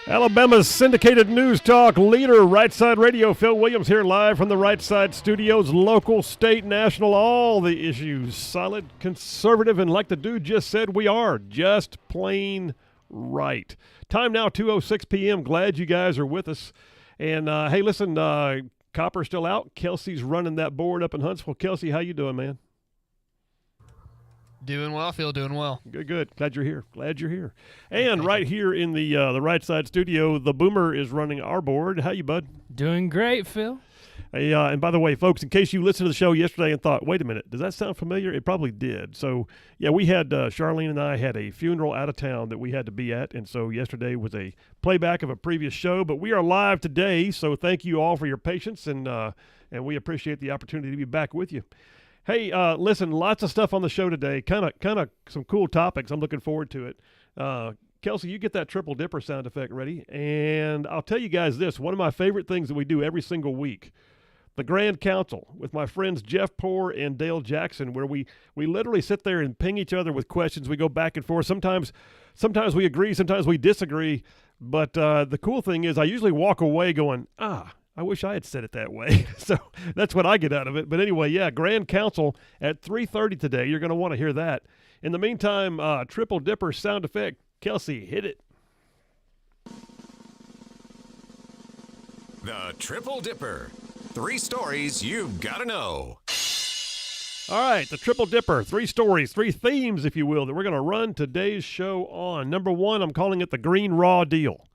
Alabama's syndicated news talk leader, Rightside Radio. Phil Williams here live from the Rightside studios. Local, state, national, all the issues. Solid, conservative, and like the dude just said, we are just plain right. Time now, 2:06 p.m. Glad you guys are with us. And, hey, listen, Copper's still out. Kelsey's running that board up in Huntsville. Kelsey, how you doing, man? Doing well, Phil. Doing well. Good. Glad you're here. And right here in the Right Side studio, the Boomer is running our board. How you, bud? Doing great, Phil. Hey, and by the way, folks, in case you listened to the show yesterday and thought, wait a minute, does that sound familiar? It probably did. So, yeah, we had Charlene and I had a funeral out of town that we had to be at, and so yesterday was a playback of a previous show. But we are live today, so thank you all for your patience, and we appreciate the opportunity to be back with you. Hey, listen, lots of stuff on the show today. Kind of some cool topics. I'm looking forward to it. Kelsey, you get that triple dipper sound effect ready. And I'll tell you guys this, one of my favorite things that we do every single week, the Grand Council with my friends Jeff Poor and Dale Jackson, where we literally sit there and ping each other with questions. We go back and forth. Sometimes we agree, sometimes we disagree. But the cool thing is I usually walk away going, I wish I had said it that way. So that's what I get out of it. But anyway, yeah, Grand Council at 3:30 today. You're going to want to hear that. In the meantime, triple dipper sound effect. Kelsey, hit it. The Triple Dipper. 3 stories you've got to know. All right, the Triple Dipper. 3 stories, 3 themes, if you will, that we're going to run today's show on. Number 1, I'm calling it the Green Raw Deal.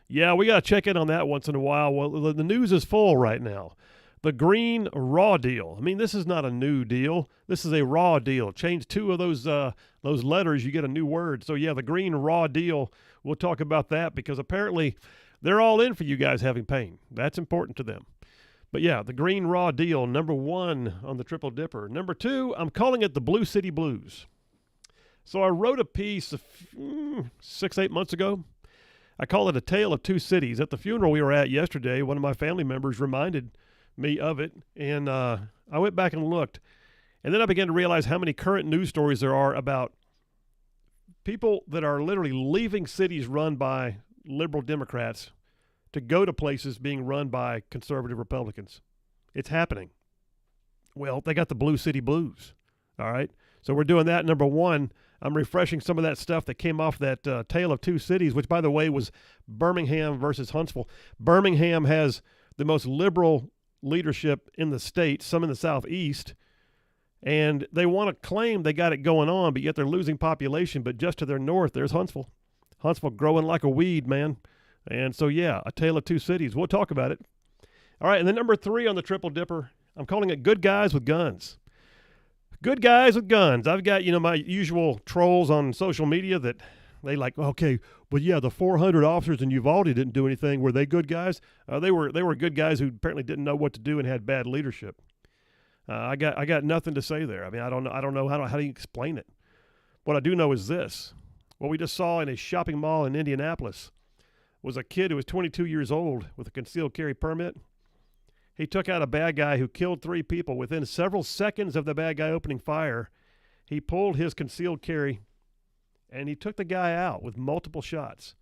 Yeah, we got to check in on that once in a while. Well, the news is full right now. The Green Raw Deal. I mean, this is not a new deal. This is a raw deal. Change 2 of those letters, you get a new word. So, yeah, the Green Raw Deal, we'll talk about that because apparently they're all in for you guys having pain. That's important to them. But, yeah, the Green Raw Deal, number 1 on the Triple Dipper. Number 2, I'm calling it the Blue City Blues. So I wrote a piece 6-8 months ago. I call it A Tale of Two Cities. At the funeral we were at yesterday, one of my family members reminded me of it, and I went back and looked. And then I began to realize how many current news stories there are about people that are literally leaving cities run by liberal Democrats to go to places being run by conservative Republicans. It's happening. Well, they got the Blue City Blues, all right? So we're doing that. Number 1, I'm refreshing some of that stuff that came off that Tale of Two Cities, which, by the way, was Birmingham versus Huntsville. Birmingham has the most liberal leadership in the state, some in the southeast, and they want to claim they got it going on, but yet they're losing population. But just to their north, there's Huntsville. Huntsville growing like a weed, man. And so, yeah, A Tale of Two Cities. We'll talk about it. All right, and then number 3 on the Triple Dipper, I'm calling it Good Guys with Guns. Good guys with guns. I've got, my usual trolls on social media that they like, okay, but yeah, the 400 officers in Uvalde didn't do anything. Were they good guys? They were good guys who apparently didn't know what to do and had bad leadership. I got nothing to say there. I mean, I don't know how do you explain it. What I do know is this. What we just saw in a shopping mall in Indianapolis was a kid who was 22 years old with a concealed carry permit. He took out a bad guy who killed 3 people. Within several seconds of the bad guy opening fire, he pulled his concealed carry, and he took the guy out with multiple shots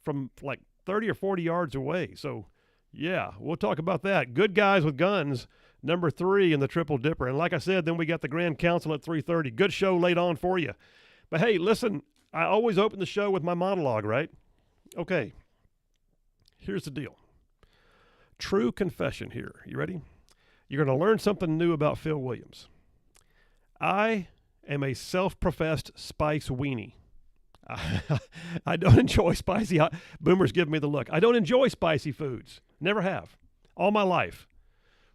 from like 30 or 40 yards away. So, yeah, we'll talk about that. Good guys with guns, number 3 in the Triple Dipper. And like I said, then we got the Grand Council at 3:30. Good show laid on for you. But, hey, listen, I always open the show with my monologue, right? Okay, here's the deal. True confession here. You ready? You're going to learn something new about Phil Williams. I am a self-professed spice weenie. I don't enjoy spicy hot. Boomer's giving me the look. I don't enjoy spicy foods. Never have. All my life.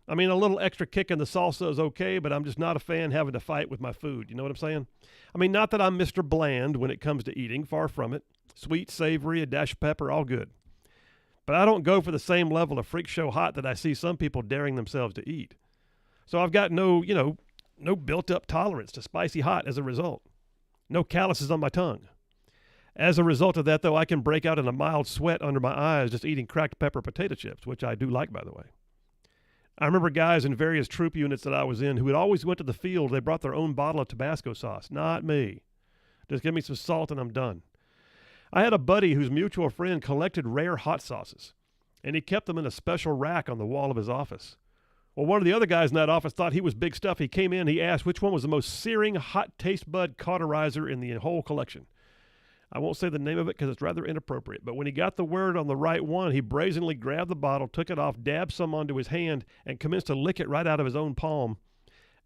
I mean, a little extra kick in the salsa is okay, but I'm just not a fan having to fight with my food. You know what I'm saying? I mean, not that I'm Mr. Bland when it comes to eating. Far from it. Sweet, savory, a dash of pepper, all good. But I don't go for the same level of freak show hot that I see some people daring themselves to eat. So I've got no built-up tolerance to spicy hot as a result. No calluses on my tongue. As a result of that, though, I can break out in a mild sweat under my eyes just eating cracked pepper potato chips, which I do like, by the way. I remember guys in various troop units that I was in who had always went to the field. They brought their own bottle of Tabasco sauce. Not me. Just give me some salt and I'm done. I had a buddy whose mutual friend collected rare hot sauces, and he kept them in a special rack on the wall of his office. Well, one of the other guys in that office thought he was big stuff. He came in, he asked which one was the most searing hot taste bud cauterizer in the whole collection. I won't say the name of it because it's rather inappropriate, but when he got the word on the right one, he brazenly grabbed the bottle, took it off, dabbed some onto his hand, and commenced to lick it right out of his own palm,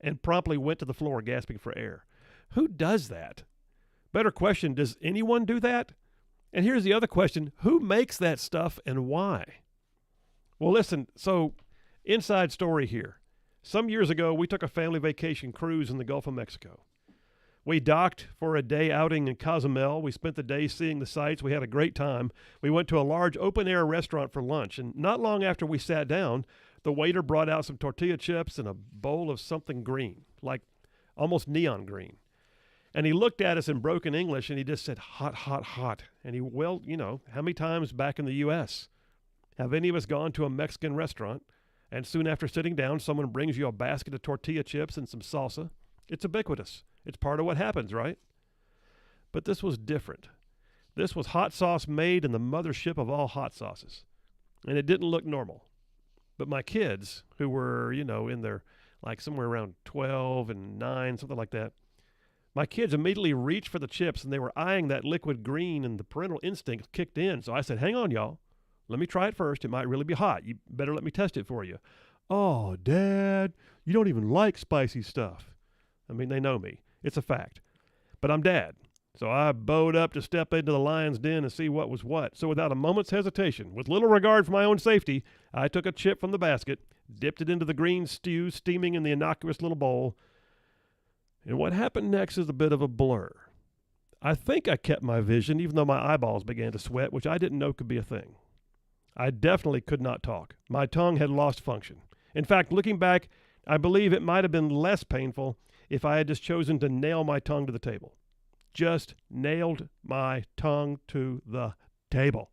and promptly went to the floor gasping for air. Who does that? Better question, does anyone do that? And here's the other question, who makes that stuff and why? Well, listen, so inside story here. Some years ago, we took a family vacation cruise in the Gulf of Mexico. We docked for a day outing in Cozumel. We spent the day seeing the sights. We had a great time. We went to a large open-air restaurant for lunch, and not long after we sat down, the waiter brought out some tortilla chips and a bowl of something green, like almost neon green. And he looked at us in broken English, and he just said, hot, hot, hot. And he, well, you know, how many times back in the U.S. have any of us gone to a Mexican restaurant, and soon after sitting down, someone brings you a basket of tortilla chips and some salsa? It's ubiquitous. It's part of what happens, right? But this was different. This was hot sauce made in the mothership of all hot sauces. And it didn't look normal. But my kids, who were, you know, in their, like somewhere around 12 and 9, something like that, my kids immediately reached for the chips, and they were eyeing that liquid green, and the parental instinct kicked in. So I said, hang on, y'all. Let me try it first. It might really be hot. You better let me test it for you. Oh, Dad, you don't even like spicy stuff. I mean, they know me. It's a fact. But I'm Dad. So I bowed up to step into the lion's den and see what was what. So without a moment's hesitation, with little regard for my own safety, I took a chip from the basket, dipped it into the green stew steaming in the innocuous little bowl. And what happened next is a bit of a blur. I think I kept my vision, even though my eyeballs began to sweat, which I didn't know could be a thing. I definitely could not talk. My tongue had lost function. In fact, looking back, I believe it might have been less painful if I had just chosen to nail my tongue to the table. Just nailed my tongue to the table.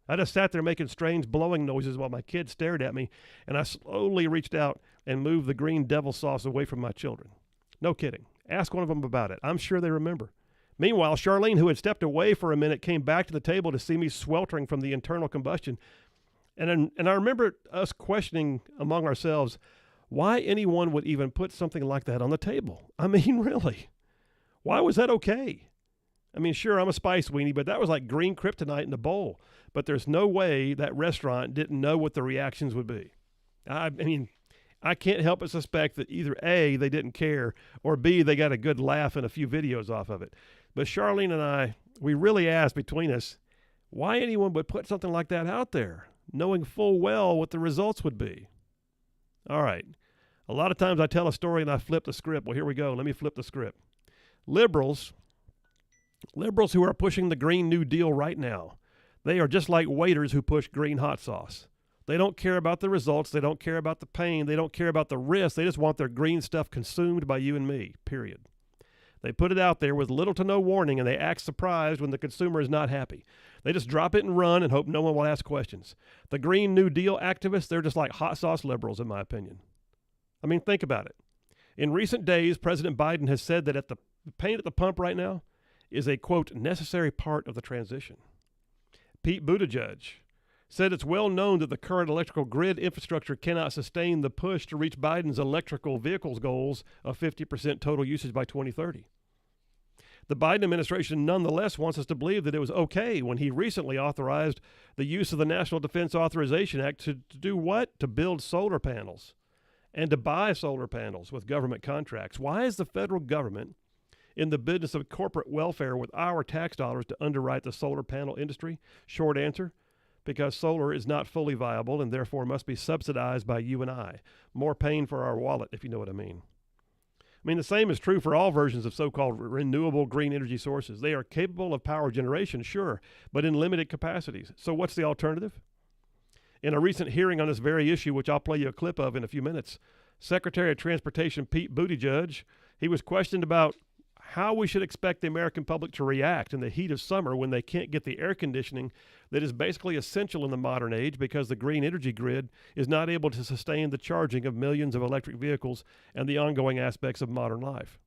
I just sat there making strange blowing noises while my kids stared at me, and I slowly reached out and moved the green devil sauce away from my children. No kidding. Ask one of them about it. I'm sure they remember. Meanwhile, Charlene, who had stepped away for a minute, came back to the table to see me sweltering from the internal combustion. And I remember us questioning among ourselves why anyone would even put something like that on the table. I mean, really. Why was that okay? I mean, sure, I'm a spice weenie, but that was like green kryptonite in a bowl. But there's no way that restaurant didn't know what the reactions would be. I mean, I can't help but suspect that either A, they didn't care, or B, they got a good laugh and a few videos off of it. But Charlene and I, we really asked between us, why anyone would put something like that out there, knowing full well what the results would be. All right. A lot of times I tell a story and I flip the script. Well, here we go. Let me flip the script. Liberals who are pushing the Green New Deal right now, they are just like waiters who push green hot sauce. They don't care about the results. They don't care about the pain. They don't care about the risk. They just want their green stuff consumed by you and me, period. They put it out there with little to no warning, and they act surprised when the consumer is not happy. They just drop it and run and hope no one will ask questions. The Green New Deal activists, they're just like hot sauce liberals, in my opinion. I mean, think about it. In recent days, President Biden has said that the pain at the pump right now is a, quote, necessary part of the transition. Pete Buttigieg said it's well known that the current electrical grid infrastructure cannot sustain the push to reach Biden's electrical vehicles goals of 50% total usage by 2030. The Biden administration nonetheless wants us to believe that it was okay when he recently authorized the use of the National Defense Authorization Act to do what? To build solar panels and to buy solar panels with government contracts. Why is the federal government in the business of corporate welfare with our tax dollars to underwrite the solar panel industry? Short answer, because solar is not fully viable and therefore must be subsidized by you and I. More pain for our wallet, if you know what I mean. I mean, the same is true for all versions of so-called renewable green energy sources. They are capable of power generation, sure, but in limited capacities. So what's the alternative? In a recent hearing on this very issue, which I'll play you a clip of in a few minutes, Secretary of Transportation Pete Buttigieg, he was questioned about how we should expect the American public to react in the heat of summer when they can't get the air conditioning that is basically essential in the modern age because the green energy grid is not able to sustain the charging of millions of electric vehicles and the ongoing aspects of modern life.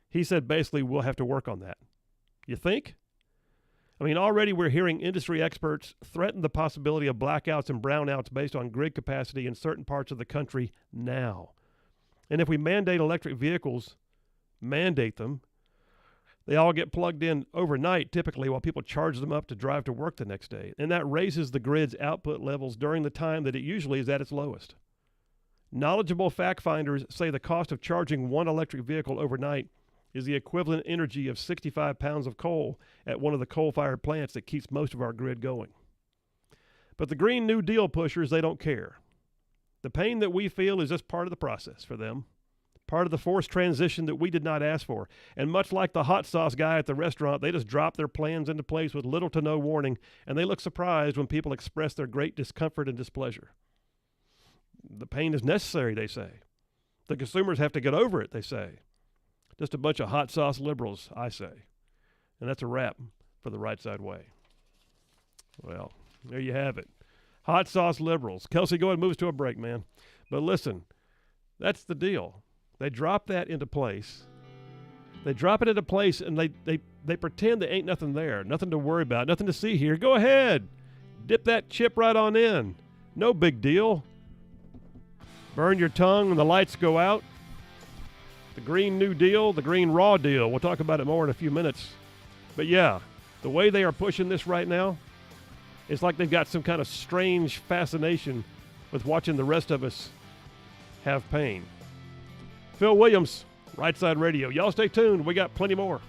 He said basically we'll have to work on that. You think? I mean, already we're hearing industry experts threaten the possibility of blackouts and brownouts based on grid capacity in certain parts of the country now. And if we mandate electric vehicles, mandate them, they all get plugged in overnight, typically, while people charge them up to drive to work the next day. And that raises the grid's output levels during the time that it usually is at its lowest. Knowledgeable fact finders say the cost of charging one electric vehicle overnight is the equivalent energy of 65 pounds of coal at one of the coal-fired plants that keeps most of our grid going. But the Green New Deal pushers, they don't care. The pain that we feel is just part of the process for them, part of the forced transition that we did not ask for. And much like the hot sauce guy at the restaurant, they just drop their plans into place with little to no warning, and they look surprised when people express their great discomfort and displeasure. The pain is necessary, they say. The consumers have to get over it, they say. Just a bunch of hot sauce liberals, I say. And that's a wrap for the Rightside Way. Well, there you have it. Hot sauce liberals. Kelsey, go ahead and move us to a break, man. But listen, that's the deal. They drop that into place. They drop it into place, and they pretend there ain't nothing there, nothing to worry about, nothing to see here. Go ahead. Dip that chip right on in. No big deal. Burn your tongue when the lights go out. The Green New Deal, the Green Raw Deal. We'll talk about it more in a few minutes. But yeah, the way they are pushing this right now, it's like they've got some kind of strange fascination with watching the rest of us have pain. Phil Williams, Rightside Radio. Y'all stay tuned. We got plenty more.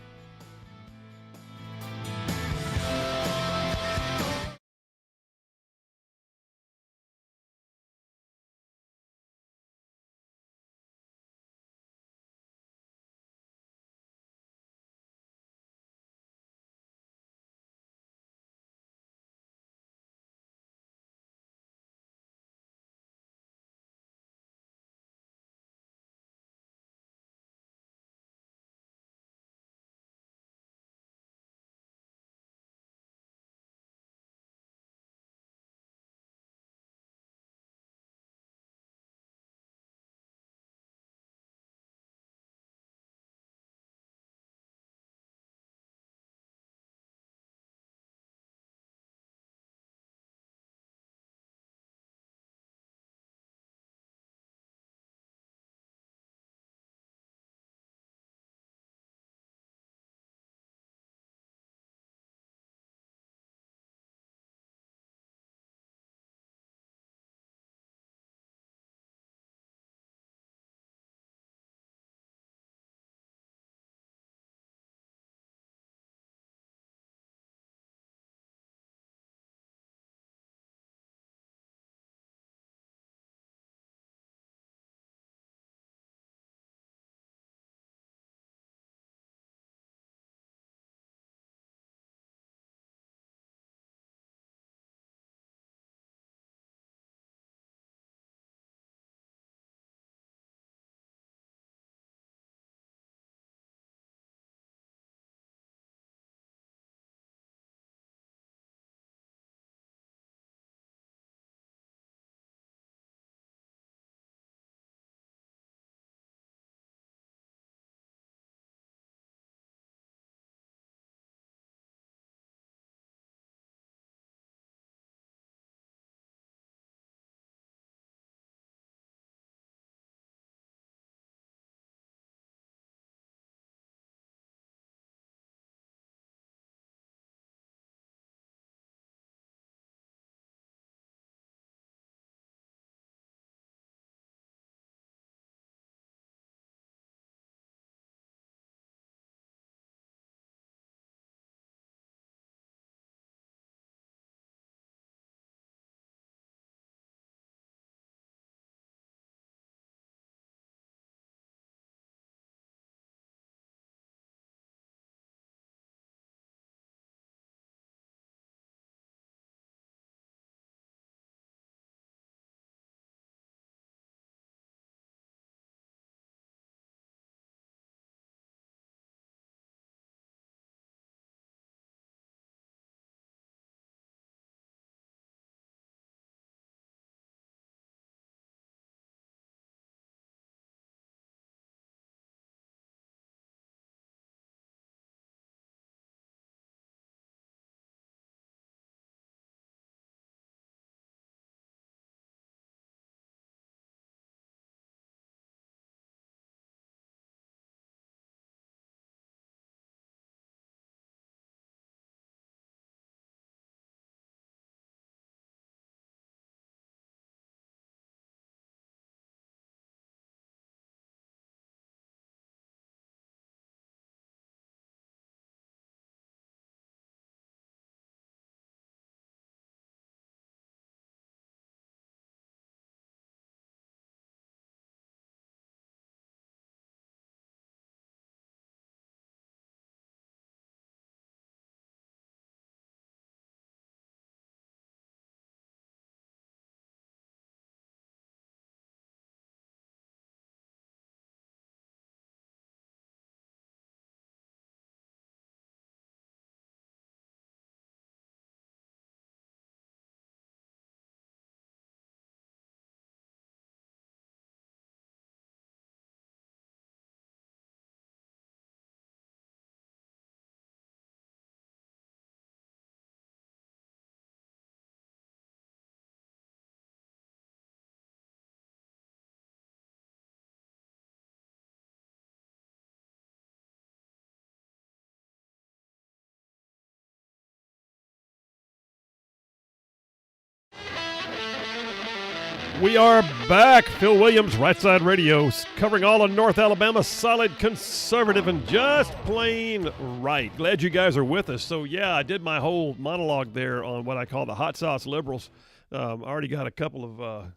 We are back. Phil Williams, Rightside Radio, covering all of North Alabama, solid, conservative, and just plain right. Glad you guys are with us. So, yeah, I did my whole monologue there on what I call the hot sauce liberals. I already got a couple of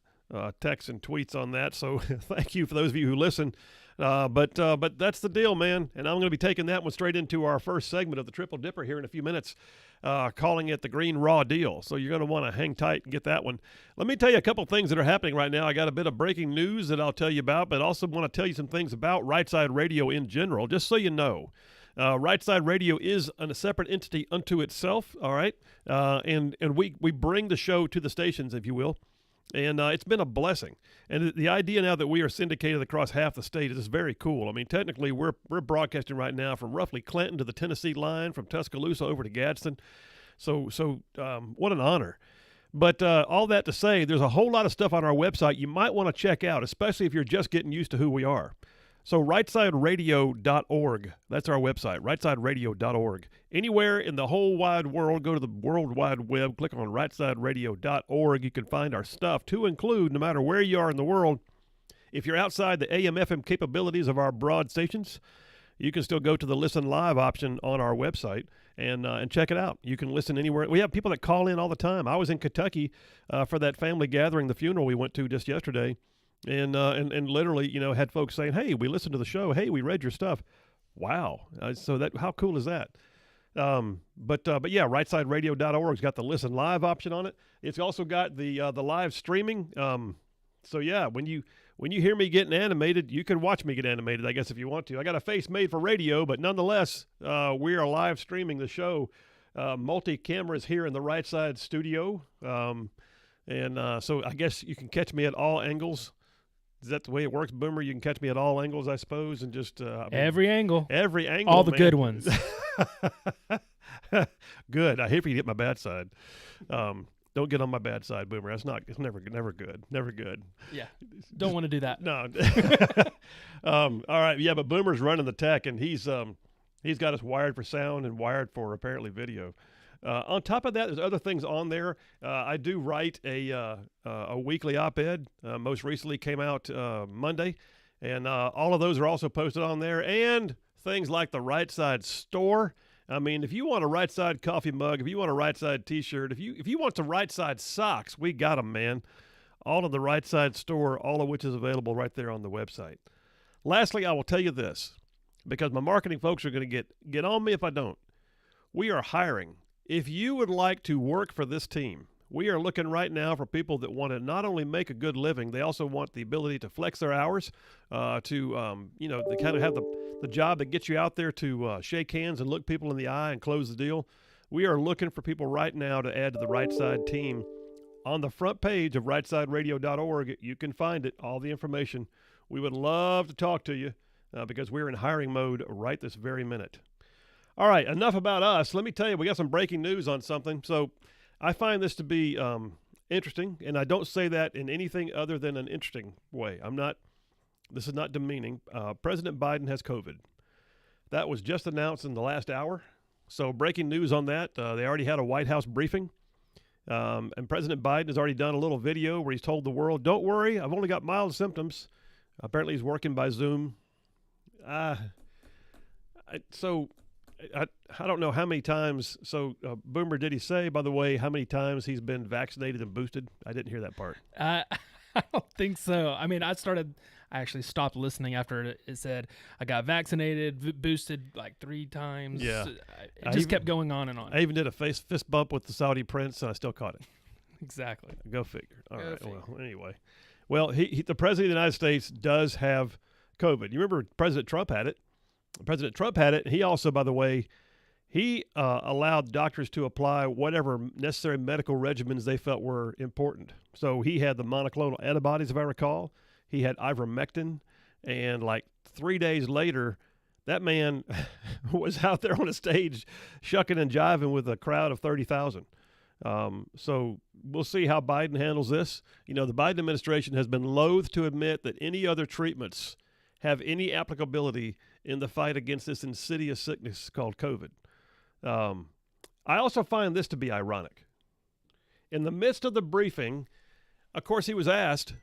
texts and tweets on that, so thank you for those of you who listen. But that's the deal, man. And I'm going to be taking that one straight into our first segment of the Triple Dipper here in a few minutes, calling it the Green Raw Deal. So you're going to want to hang tight and get that one. Let me tell you a couple things that are happening right now. I got a bit of breaking news that I'll tell you about, but also want to tell you some things about Rightside Radio in general, just so you know. Rightside Radio is a separate entity unto itself, all right? And we bring the show to the stations, if you will. And it's been a blessing. And the idea now that we are syndicated across half the state is very cool. I mean, technically, we're broadcasting right now from roughly Clinton to the Tennessee line, from Tuscaloosa over to Gadsden. So what an honor. But all that to say, there's a whole lot of stuff on our website you might want to check out, especially if you're just getting used to who we are. So rightsideradio.org, that's our website, rightsideradio.org. Anywhere in the whole wide world, go to the World Wide Web, click on rightsideradio.org. You can find our stuff, to include, no matter where you are in the world, if you're outside the AM/FM capabilities of our broad stations, you can still go to the Listen Live option on our website and check it out. You can listen anywhere. We have people that call in all the time. I was in Kentucky for that family gathering, the funeral we went to just yesterday. And literally, had folks saying, "Hey, we listened to the show. Hey, we read your stuff." Wow! So that, how cool is that? But yeah, rightsideradio.org's got the Listen Live option on it. It's also got the live streaming. So yeah, when you hear me getting animated, you can watch me get animated, I guess, if you want to. I got a face made for radio, but nonetheless, we are live streaming the show. Multi-cameras here in the Rightside studio. So I guess you can catch me at all angles. Is that the way it works, Boomer? You can catch me at all angles, I suppose, and just every angle. Every angle. All the man. good ones. Good. I hate for you to get my bad side. Don't get on my bad side, Boomer. It's never good. Never good. Yeah. Don't want to do that. No. All right. Yeah, but Boomer's running the tech, and he's got us wired for sound and wired for apparently video. On top of that, there's other things on there. I do write a weekly op-ed. Most recently came out Monday, and all of those are also posted on there. And things like the Rightside store. I mean, if you want a Rightside coffee mug, if you want a Rightside T-shirt, if you want some Rightside socks, we got them, man. All of the Rightside store, all of which is available right there on the website. Lastly, I will tell you this, because my marketing folks are going to get on me if I don't. We are hiring. If you would like to work for this team, we are looking right now for people that want to not only make a good living, they also want the ability to flex their hours, they kind of have the job that gets you out there to shake hands and look people in the eye and close the deal. We are looking for people right now to add to the Rightside team. On the front page of rightsideradio.org, you can find it, all the information. We would love to talk to you because we're in hiring mode right this very minute. All right, enough about us. Let me tell you, we got some breaking news on something. So I find this to be interesting, and I don't say that in anything other than an interesting way. This is not demeaning. President Biden has COVID. That was just announced in the last hour. So breaking news on that. They already had a White House briefing. And President Biden has already done a little video where he's told the world, don't worry, I've only got mild symptoms. Apparently he's working by Zoom. I don't know how many times. So, Boomer, did he say, by the way, how many times he's been vaccinated and boosted? I didn't hear that part. I don't think so. I mean, I actually stopped listening after it said I got vaccinated, boosted like 3 times. Yeah. It just kept going on and on. I even did a fist bump with the Saudi prince, and I still caught it. Exactly. Go figure. All right. Figure. Well, anyway. Well, the president of the United States does have COVID. You remember President Trump had it. President Trump had it. He also, by the way, he allowed doctors to apply whatever necessary medical regimens they felt were important. So he had the monoclonal antibodies, if I recall. He had ivermectin. And like 3 days later, that man was out there on a stage shucking and jiving with a crowd of 30,000. So we'll see how Biden handles this. You know, the Biden administration has been loath to admit that any other treatments have any applicability in the fight against this insidious sickness called COVID. I also find this to be ironic. In the midst of the briefing, Of course, he was asked,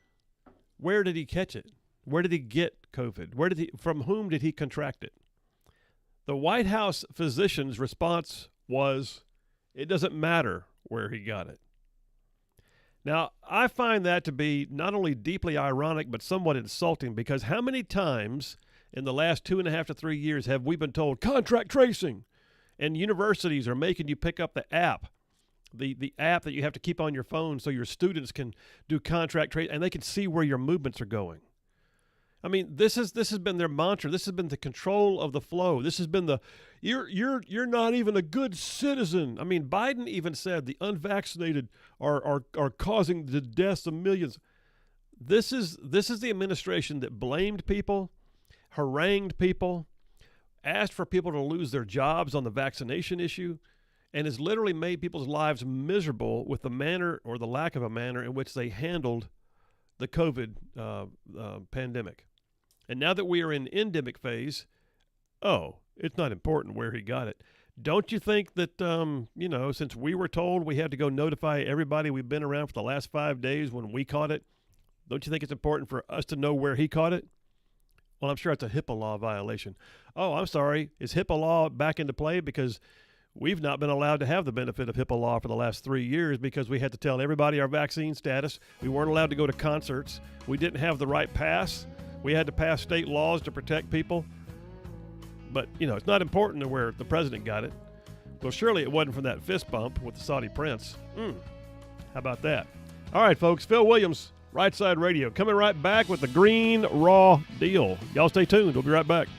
where did he catch it? Where did he get COVID? From whom did he contract it? The White House physician's response was, it doesn't matter where he got it. Now, I find that to be not only deeply ironic, but somewhat insulting, because how many times in the last 2.5 to 3 years have we been told contract tracing? And universities are making you pick up the app, the app that you have to keep on your phone so your students can do contract tracing and they can see where your movements are going. I mean, this has been their mantra. This has been the control of the flow. This has been the you're not even a good citizen. I mean, Biden even said the unvaccinated are causing the deaths of millions. This is the administration that blamed people, harangued people, asked for people to lose their jobs on the vaccination issue, and has literally made people's lives miserable with the manner or the lack of a manner in which they handled the COVID pandemic. And now that we are in endemic phase, it's not important where he got it. Don't you think that, since we were told we had to go notify everybody we've been around for the last 5 days when we caught it, don't you think it's important for us to know where he caught it? Well, I'm sure it's a HIPAA law violation. Oh, I'm sorry. Is HIPAA law back into play? Because we've not been allowed to have the benefit of HIPAA law for the last 3 years because we had to tell everybody our vaccine status. We weren't allowed to go to concerts. We didn't have the right pass. We had to pass state laws to protect people. But, it's not important to where the president got it. Well, surely it wasn't from that fist bump with the Saudi prince. How about that? All right, folks. Phil Williams, Rightside Radio, coming right back with the Green Raw Deal. Y'all stay tuned. We'll be right back.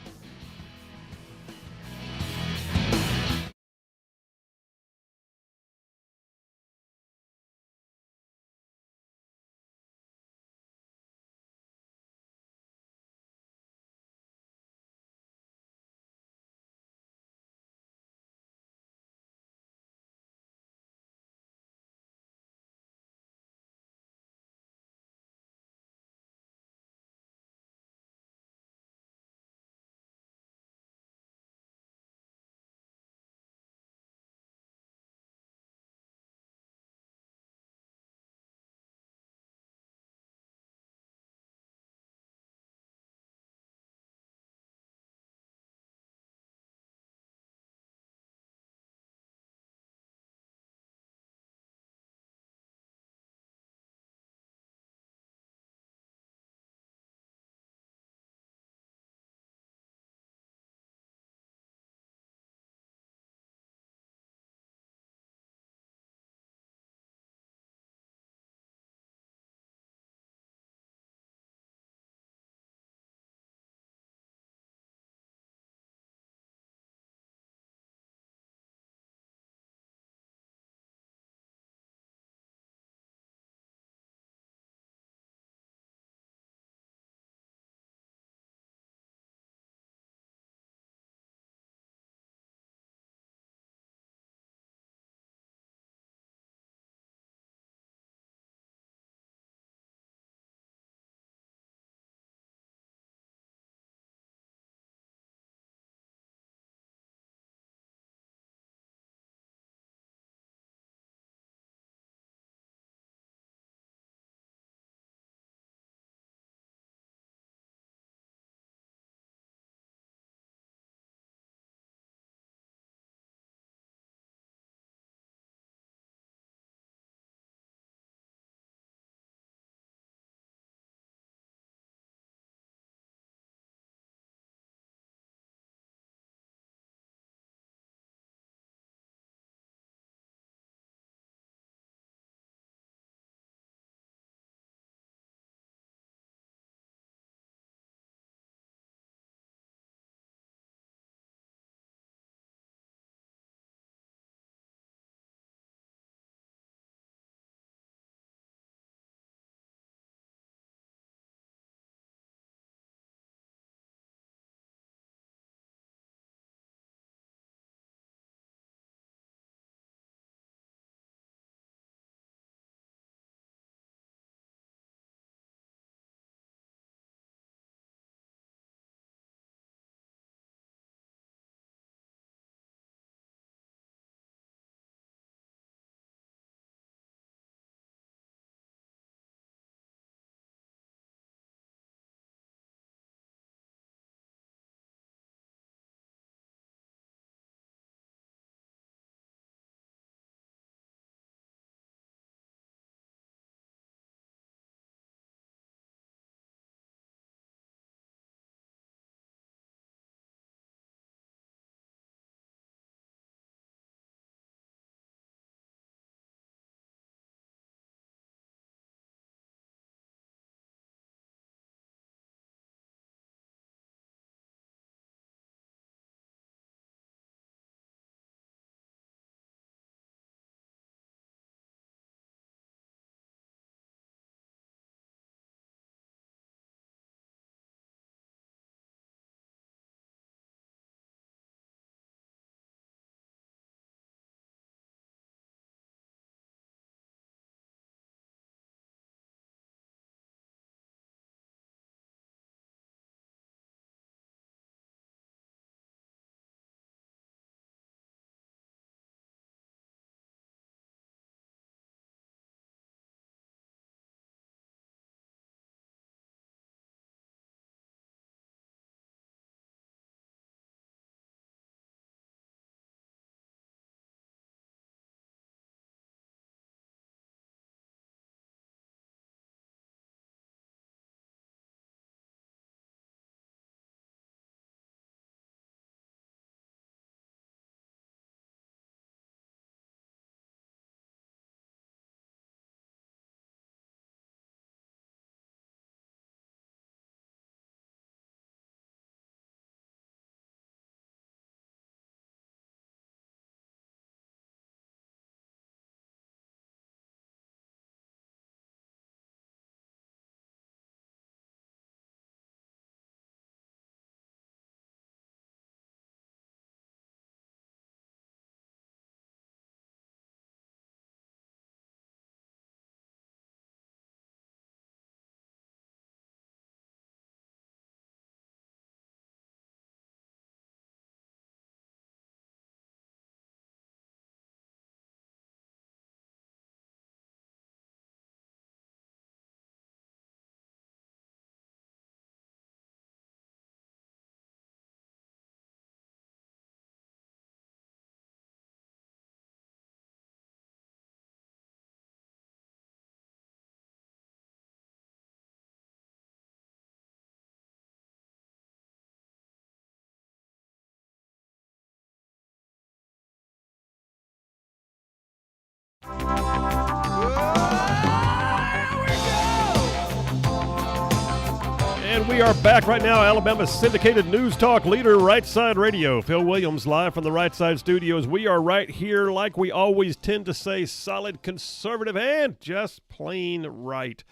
we are back right now. Alabama's syndicated news talk leader, Rightside Radio. Phil Williams live from the Rightside studios. We are right here, like we always tend to say, solid, conservative, and just plain right.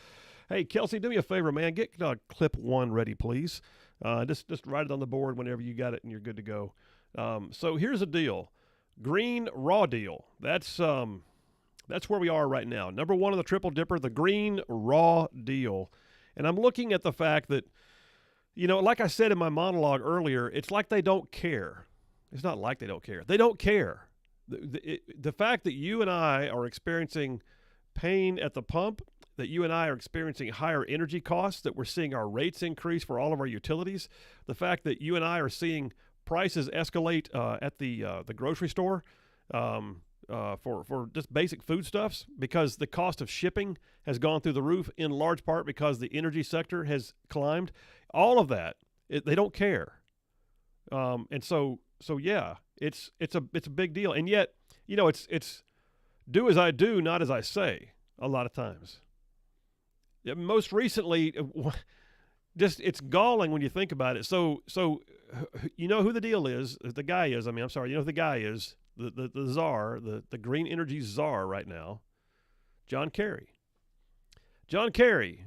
Hey, Kelsey, do me a favor, man. Get clip 1 ready, please. Just write it on the board whenever you got it and you're good to go. So here's the deal. Green Raw Deal. That's where we are right now. Number 1 on the Triple Dipper, the Green Raw Deal. And I'm looking at the fact that, like I said in my monologue earlier, it's like they don't care. It's not like they don't care. They don't care. The fact that you and I are experiencing pain at the pump, that you and I are experiencing higher energy costs, that we're seeing our rates increase for all of our utilities, the fact that you and I are seeing prices escalate at the grocery store for just basic foodstuffs because the cost of shipping has gone through the roof, in large part because the energy sector has climbed. All of that, they don't care, and so yeah, it's a big deal. And yet, it's do as I do, not as I say. A lot of times, most recently, just it's galling when you think about it. So you know who the deal is? The guy is. I mean, I'm sorry. You know who the guy is? The czar, the green energy czar right now, John Kerry. John Kerry,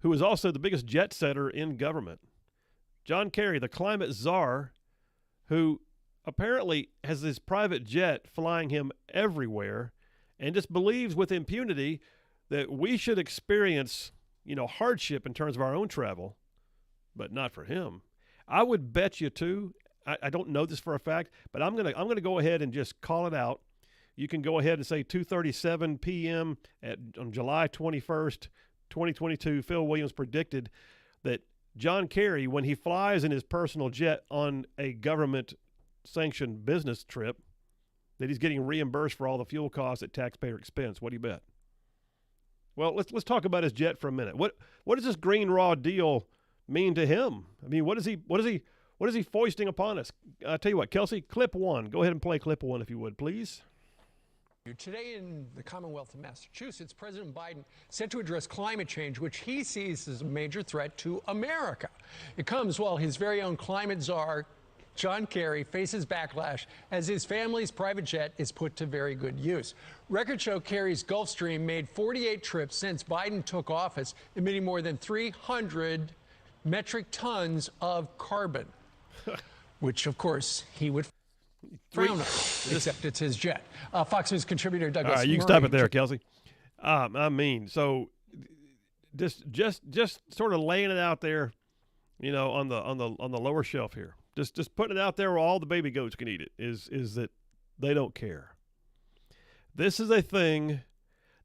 who is also the biggest jet setter in government. John Kerry, the climate czar, who apparently has this private jet flying him everywhere and just believes with impunity that we should experience, hardship in terms of our own travel, but not for him. I would bet you too. I don't know this for a fact, but I'm gonna go ahead and just call it out. You can go ahead and say 2:37 p.m. on July 21st, 2022. Phil Williams predicted that John Kerry, when he flies in his personal jet on a government-sanctioned business trip, that he's getting reimbursed for all the fuel costs at taxpayer expense. What do you bet? Well, let's talk about his jet for a minute. What does this Green Raw Deal mean to him? I mean, what is he foisting upon us? I'll tell you what, Kelsey, clip 1. Go ahead and play clip 1 if you would, please. Today in the Commonwealth of Massachusetts, President Biden set to address climate change, which he sees as a major threat to America. It comes while his very own climate czar, John Kerry, faces backlash as his family's private jet is put to very good use. Records show Kerry's Gulfstream made 48 trips since Biden took office, emitting more than 300 metric tons of carbon, which, of course, he would frown on, except it's his jet. Fox News contributor Douglas All right, you can stop it there, Kelsey. So just sort of laying it out there, on the lower shelf here. Just putting it out there where all the baby goats can eat it is that they don't care. This is a thing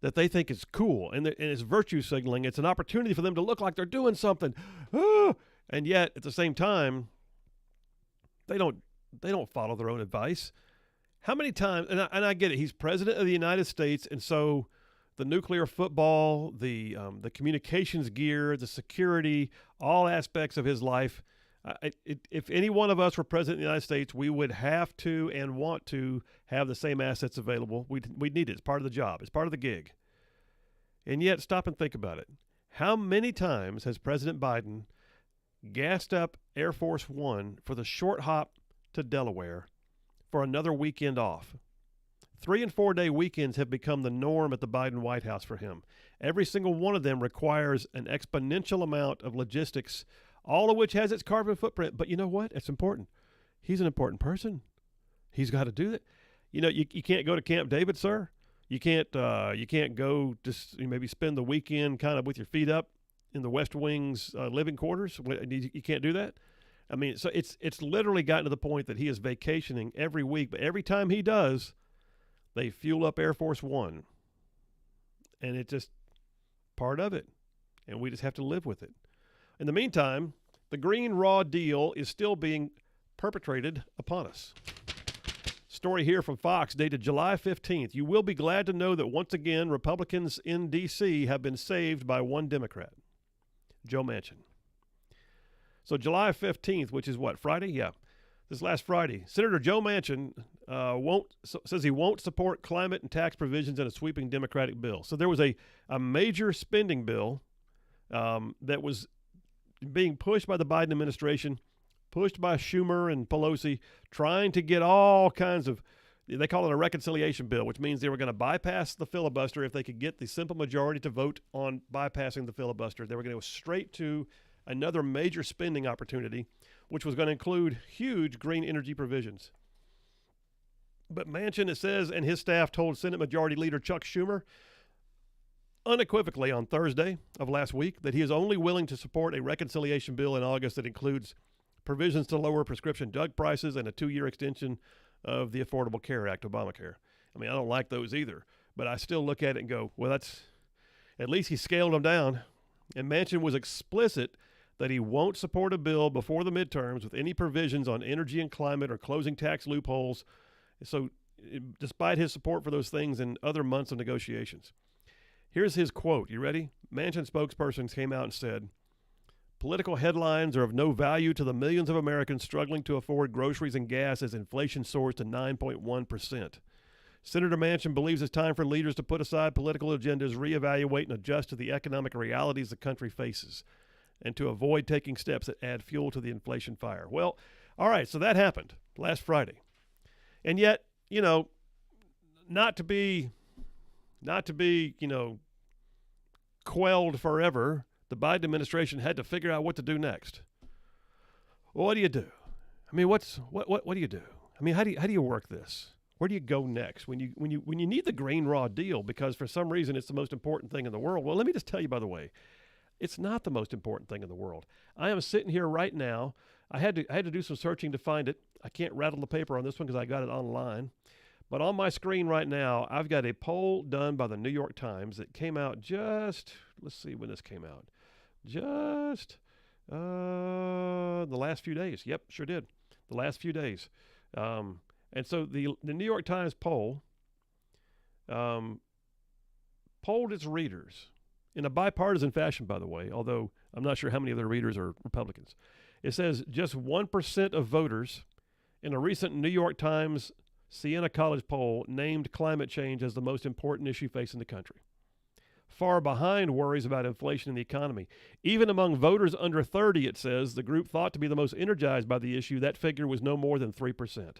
that they think is cool, and it's virtue signaling. It's an opportunity for them to look like they're doing something. And yet, at the same time, they don't follow their own advice. How many times, and I get it, he's president of the United States, and so the nuclear football, the communications gear, the security, all aspects of his life, if any one of us were president of the United States, we would have to and want to have the same assets available. We'd need it. It's part of the job. It's part of the gig. And yet, stop and think about it. How many times has President Biden gassed up Air Force One for the short hop to Delaware for another weekend off? 3- and 4-day weekends have become the norm at the Biden White House for him. Every single one of them requires an exponential amount of logistics, all of which has its carbon footprint. But you know what? It's important. He's an important person. He's got to do that. You can't go to Camp David, sir. You can't go just maybe spend the weekend kind of with your feet up in the West Wing's living quarters. You can't do that. I mean, so it's literally gotten to the point that he is vacationing every week, but every time he does, they fuel up Air Force One. And it's just part of it. And we just have to live with it. In the meantime, the Green Raw Deal is still being perpetrated upon us. Story here from Fox dated July 15th. You will be glad to know that once again, Republicans in D.C. have been saved by one Democrat, Joe Manchin. So July 15th, which is what, Friday? Yeah, this last Friday, Senator Joe Manchin says he won't support climate and tax provisions in a sweeping Democratic bill. So there was a major spending bill that was being pushed by the Biden administration, pushed by Schumer and Pelosi, trying to get all kinds of, they call it a reconciliation bill, which means they were going to bypass the filibuster if they could get the simple majority to vote on bypassing the filibuster. They were going to go straight to another major spending opportunity, which was going to include huge green energy provisions. But Manchin, it says, and his staff told Senate Majority Leader Chuck Schumer unequivocally on Thursday of last week that he is only willing to support a reconciliation bill in August that includes provisions to lower prescription drug prices and a 2-year extension of the Affordable Care Act, Obamacare. I mean, I don't like those either, but I still look at it and go, well, that's, at least he scaled them down. And Manchin was explicit that he won't support a bill before the midterms with any provisions on energy and climate or closing tax loopholes. So despite his support for those things in other months of negotiations. Here's his quote. You ready? Manchin spokesperson came out and said, political headlines are of no value to the millions of Americans struggling to afford groceries and gas as inflation soars to 9.1%. Senator Manchin believes it's time for leaders to put aside political agendas, reevaluate, and adjust to the economic realities the country faces, and to avoid taking steps that add fuel to the inflation fire. Well, all right, so that happened last Friday. And yet, you know, not to be, you know, quelled forever, the Biden administration had to figure out what to do next. Well, what do you do? I mean, what do you do? I mean, how do you work this? Where do you go next when you need the grain raw deal because for some reason it's the most important thing in the world? Well, let me just tell you, by the way, it's not the most important thing in the world. I am sitting here right now. I had to do some searching to find it. I can't rattle the paper on this one because I got it online. But on my screen right now, I've got a poll done by the New York Times that came out just, let's see when this came out. Just the last few days. Yep, sure did. The last few days. And so the New York Times poll polled its readers in a bipartisan fashion, by the way, although I'm not sure how many of their readers are Republicans. It says just 1% of voters in a recent New York Times Siena College poll named climate change as the most important issue facing the country. Far behind worries about inflation and the economy. Even among voters under 30, it says, the group thought to be the most energized by the issue, that figure was no more than 3%.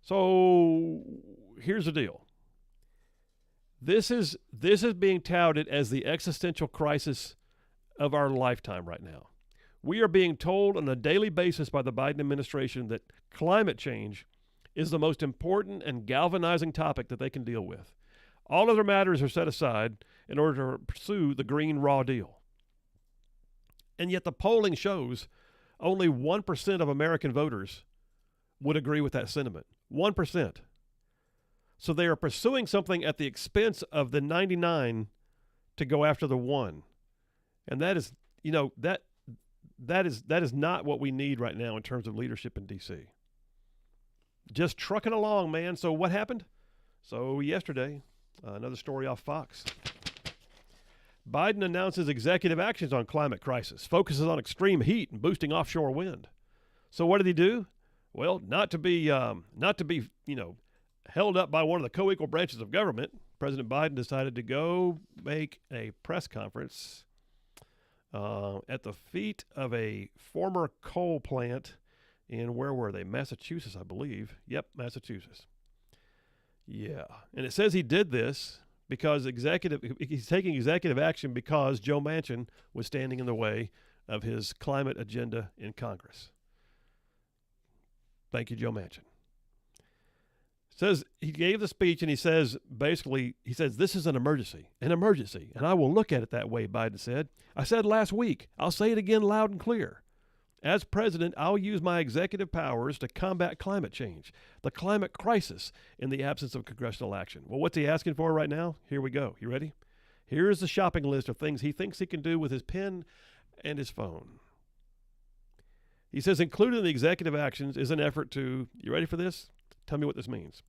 So here's the deal. This is being touted as the existential crisis of our lifetime right now. We are being told on a daily basis by the Biden administration that climate change is the most important and galvanizing topic that they can deal with. All other matters are set aside in order to pursue the green raw deal. And yet the polling shows only 1% of American voters would agree with that sentiment. 1%. So they are pursuing something at the expense of the 99 to go after the 1. And that is, you know, that is not what we need right now in terms of leadership in D.C. Just trucking along, man. So what happened? So yesterday, another story off Fox. Biden announces executive actions on climate crisis, focuses on extreme heat and boosting offshore wind. So what did he do? Well, not to be, you know, held up by one of the co-equal branches of government, President Biden decided to go make a press conference at the feet of a former coal plant in, where were they? Massachusetts, I believe. Yep, Massachusetts. Yeah. And it says he did this because he's taking executive action because Joe Manchin was standing in the way of his climate agenda in Congress. Thank you, Joe Manchin. Says he gave the speech and he says, basically, he says, this is an emergency, and I will look at it that way, Biden said. I said last week, I'll say it again loud and clear. As president, I'll use my executive powers to combat climate change, the climate crisis, in the absence of congressional action. Well, what's he asking for right now? Here we go. You ready? Here's the shopping list of things he thinks he can do with his pen and his phone. He says, included in the executive actions is an effort to, you ready for this? Tell me what this means.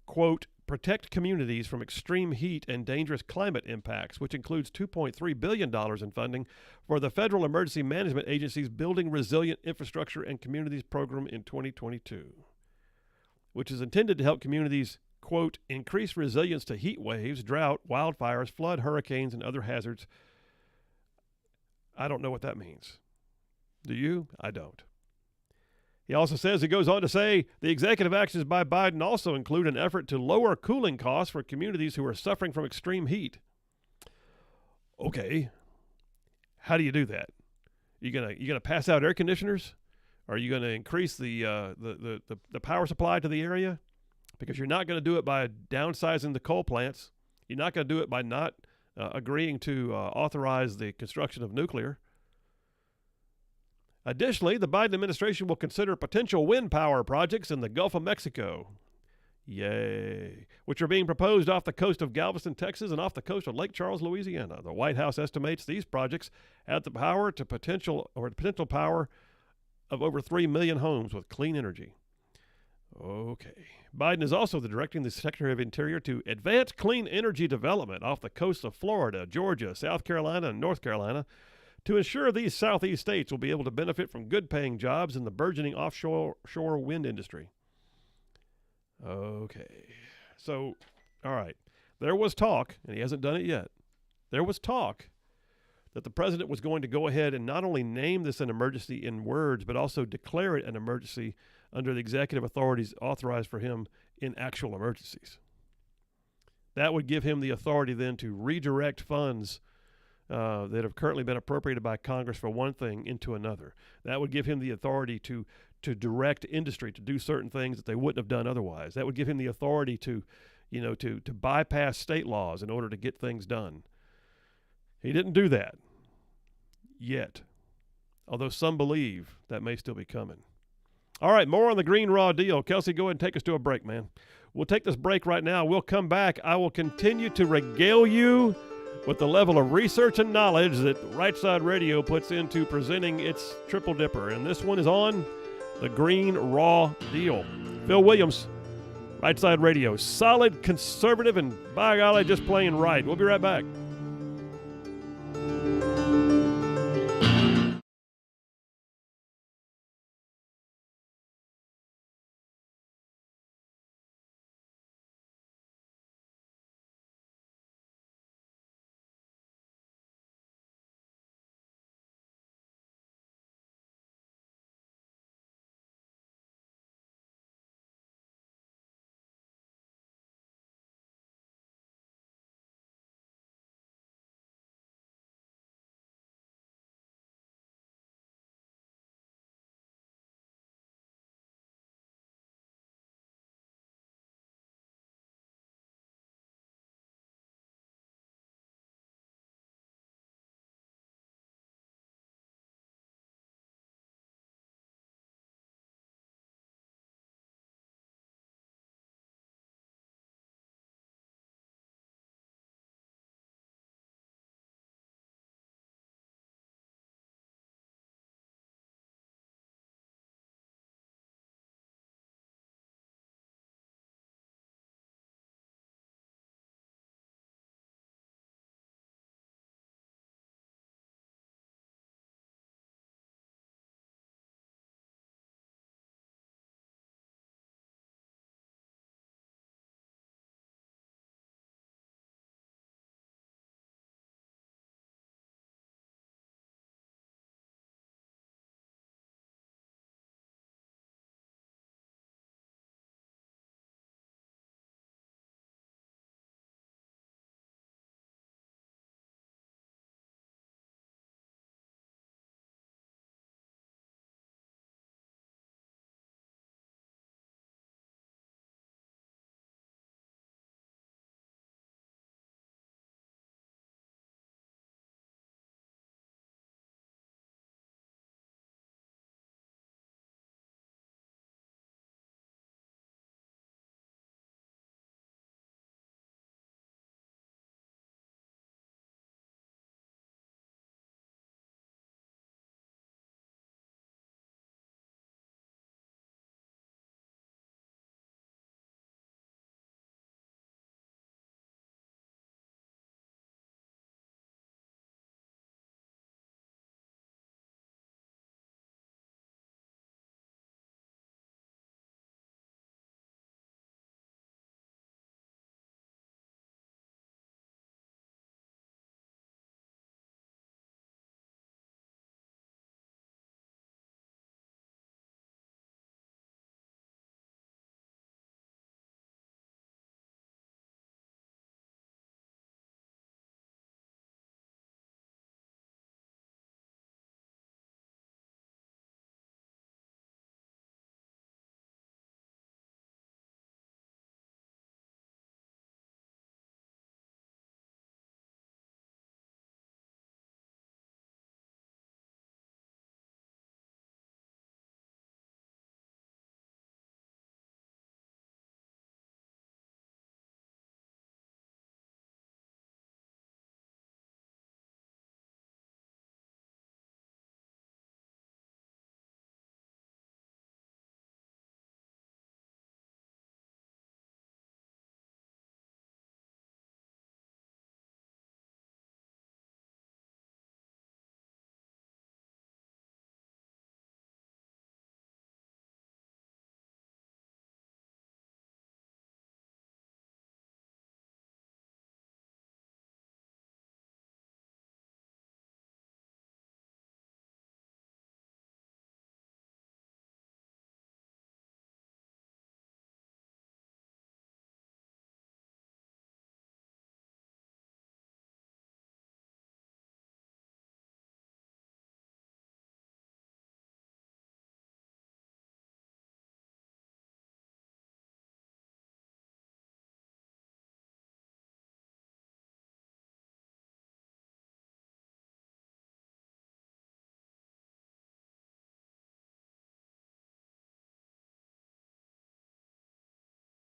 Quote, protect communities from extreme heat and dangerous climate impacts, which includes $2.3 billion in funding for the Federal Emergency Management Agency's Building Resilient Infrastructure and Communities program in 2022, which is intended to help communities, quote, increase resilience to heat waves, drought, wildfires, flood, hurricanes, and other hazards. I don't know what that means. Do you? I don't. He also says, he goes on to say, the executive actions by Biden also include an effort to lower cooling costs for communities who are suffering from extreme heat. Okay. How do you do that? You gonna pass out air conditioners? Are you going to increase the power supply to the area? Because you're not going to do it by downsizing the coal plants. You're not going to do it by not agreeing to authorize the construction of nuclear. Additionally, the Biden administration will consider potential wind power projects in the Gulf of Mexico. Yay. Which are being proposed off the coast of Galveston, Texas, and off the coast of Lake Charles, Louisiana. The White House estimates these projects have the power to potential power of over 3 million homes with clean energy. Okay. Biden is also directing the Secretary of Interior to advance clean energy development off the coasts of Florida, Georgia, South Carolina, and North Carolina to ensure these southeast states will be able to benefit from good-paying jobs in the burgeoning offshore wind industry. Okay. So, all right. There was talk, and he hasn't done it yet. There was talk that the president was going to go ahead and not only name this an emergency in words, but also declare it an emergency under the executive authorities authorized for him in actual emergencies. That would give him the authority then to redirect funds that have currently been appropriated by Congress for one thing into another. That would give him the authority to direct industry to do certain things that they wouldn't have done otherwise. That would give him the authority to bypass state laws in order to get things done. He didn't do that yet, although some believe that may still be coming. All right, more on the Green Raw deal. Kelsey, go ahead and take us to a break, man. We'll take this break right now. We'll come back. I will continue to regale you with the level of research and knowledge that Rightside Radio puts into presenting its Triple Dipper. And this one is on the Green Raw deal. Phil Williams, Rightside Radio. Solid, conservative, and by golly, just plain right. We'll be right back.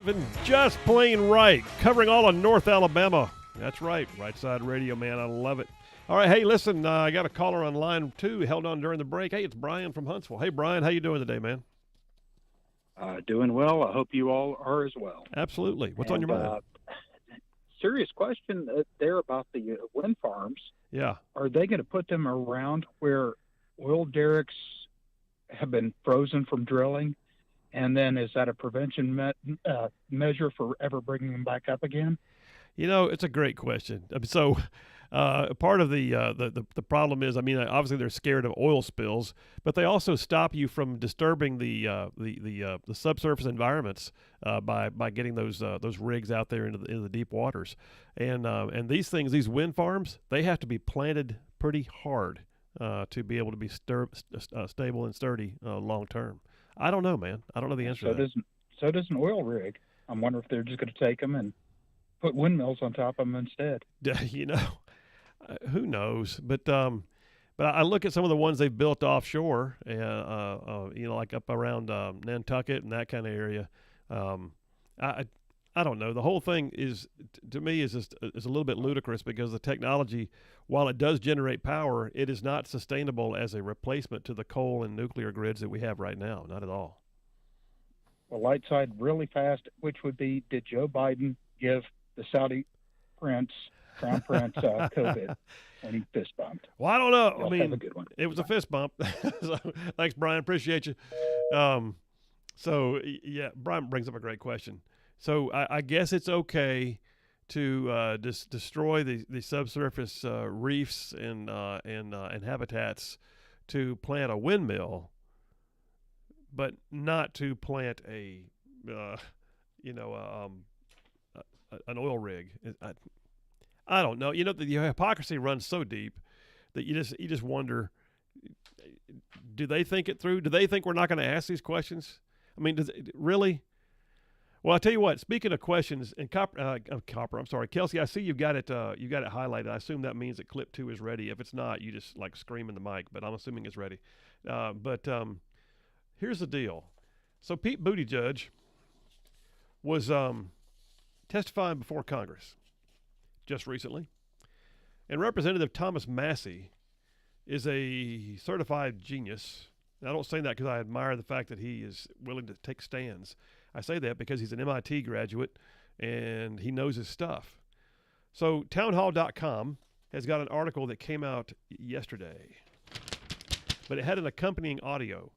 Been just plain right, covering all of North Alabama. That's right, Rightside Radio, man. I love it. All right, hey, listen, I got a caller on line 2 held on during the break. Hey, it's Brian from Huntsville. Hey, Brian, how you doing today, man? Doing well. I hope you all are as well. Absolutely. What's on your mind? Serious question there about the wind farms. Yeah. Are they going to put them around where oil derricks have been frozen from drilling? And then is that a prevention measure for ever bringing them back up again? You know, it's a great question. So part of the problem is, I mean, obviously they're scared of oil spills, but they also stop you from disturbing the subsurface environments by getting those rigs out there into the deep waters. And these things, these wind farms, they have to be planted pretty hard to be able to be stable and sturdy long term. I don't know, man. I don't know the answer to that. So does an oil rig. I wonder if they're just going to take them and put windmills on top of them instead. You know, who knows? But I look at some of the ones they've built offshore, you know, like up around Nantucket and that kind of area. I don't know. The whole thing is, to me, is a little bit ludicrous because the technology, while it does generate power, it is not sustainable as a replacement to the coal and nuclear grids that we have right now. Not at all. Well, light side really fast, which would be, did Joe Biden give the Saudi crown prince COVID when he fist bumped? Well, I don't know. Y'all I mean, have a good one. it was a fist bump. So, thanks, Brian. Appreciate you. So, yeah, Brian brings up a great question. So I guess it's okay to destroy the subsurface reefs and habitats to plant a windmill, but not to plant an oil rig. I don't know. You know, the hypocrisy runs so deep that you just wonder, do they think it through? Do they think we're not going to ask these questions? I mean, does it really? Well, I'll tell you what. Speaking of questions, and Kelsey, I see you've got it highlighted. I assume that means that clip 2 is ready. If it's not, you just like scream in the mic. But I'm assuming it's ready. But here's the deal. So Pete Buttigieg was testifying before Congress just recently, and Representative Thomas Massey is a certified genius. And I don't say that because I admire the fact that he is willing to take stands. I say that because he's an MIT graduate and he knows his stuff. So townhall.com has got an article that came out yesterday, but it had an accompanying audio.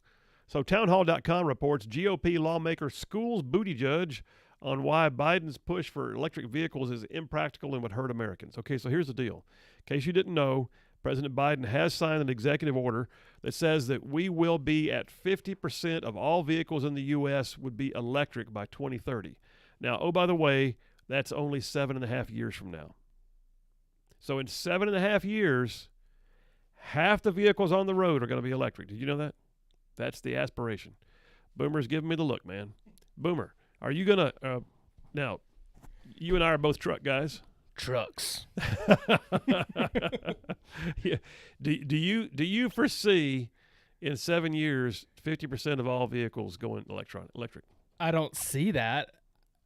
So townhall.com reports GOP lawmaker schools Buttigieg on why Biden's push for electric vehicles is impractical and would hurt Americans. Okay, so here's the deal. In case you didn't know, President Biden has signed an executive order that says that we will be at 50% of all vehicles in the U.S. would be electric by 2030. Now, oh, by the way, that's only 7.5 years from now. So in 7.5 years, half the vehicles on the road are going to be electric. Did you know that? That's the aspiration. Boomer's giving me the look, man. Boomer, are you going to now, you and I are both truck guys. Trucks. Yeah. Do you foresee in 7 years 50% of all vehicles going electric? I don't see that.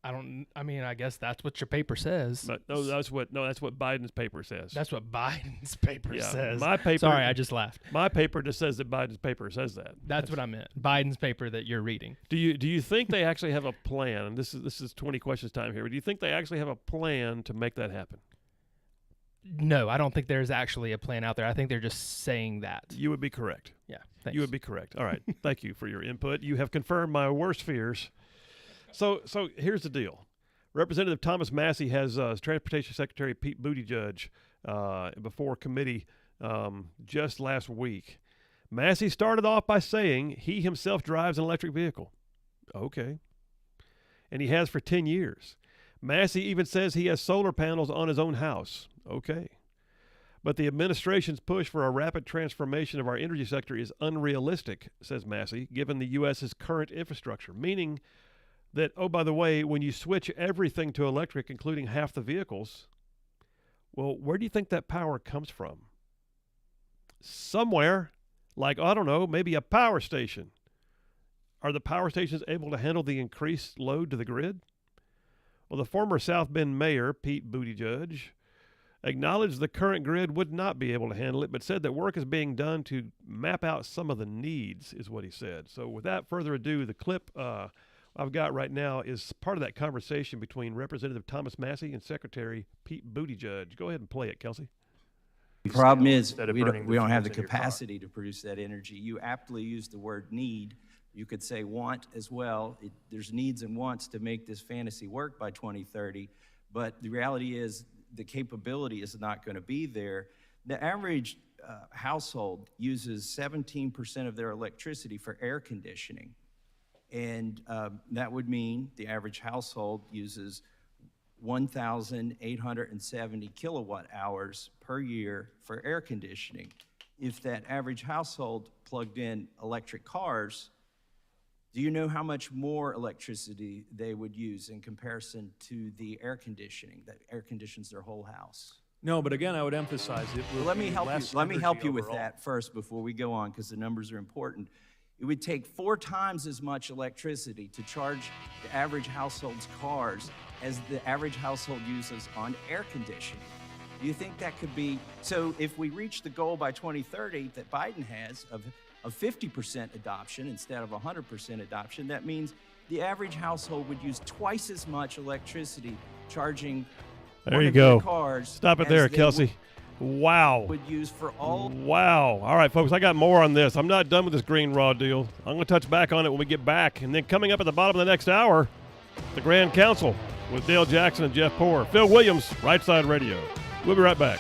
I mean, I guess that's what your paper says. But that's what Biden's paper says. That's what Biden's paper says. My paper. Sorry, I just laughed. My paper just says that Biden's paper says that. That's what I meant. Biden's paper that you're reading. Do you think they actually have a plan? And this is 20 questions time here. But do you think they actually have a plan to make that happen? No, I don't think there's actually a plan out there. I think they're just saying that. You would be correct. Yeah, thanks. You would be correct. All right. Thank you for your input. You have confirmed my worst fears. So here's the deal. Representative Thomas Massey has Transportation Secretary Pete Buttigieg before committee just last week. Massey started off by saying he himself drives an electric vehicle. Okay. And he has for 10 years. Massey even says he has solar panels on his own house. Okay. But the administration's push for a rapid transformation of our energy sector is unrealistic, says Massey, given the U.S.'s current infrastructure, meaning that, oh, by the way, when you switch everything to electric, including half the vehicles, well, where do you think that power comes from? Somewhere, like, I don't know, maybe a power station. Are the power stations able to handle the increased load to the grid? Well, the former South Bend mayor, Pete Buttigieg, acknowledged the current grid would not be able to handle it, but said that work is being done to map out some of the needs, is what he said. So without further ado, the clip I've got right now is part of that conversation between Representative Thomas Massey and Secretary Pete Buttigieg. Go ahead and play it, Kelsey. The problem is Instead of we burning don't have the diffusers in your car. capacity to produce that energy. You aptly used the word need. You could say want as well. There's needs and wants to make this fantasy work by 2030, but the reality is the capability is not going to be there. The average household uses 17% of their electricity for air conditioning, and that would mean the average household uses 1,870 kilowatt hours per year for air conditioning. If that average household plugged in electric cars, do you know how much more electricity they would use in comparison to the air conditioning that air conditions their whole house? No, but again, I would emphasize it. Well, let me help you with that first before we go on, because the numbers are important. It would take 4 times as much electricity to charge the average household's cars as the average household uses on air conditioning. Do you think that could be? So if we reach the goal by 2030 that Biden has of 50% adoption instead of 100% adoption, that means the average household would use twice as much electricity charging There you one of their go. cars. Stop it as there, they Kelsey. Wow. Would use for all. Wow. All right, folks, I got more on this. I'm not done with this green raw deal. I'm going to touch back on it when we get back. And then coming up at the bottom of the next hour, the Grand Council with Dale Jackson and Jeff Poor. Phil Williams, Rightside Radio. We'll be right back.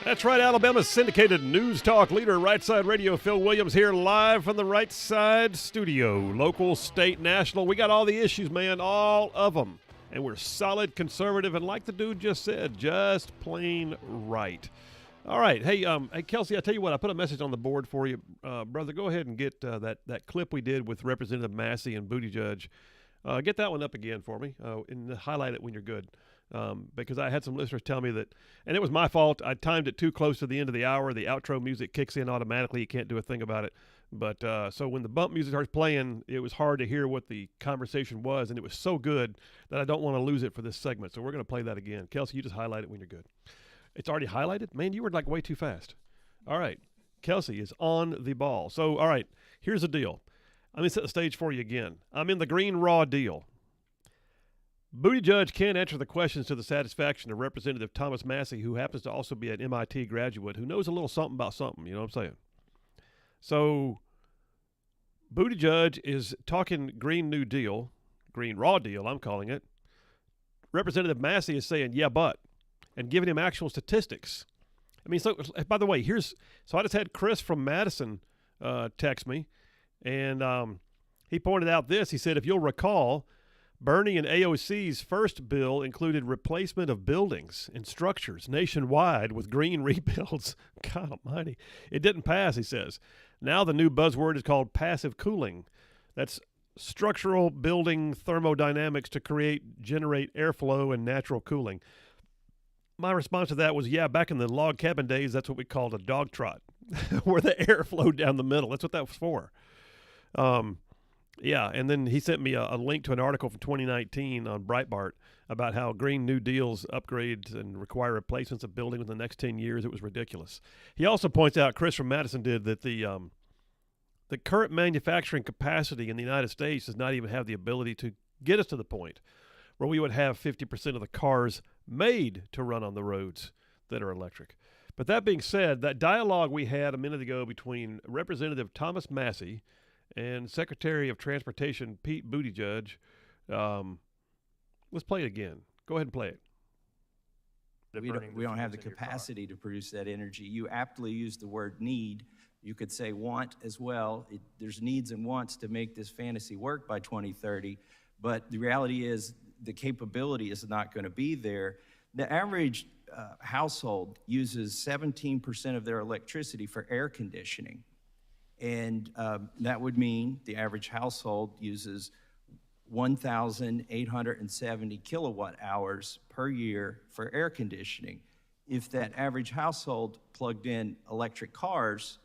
That's right, Alabama's syndicated news talk leader, Rightside Radio. Phil Williams here live from the Rightside studio. Local, state, national. We got all the issues, man, all of them. And we're solid, conservative, and like the dude just said, just plain right. All right. Hey, Kelsey, I tell you what, I put a message on the board for you. Brother, go ahead and get that clip we did with Representative Massey and Buttigieg. Get that one up again for me and highlight it when you're good. Because I had some listeners tell me that, and it was my fault, I timed it too close to the end of the hour. The outro music kicks in automatically. You can't do a thing about it. But so when the bump music starts playing, it was hard to hear what the conversation was, and it was so good that I don't want to lose it for this segment. So we're going to play that again. Kelsey, you just highlight it when you're good. It's already highlighted? Man, you were like way too fast. All right. Kelsey is on the ball. So, all right, here's the deal. Let me set the stage for you again. I'm in the green raw deal. Buttigieg can't answer the questions to the satisfaction of Representative Thomas Massey, who happens to also be an MIT graduate who knows a little something about something, you know what I'm saying? So Buttigieg is talking Green New Deal, Green Raw Deal, I'm calling it. Representative Massey is saying, yeah, but, and giving him actual statistics. I mean, so by the way, so I just had Chris from Madison text me, and he pointed out this. He said, if you'll recall, Bernie and AOC's first bill included replacement of buildings and structures nationwide with green rebuilds. God almighty. It didn't pass, he says. Now the new buzzword is called passive cooling. That's structural building thermodynamics to generate airflow and natural cooling. My response to that was, yeah, back in the log cabin days, that's what we called a dog trot, where the air flowed down the middle. That's what that was for. Yeah, and then he sent me a link to an article from 2019 on Breitbart about how Green New Deal's upgrades and require replacements of buildings in the next 10 years. It was ridiculous. He also points out, Chris from Madison did, that the current manufacturing capacity in the United States does not even have the ability to get us to the point where we would have 50% of the cars made to run on the roads that are electric. But that being said, that dialogue we had a minute ago between Representative Thomas Massey and Secretary of Transportation Pete Buttigieg, let's play it again. Go ahead and play it. We don't have the capacity to produce that energy. You aptly used the word need. You could say want as well. There's needs and wants to make this fantasy work by 2030, but the reality is the capability is not going to be there. The average household uses 17% of their electricity for air conditioning. And that would mean the average household uses 1,870 kilowatt hours per year for air conditioning. If that average household plugged in electric cars,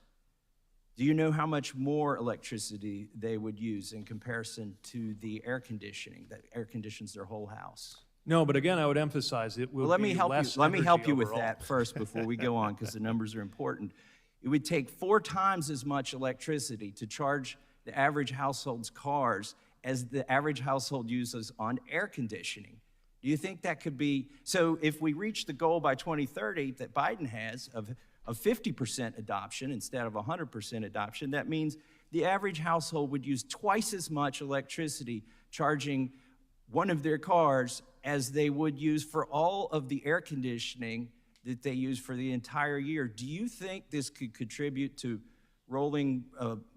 do you know how much more electricity they would use in comparison to the air conditioning that air conditions their whole house? No, but again, I would emphasize it will Let me be help less you. Let me help you with overall. that first before we go on, because the numbers are important. It would take 4 times as much electricity to charge the average household's cars as the average household uses on air conditioning. Do you think that could be? So if we reach the goal by 2030 that Biden has of 50% adoption instead of 100% adoption, that means the average household would use twice as much electricity charging one of their cars as they would use for all of the air conditioning that they use for the entire year. Do you think this could contribute to rolling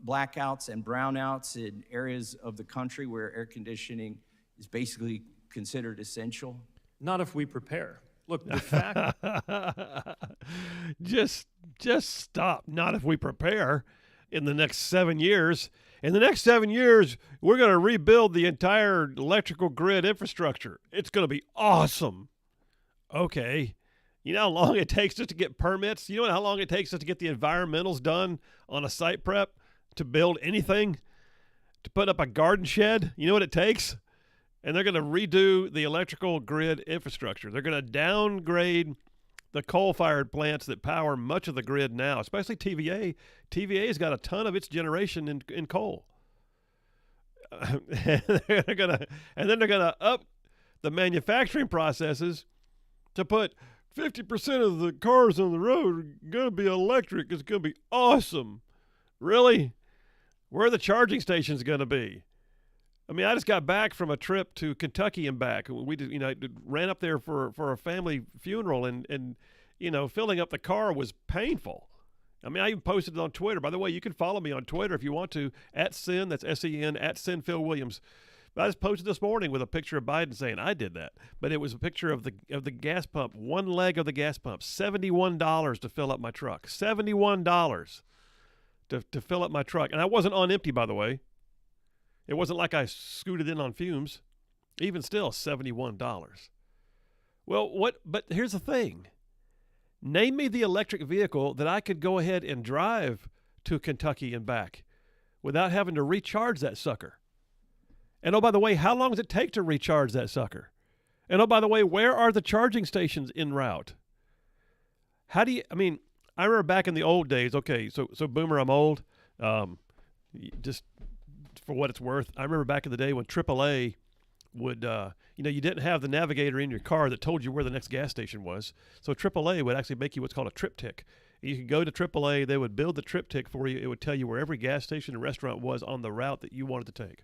blackouts and brownouts in areas of the country where air conditioning is basically considered essential? Not if we prepare. Look, the fact just stop. Not if we prepare in the next 7 years. In the next 7 years, we're going to rebuild the entire electrical grid infrastructure. It's going to be awesome. Okay. You know how long it takes us to get permits? You know how long it takes us to get the environmentals done on a site prep, to build anything, to put up a garden shed? You know what it takes? And they're going to redo the electrical grid infrastructure. They're going to downgrade the coal-fired plants that power much of the grid now, especially TVA. TVA's got a ton of its generation in coal. And then they're going to up the manufacturing processes to put 50% of the cars on the road are going to be electric. It's going to be awesome. Really? Where are the charging stations going to be? I mean, I just got back from a trip to Kentucky and back. We ran up there for a family funeral, and filling up the car was painful. I mean, I even posted it on Twitter. By the way, you can follow me on Twitter if you want to, @Sin, that's SEN, @Sin Phil Williams. But I just posted this morning with a picture of Biden saying I did that. But it was a picture of the gas pump, one leg of the gas pump, $71 to fill up my truck. $71 to fill up my truck. And I wasn't on empty, by the way. It wasn't like I scooted in on fumes. Even still, $71. Well, but here's the thing. Name me the electric vehicle that I could go ahead and drive to Kentucky and back without having to recharge that sucker. And oh, by the way, how long does it take to recharge that sucker? And oh, by the way, where are the charging stations en route? I remember back in the old days, okay, so Boomer, I'm old. Just for what it's worth, I remember back in the day when AAA would, you didn't have the navigator in your car that told you where the next gas station was. So AAA would actually make you what's called a triptych. You could go to AAA, they would build the triptych for you. It would tell you where every gas station and restaurant was on the route that you wanted to take.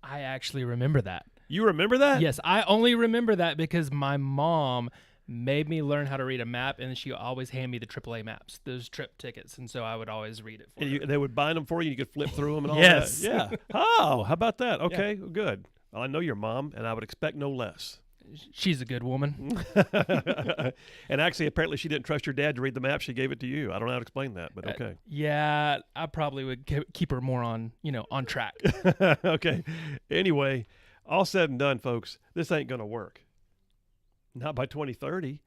I actually remember that. You remember that? Yes, I only remember that because my mom made me learn how to read a map, and she always handed me the AAA maps, those trip tickets, and so I would always read it for her. And they would bind them for you, and you could flip through them and all Yes. that. Yeah. Oh, how about that? Okay, good. Well, I know your mom, and I would expect no less. She's a good woman. And actually, apparently, she didn't trust your dad to read the map. She gave it to you. I don't know how to explain that, but okay. Yeah, I probably would keep her more on track. Okay. Anyway, all said and done, folks, this ain't going to work. Not by 2030.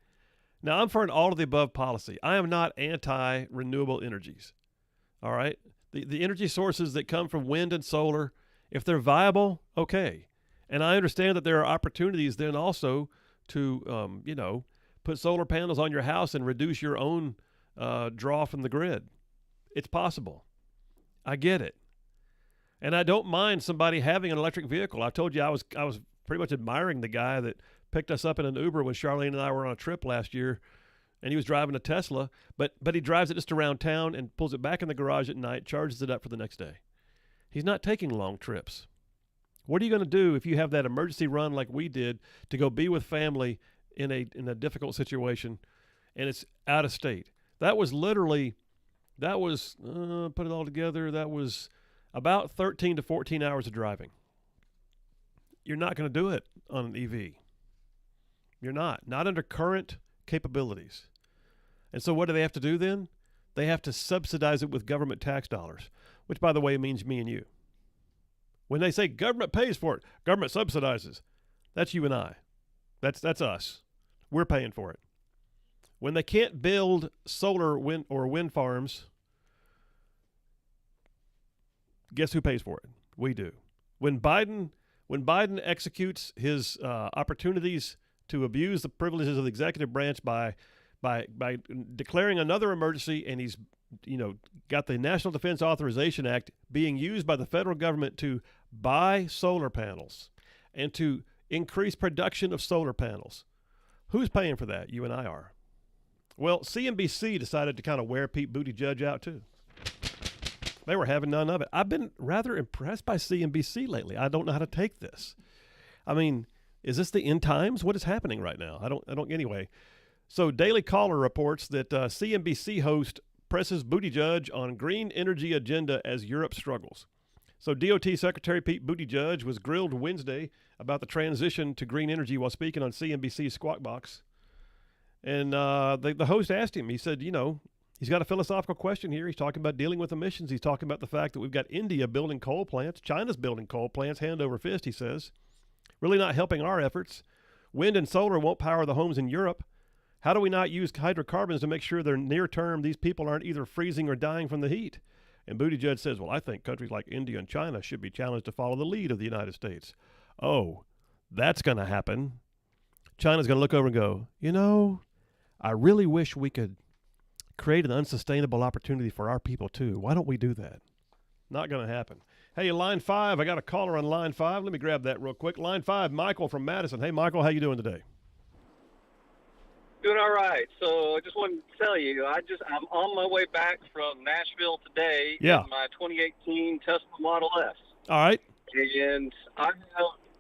Now, I'm for an all-of-the-above policy. I am not anti-renewable energies. All right? The energy sources that come from wind and solar, if they're viable, okay. And I understand that there are opportunities then also to, put solar panels on your house and reduce your own draw from the grid. It's possible. I get it. And I don't mind somebody having an electric vehicle. I told you I was pretty much admiring the guy that picked us up in an Uber when Charlene and I were on a trip last year, and he was driving a Tesla, but he drives it just around town and pulls it back in the garage at night, charges it up for the next day. He's not taking long trips. What are you going to do if you have that emergency run like we did to go be with family in a difficult situation, and it's out of state? That was put it all together, that was about 13 to 14 hours of driving. You're not going to do it on an EV. You're not under current capabilities. And so what do they have to do then? They have to subsidize it with government tax dollars, which, by the way, means me and you. When they say government pays for it, government subsidizes, that's you and I. That's us. We're paying for it. When they can't build solar wind farms, guess who pays for it? We do. When Biden executes his opportunities to abuse the privileges of the executive branch by declaring another emergency, and he's got the National Defense Authorization Act being used by the federal government to buy solar panels and to increase production of solar panels. Who's paying for that? You and I are. Well, CNBC decided to kind of wear Pete Buttigieg out too. They were having none of it. I've been rather impressed by CNBC lately. I don't know how to take this. I mean, is this the end times? What is happening right now? I don't. Anyway, so Daily Caller reports that CNBC host presses Buttigieg on green energy agenda as Europe struggles. So DOT Secretary Pete Buttigieg was grilled Wednesday about the transition to green energy while speaking on CNBC's Squawk Box. And the host asked him, he said, he's got a philosophical question here. He's talking about dealing with emissions. He's talking about the fact that we've got India building coal plants. China's building coal plants hand over fist, he says. Really not helping our efforts. Wind and solar won't power the homes in Europe. How do we not use hydrocarbons to make sure they're near term these people aren't either freezing or dying from the heat? And Buttigieg says, well, I think countries like India and China should be challenged to follow the lead of the United States. Oh, that's going to happen. China's going to look over and go, I really wish we could create an unsustainable opportunity for our people too. Why don't we do that? Not going to happen. Hey, line 5, I got a caller on line 5. Let me grab that real quick. Line 5, Michael from Madison. Hey, Michael, how you doing today? Doing all right. So I just wanted to tell you, I'm on my way back from Nashville today in my 2018 Tesla Model S. All right. And I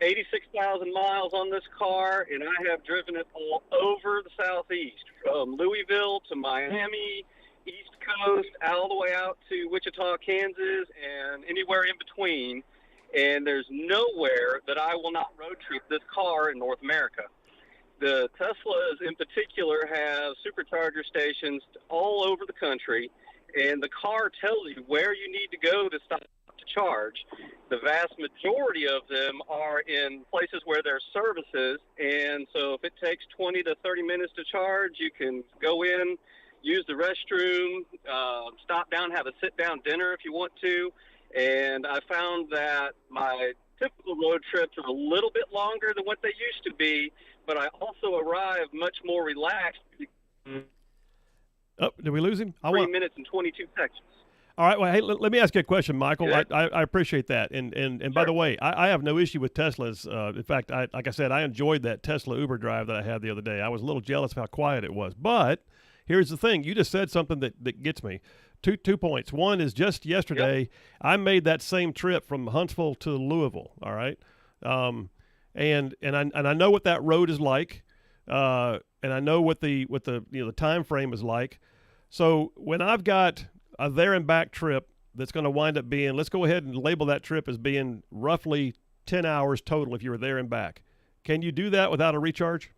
86,000 miles on this car, and I have driven it all over the Southeast, from Louisville to Miami, East Coast, all the way out to Wichita, Kansas, and anywhere in between. And there's nowhere that I will not road trip this car in North America. The Teslas in particular have supercharger stations all over the country, and the car tells you where you need to go to stop to charge. The vast majority of them are in places where there's services, and so if it takes 20 to 30 minutes to charge, you can go in, use the restroom, stop down, have a sit-down dinner if you want to. And I found that my typical road trips are a little bit longer than what they used to be, but I also arrive much more relaxed. Oh, did we lose him? 3 minutes and 22 seconds. All right. Well, hey, let me ask you a question, Michael. Yeah. I appreciate that. And by the way, I have no issue with Teslas. In fact, like I said, I enjoyed that Tesla Uber drive that I had the other day. I was a little jealous of how quiet it was. But here's the thing. You just said something that gets me. Two points. One is just yesterday, I made that same trip from Huntsville to Louisville. All right. And I know what that road is like. And I know what the time frame is like. So when I've got a there and back trip that's going to wind up being, let's go ahead and label that trip as being roughly 10 hours total if you were there and back. Can you do that without a recharge?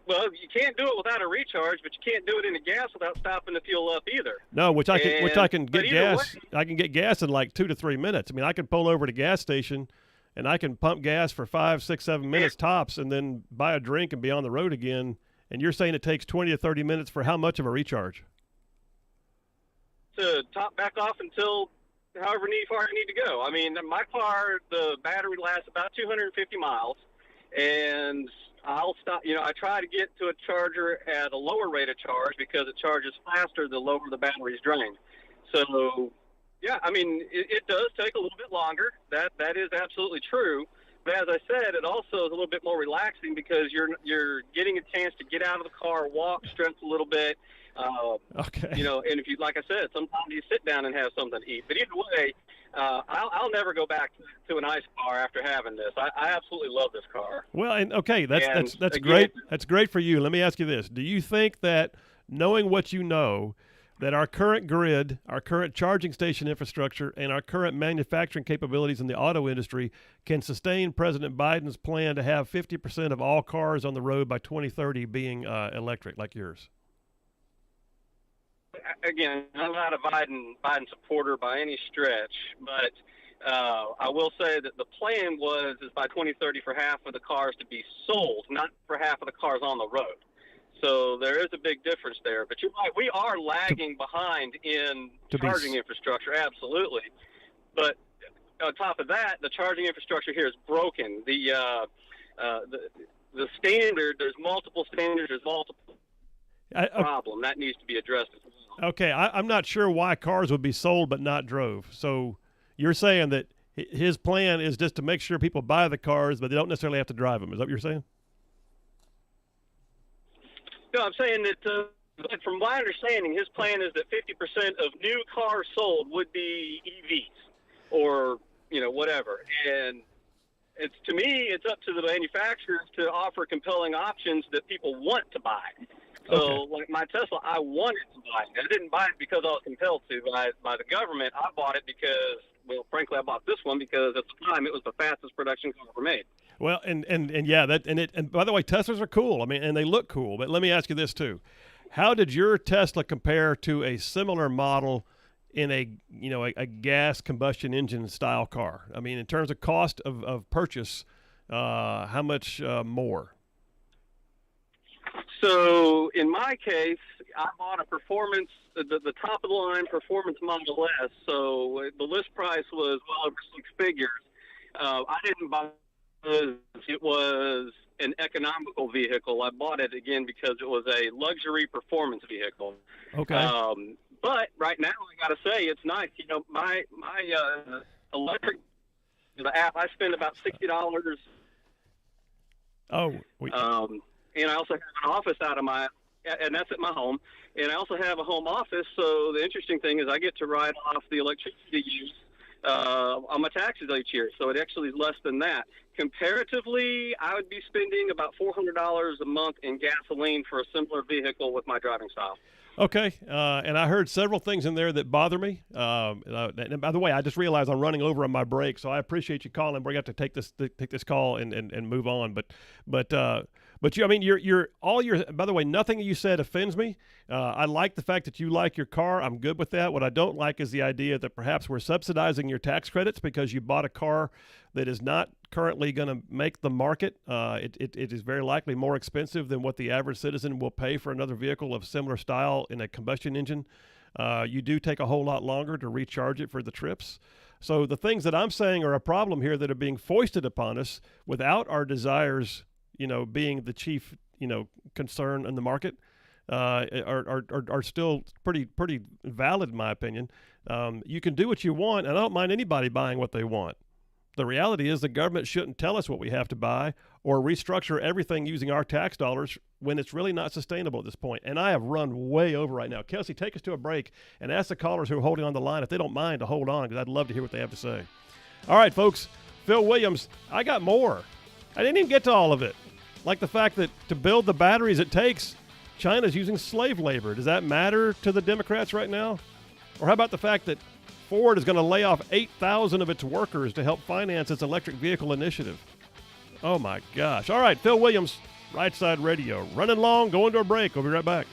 Well, you can't do it without a recharge, but you can't do it in the gas without stopping the fuel up either. No, which I can But get either gas. way- I can get gas in like 2 to 3 minutes. I mean, I can pull over to a gas station and I can pump gas for 5, 6, 7 minutes tops and then buy a drink and be on the road again. And you're saying it takes 20 to 30 minutes for how much of a recharge? To top back off until however far you need to go. I mean, my car, the battery lasts about 250 miles, and I'll stop. I try to get to a charger at a lower rate of charge because it charges faster the lower the battery's drained. So, yeah, I mean, it does take a little bit longer. That is absolutely true. But as I said, it also is a little bit more relaxing because you're getting a chance to get out of the car, walk, stretch a little bit. Okay. And if you, like I said, sometimes you sit down and have something to eat. But either way, I'll never go back to an ICE car after having this. I absolutely love this car. Well, and okay, that's again, great. That's great for you. Let me ask you this: do you think that, knowing what you know, that our current grid, our current charging station infrastructure, and our current manufacturing capabilities in the auto industry can sustain President Biden's plan to have 50% of all cars on the road by 2030 being electric, like yours? Again, I'm not a Biden supporter by any stretch, but I will say that the plan is by 2030 for half of the cars to be sold, not for half of the cars on the road. So there is a big difference there. But you're right, we are lagging behind in charging infrastructure, absolutely. But on top of that, the charging infrastructure here is broken. The standard, there's multiple standards, there's multiple problem that needs to be addressed as well. Okay, I'm not sure why cars would be sold but not drove. So you're saying that his plan is just to make sure people buy the cars, but they don't necessarily have to drive them. Is that what you're saying? No, I'm saying that from my understanding, his plan is that 50% of new cars sold would be EVs or, whatever. And to me, it's up to the manufacturers to offer compelling options that people want to buy. So, like my Tesla, I wanted to buy it. I didn't buy it because I was compelled to by the government. I bought it because, well, frankly, I bought this one because at the time it was the fastest production car ever made. Well, and by the way, Teslas are cool. I mean, and they look cool. But let me ask you this too: how did your Tesla compare to a similar model in a gas combustion engine style car? I mean, in terms of cost of purchase, how much more? So in my case, I bought a performance, the top of the line performance Model S. So the list price was well over 6 figures. I didn't buy it because it was an economical vehicle. I bought it again because it was a luxury performance vehicle. Okay. But right now, I got to say, it's nice. My electric, the app, I spend about $60. And I also have an office and that's at my home. And I also have a home office. So the interesting thing is I get to write off the electricity use on my taxes each year. So it actually is less than that. Comparatively, I would be spending about $400 a month in gasoline for a similar vehicle with my driving style. Okay, and I heard several things in there that bother me. And by the way, I just realized I'm running over on my break, so I appreciate you calling. We're going to have to take this call and move on. But you, I mean, you're all your. By the way, nothing you said offends me. I like the fact that you like your car. I'm good with that. What I don't like is the idea that perhaps we're subsidizing your tax credits because you bought a car that is not currently going to make the market. It is very likely more expensive than what the average citizen will pay for another vehicle of similar style in a combustion engine. You do take a whole lot longer to recharge it for the trips. So the things that I'm saying are a problem here that are being foisted upon us without our desires, being the chief, concern in the market, are still pretty valid in my opinion. You can do what you want, and I don't mind anybody buying what they want. The reality is the government shouldn't tell us what we have to buy or restructure everything using our tax dollars when it's really not sustainable at this point. And I have run way over right now. Kelsey, take us to a break and ask the callers who are holding on the line if they don't mind to hold on, because I'd love to hear what they have to say. All right, folks. Phil Williams, I got more. I didn't even get to all of it. Like the fact that to build the batteries it takes, China's using slave labor. Does that matter to the Democrats right now? Or how about the fact that Ford is going to lay off 8,000 of its workers to help finance its electric vehicle initiative? Oh, my gosh. All right, Phil Williams, Rightside Radio. Running long, going to a break. We'll be right back.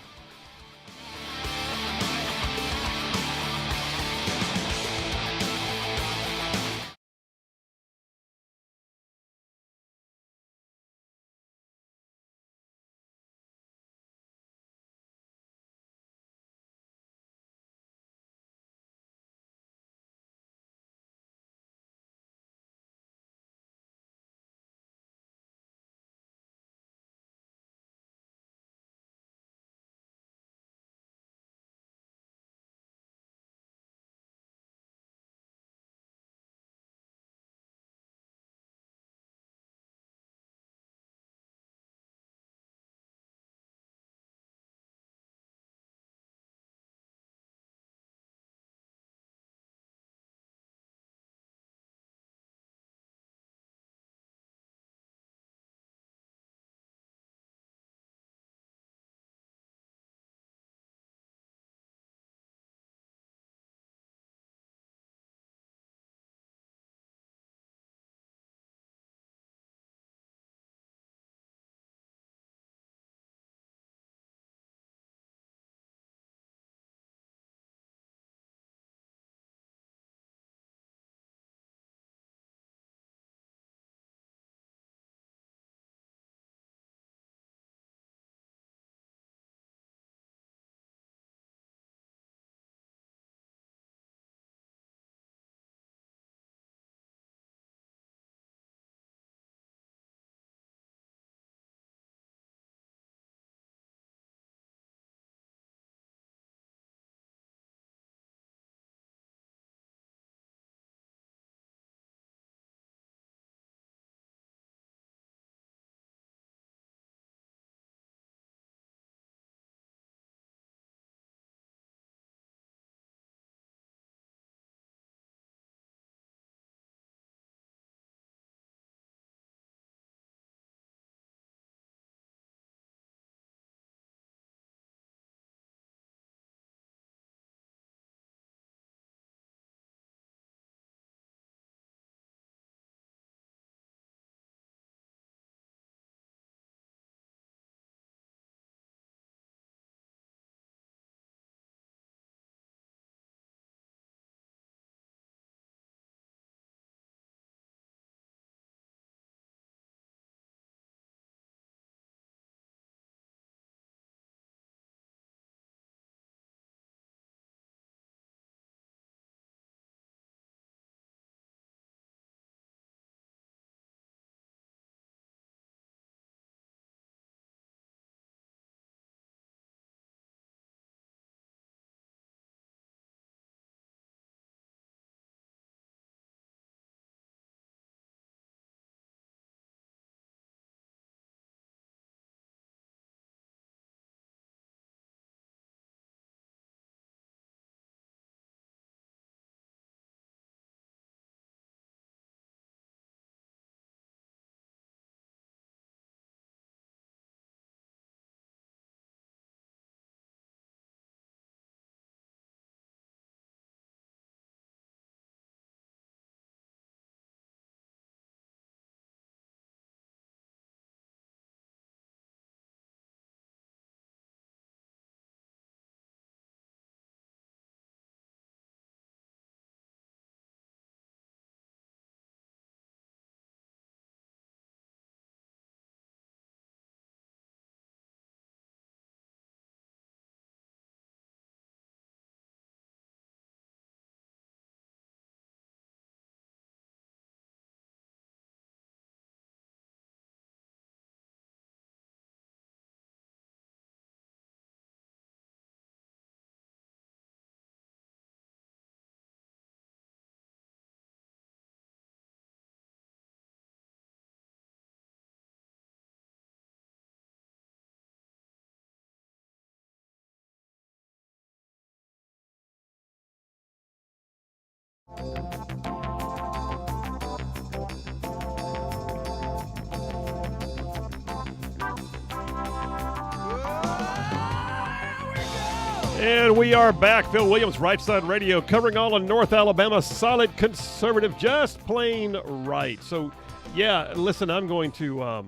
And we are back. Phil Williams, Rightside Radio, covering all of North Alabama. Solid conservative, just plain right. So, yeah, listen, I'm going to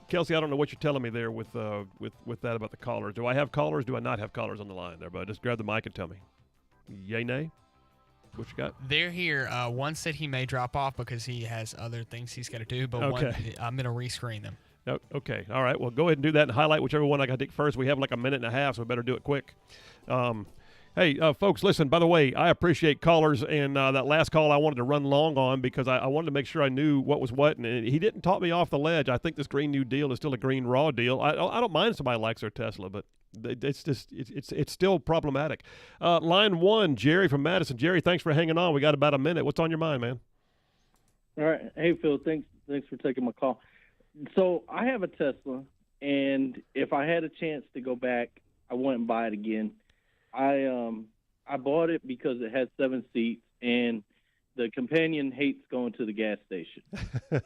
Kelsey, I don't know what you're telling me there with that about the callers. Do I have callers? Do I not have callers on the line there, bud? Just grab the mic and tell me. Yay, nay? What you got? They're here. One said he may drop off because he has other things he's got to do, but Okay. I'm going to rescreen them. Oh, okay. All right. Well, go ahead and do that and highlight whichever one I got to take first. We have like a minute and a half, so we better do it quick. Hey, folks, listen, by the way, I appreciate callers, and that last call I wanted to run long on because I wanted to make sure I knew what was what, and he didn't talk me off the ledge. I think this Green New Deal is still a green raw deal. I don't mind somebody likes their Tesla, but it's just it's still problematic. Line one, Jerry from Madison. Jerry, thanks for hanging on. We got about a minute. What's on your mind, man? All right. Hey, Phil, thanks for taking my call. So I have a Tesla, and if I had a chance to go back, I wouldn't buy it again. I bought it because it had 7 seats, and the companion hates going to the gas station.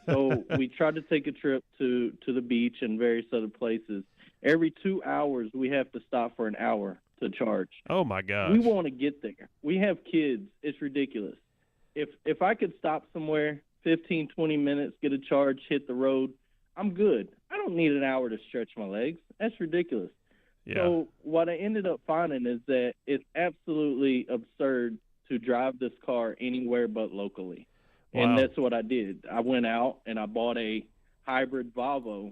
So we tried to take a trip to the beach and various other places. Every 2 hours, we have to stop for an hour to charge. Oh, my gosh. We want to get there. We have kids. It's ridiculous. If I could stop somewhere, 15, 20 minutes, get a charge, hit the road, I'm good. I don't need an hour to stretch my legs. That's ridiculous. Yeah. So what I ended up finding is that it's absolutely absurd to drive this car anywhere but locally. Wow. And that's what I did. I went out and I bought a hybrid Volvo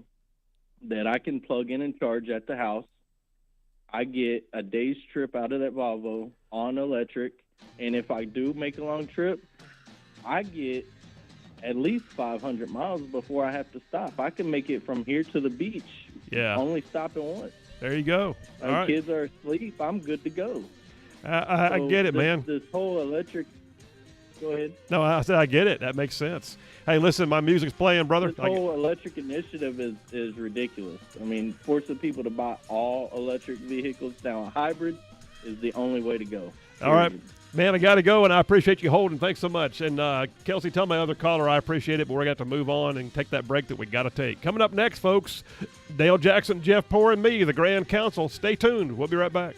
that I can plug in and charge at the house. I get a day's trip out of that Volvo on electric. And if I do make a long trip, I get at least 500 miles before I have to stop. I can make it from here to the beach. Yeah. Only stopping once. There you go. All right. Kids are asleep. I'm good to go. I get it, man. This whole electric. Go ahead. No, I said I get it. That makes sense. Hey, listen, my music's playing, brother. This whole electric initiative is ridiculous. I mean, forcing people to buy all electric vehicles now. A hybrid is the only way to go. All right. Man, I got to go, and I appreciate you holding. Thanks so much. And, Kelsey, tell my other caller I appreciate it, but we're going to have to move on and take that break that we got to take. Coming up next, folks, Dale Jackson, Jeff Poore, and me, the Grand Council. Stay tuned. We'll be right back.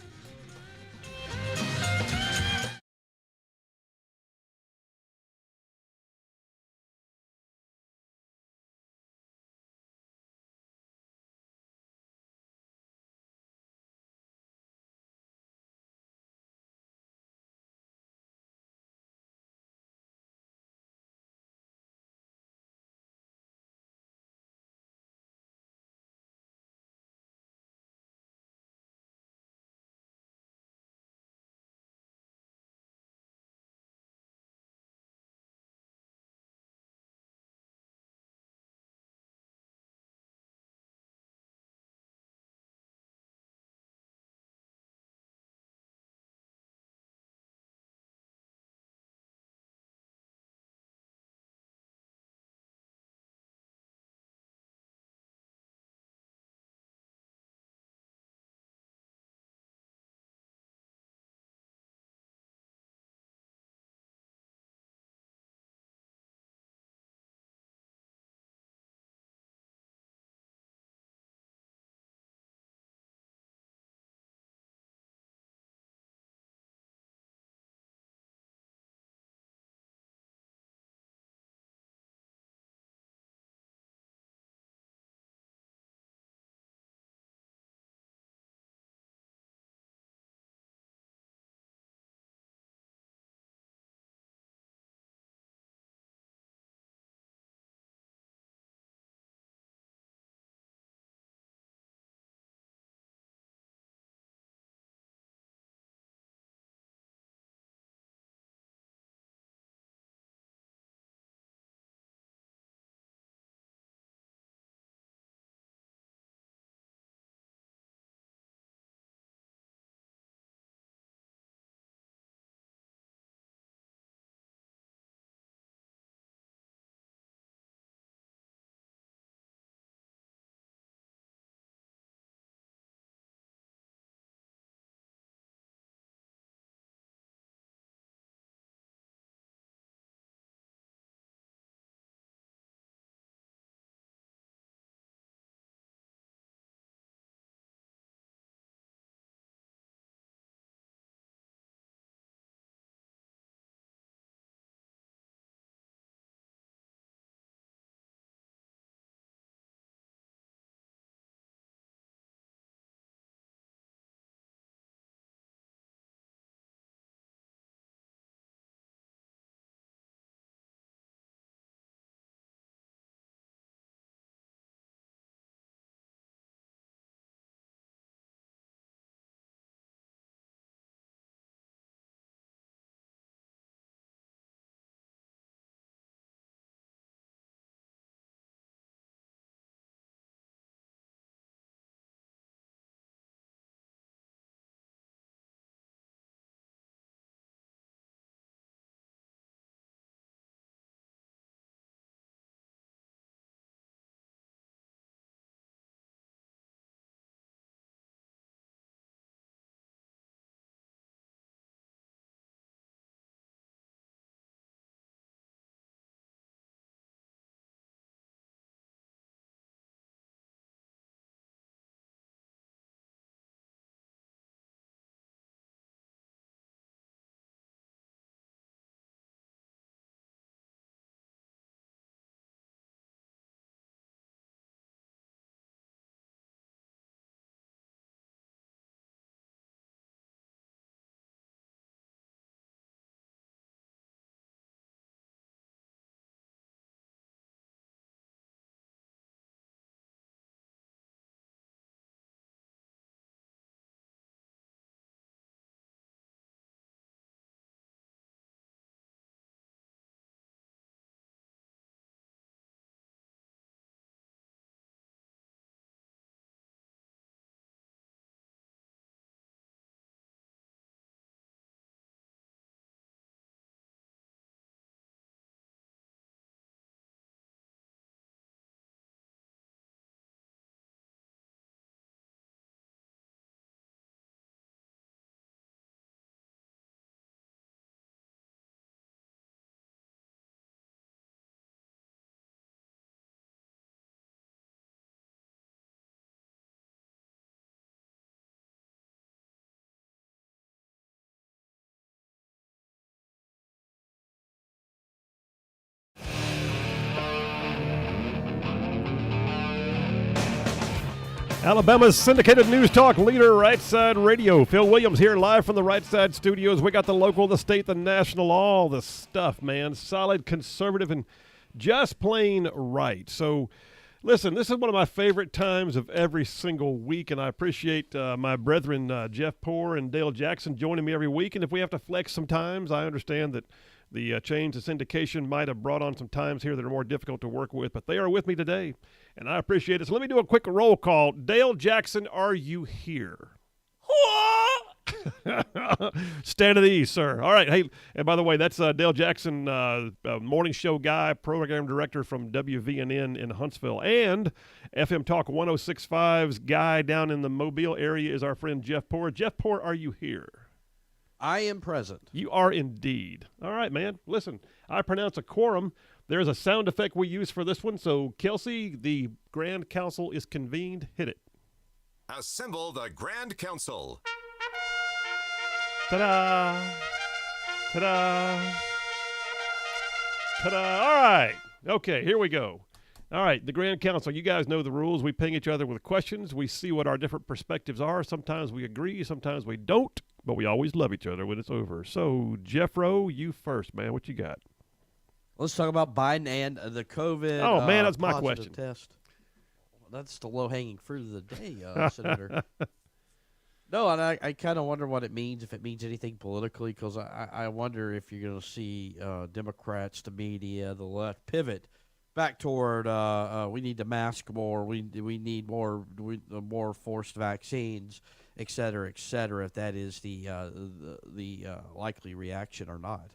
Alabama's syndicated news talk leader, Rightside Radio. Phil Williams here live from the Rightside studios. We got the local, the state, the national, all the stuff, man. Solid, conservative, and just plain right. So, listen, this is one of my favorite times of every single week, and I appreciate my brethren Jeff Poor and Dale Jackson joining me every week. And if we have to flex sometimes, I understand that the change to syndication might have brought on some times here that are more difficult to work with, but they are with me today, and I appreciate it. So let me do a quick roll call. Dale Jackson, are you here? Stand at ease, sir. All right. Hey, and by the way, that's Dale Jackson, morning show guy, program director from WVNN in Huntsville, and FM Talk 106.5's guy down in the Mobile area is our friend Jeff Poor. Jeff Poor, are you here? I am present. You are indeed. All right, man. Listen, I pronounce a quorum. There's a sound effect we use for this one. So, Kelsey, the Grand Council is convened. Hit it. Assemble the Grand Council. Ta-da! Ta-da! Ta-da! All right. Okay, here we go. All right, the Grand Council. You guys know the rules. We ping each other with questions. We see what our different perspectives are. Sometimes we agree. Sometimes we don't. But we always love each other when it's over. So, Jeff Rowe, you first, man. What you got? Let's talk about Biden and the COVID. Oh, man, that's my positive question. Test. Well, that's the low-hanging fruit of the day, Senator. No, and I kind of wonder what it means, if it means anything politically, because I wonder if you're going to see Democrats, the media, the left pivot back toward we need to mask more, we need more forced vaccines, et cetera, if that is the likely reaction or not.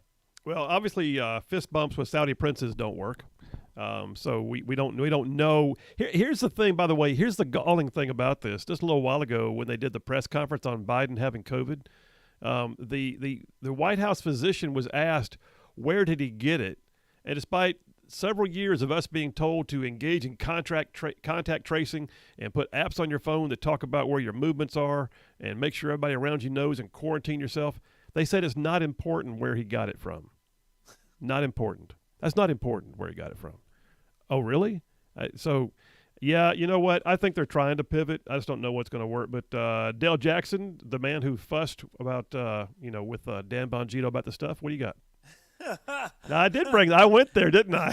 Well, obviously, fist bumps with Saudi princes don't work. So we don't know. Here's the thing, by the way. Here's the galling thing about this. Just a little while ago, when they did the press conference on Biden having COVID, the White House physician was asked, where did he get it? And despite several years of us being told to engage in contact tracing and put apps on your phone that talk about where your movements are and make sure everybody around you knows and quarantine yourself, they said it's not important where he got it from. Not important. That's not important where he got it from. Oh, really? So, yeah, you know what? I think they're trying to pivot. I just don't know what's going to work. But Dale Jackson, the man who fussed about, with Dan Bongino about the stuff, what do you got? I went there, didn't I?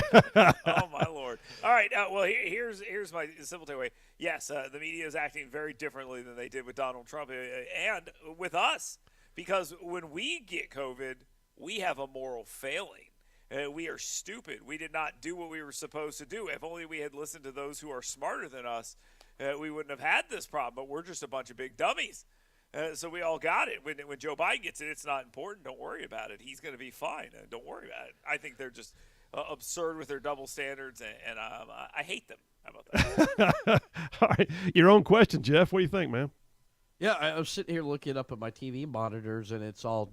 Oh, my Lord. All right. Well, here's my simple takeaway. Yes, the media is acting very differently than they did with Donald Trump and with us, because when we get COVID, we have a moral failing. We are stupid. We did not do what we were supposed to do. If only we had listened to those who are smarter than us, we wouldn't have had this problem. But we're just a bunch of big dummies. So we all got it. When Joe Biden gets it, it's not important. Don't worry about it. He's going to be fine. Don't worry about it. I think they're just absurd with their double standards, and I hate them. How about that? All right. Your own question, Jeff. What do you think, man? Yeah, I was sitting here looking up at my TV monitors, and it's all,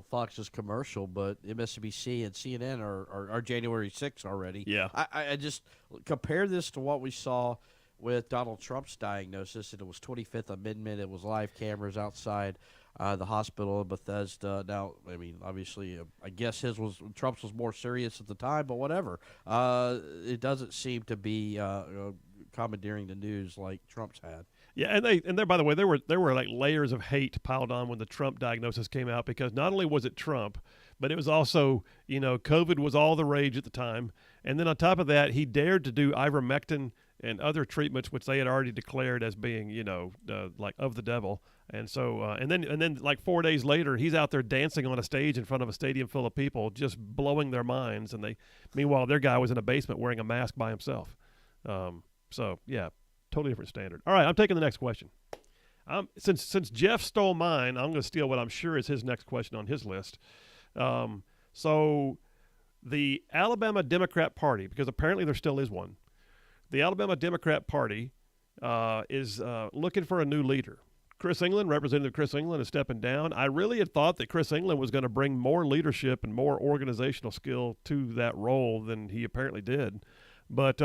Fox's commercial, but MSNBC and CNN are January 6th already. Yeah. I just compare this to what we saw with Donald Trump's diagnosis, and it was 25th Amendment. It was live cameras outside the hospital in Bethesda. Now, I mean, obviously, I guess Trump's was more serious at the time, but whatever. It doesn't seem to be commandeering the news like Trump's had. Yeah, and they by the way, there were like layers of hate piled on when the Trump diagnosis came out, because not only was it Trump, but it was also, COVID was all the rage at the time. And then on top of that, he dared to do ivermectin and other treatments which they had already declared as being, like of the devil. And so, and then like 4 days later, he's out there dancing on a stage in front of a stadium full of people, just blowing their minds. And meanwhile, their guy was in a basement wearing a mask by himself. So yeah, totally different standard. All right, I'm taking the next question. Since Jeff stole mine, I'm going to steal what I'm sure is his next question on his list. So the Alabama Democrat Party, because apparently there still is one, the Alabama Democrat Party is looking for a new leader. Chris England, Representative Chris England, is stepping down. I really had thought that Chris England was going to bring more leadership and more organizational skill to that role than he apparently did. But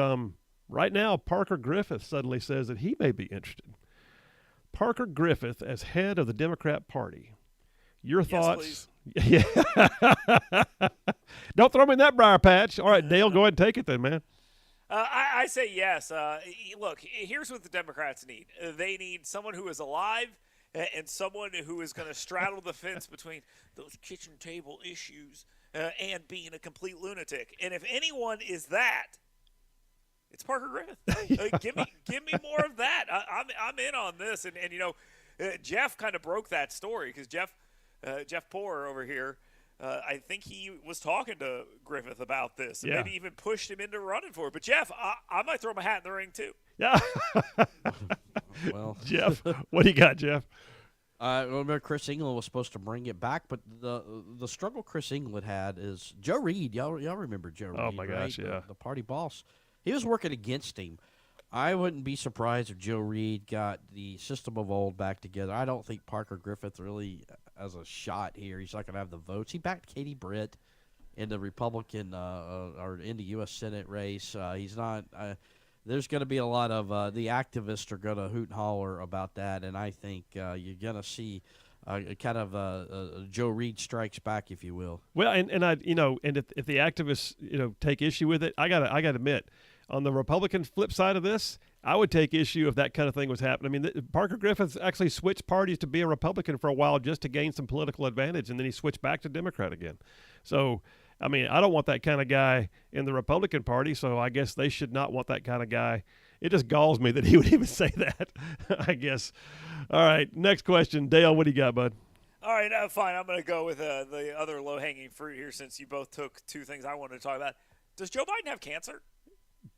right now, Parker Griffith suddenly says that he may be interested. Parker Griffith as head of the Democrat Party. Your thoughts? Yes, yeah. Don't throw me in that briar patch. All right, Dale, go ahead and take it then, man. I say yes. Look, here's what the Democrats need. They need someone who is alive and someone who is going to straddle the fence between those kitchen table issues and being a complete lunatic. And if anyone is that, it's Parker Griffith. Give me more of that. I'm in on this. And Jeff kind of broke that story because Jeff Poor over here, I think he was talking to Griffith about this and maybe even pushed him into running for it. But Jeff, I might throw my hat in the ring too. Yeah. Well, Jeff, what do you got, Jeff? Remember Chris England was supposed to bring it back, but the struggle Chris England had is Joe Reed. Y'all remember Joe Reed? Oh my gosh, right? yeah, the party boss. He was working against him. I wouldn't be surprised if Joe Reed got the system of old back together. I don't think Parker Griffith really has a shot here. He's not going to have the votes. He backed Katie Britt in the Republican or in the U.S. Senate race. He's not. There's going to be a lot of the activists are going to hoot and holler about that, and I think you're going to see kind of Joe Reed strikes back, if you will. Well, and if the activists take issue with it, I got to admit, on the Republican flip side of this, I would take issue if that kind of thing was happening. I mean, Parker Griffith actually switched parties to be a Republican for a while just to gain some political advantage, and then he switched back to Democrat again. So, I mean, I don't want that kind of guy in the Republican Party, so I guess they should not want that kind of guy. It just galls me that he would even say that, I guess. All right, next question. Dale, what do you got, bud? All right, fine. I'm going to go with the other low-hanging fruit here since you both took two things I wanted to talk about. Does Joe Biden have cancer?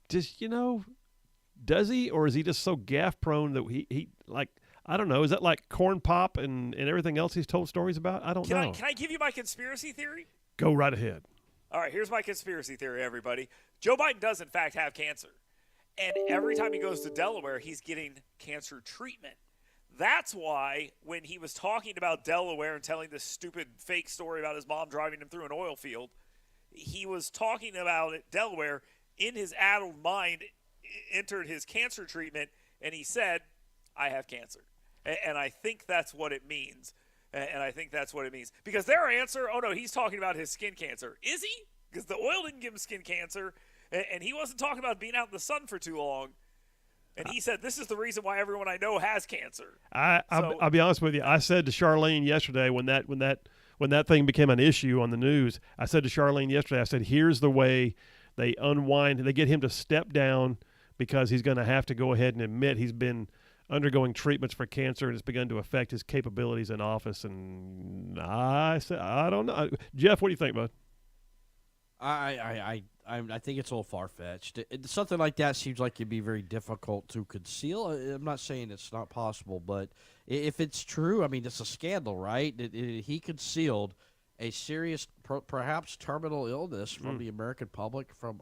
Does he, or is he just so gaffe prone that he like, I don't know, is that like corn pop and everything else he's told stories about? I don't know. Can I give you my conspiracy theory? Go right ahead. All right, here's my conspiracy theory, everybody. Joe Biden does, in fact, have cancer. And every time he goes to Delaware, he's getting cancer treatment. That's why when he was talking about Delaware and telling this stupid fake story about his mom driving him through an oil field, he was talking about it, Delaware. In his addled mind, entered his cancer treatment, and he said, I have cancer. And I think that's what it means. Because their answer, oh, no, he's talking about his skin cancer. Is he? Because the oil didn't give him skin cancer, and he wasn't talking about being out in the sun for too long. And he said, this is the reason why everyone I know has cancer. I'll be honest with you. I said to Charlene yesterday when that thing became an issue on the news, I said to Charlene yesterday, I said, here's the way they unwind. They get him to step down because he's going to have to go ahead and admit he's been undergoing treatments for cancer and it's begun to affect his capabilities in office. And I said, I don't know. Jeff, what do you think, bud? I think it's a little far-fetched. Something like that seems like it'd be very difficult to conceal. I'm not saying it's not possible, but if it's true, I mean, it's a scandal, right? He concealed a serious, perhaps terminal illness from the American public, from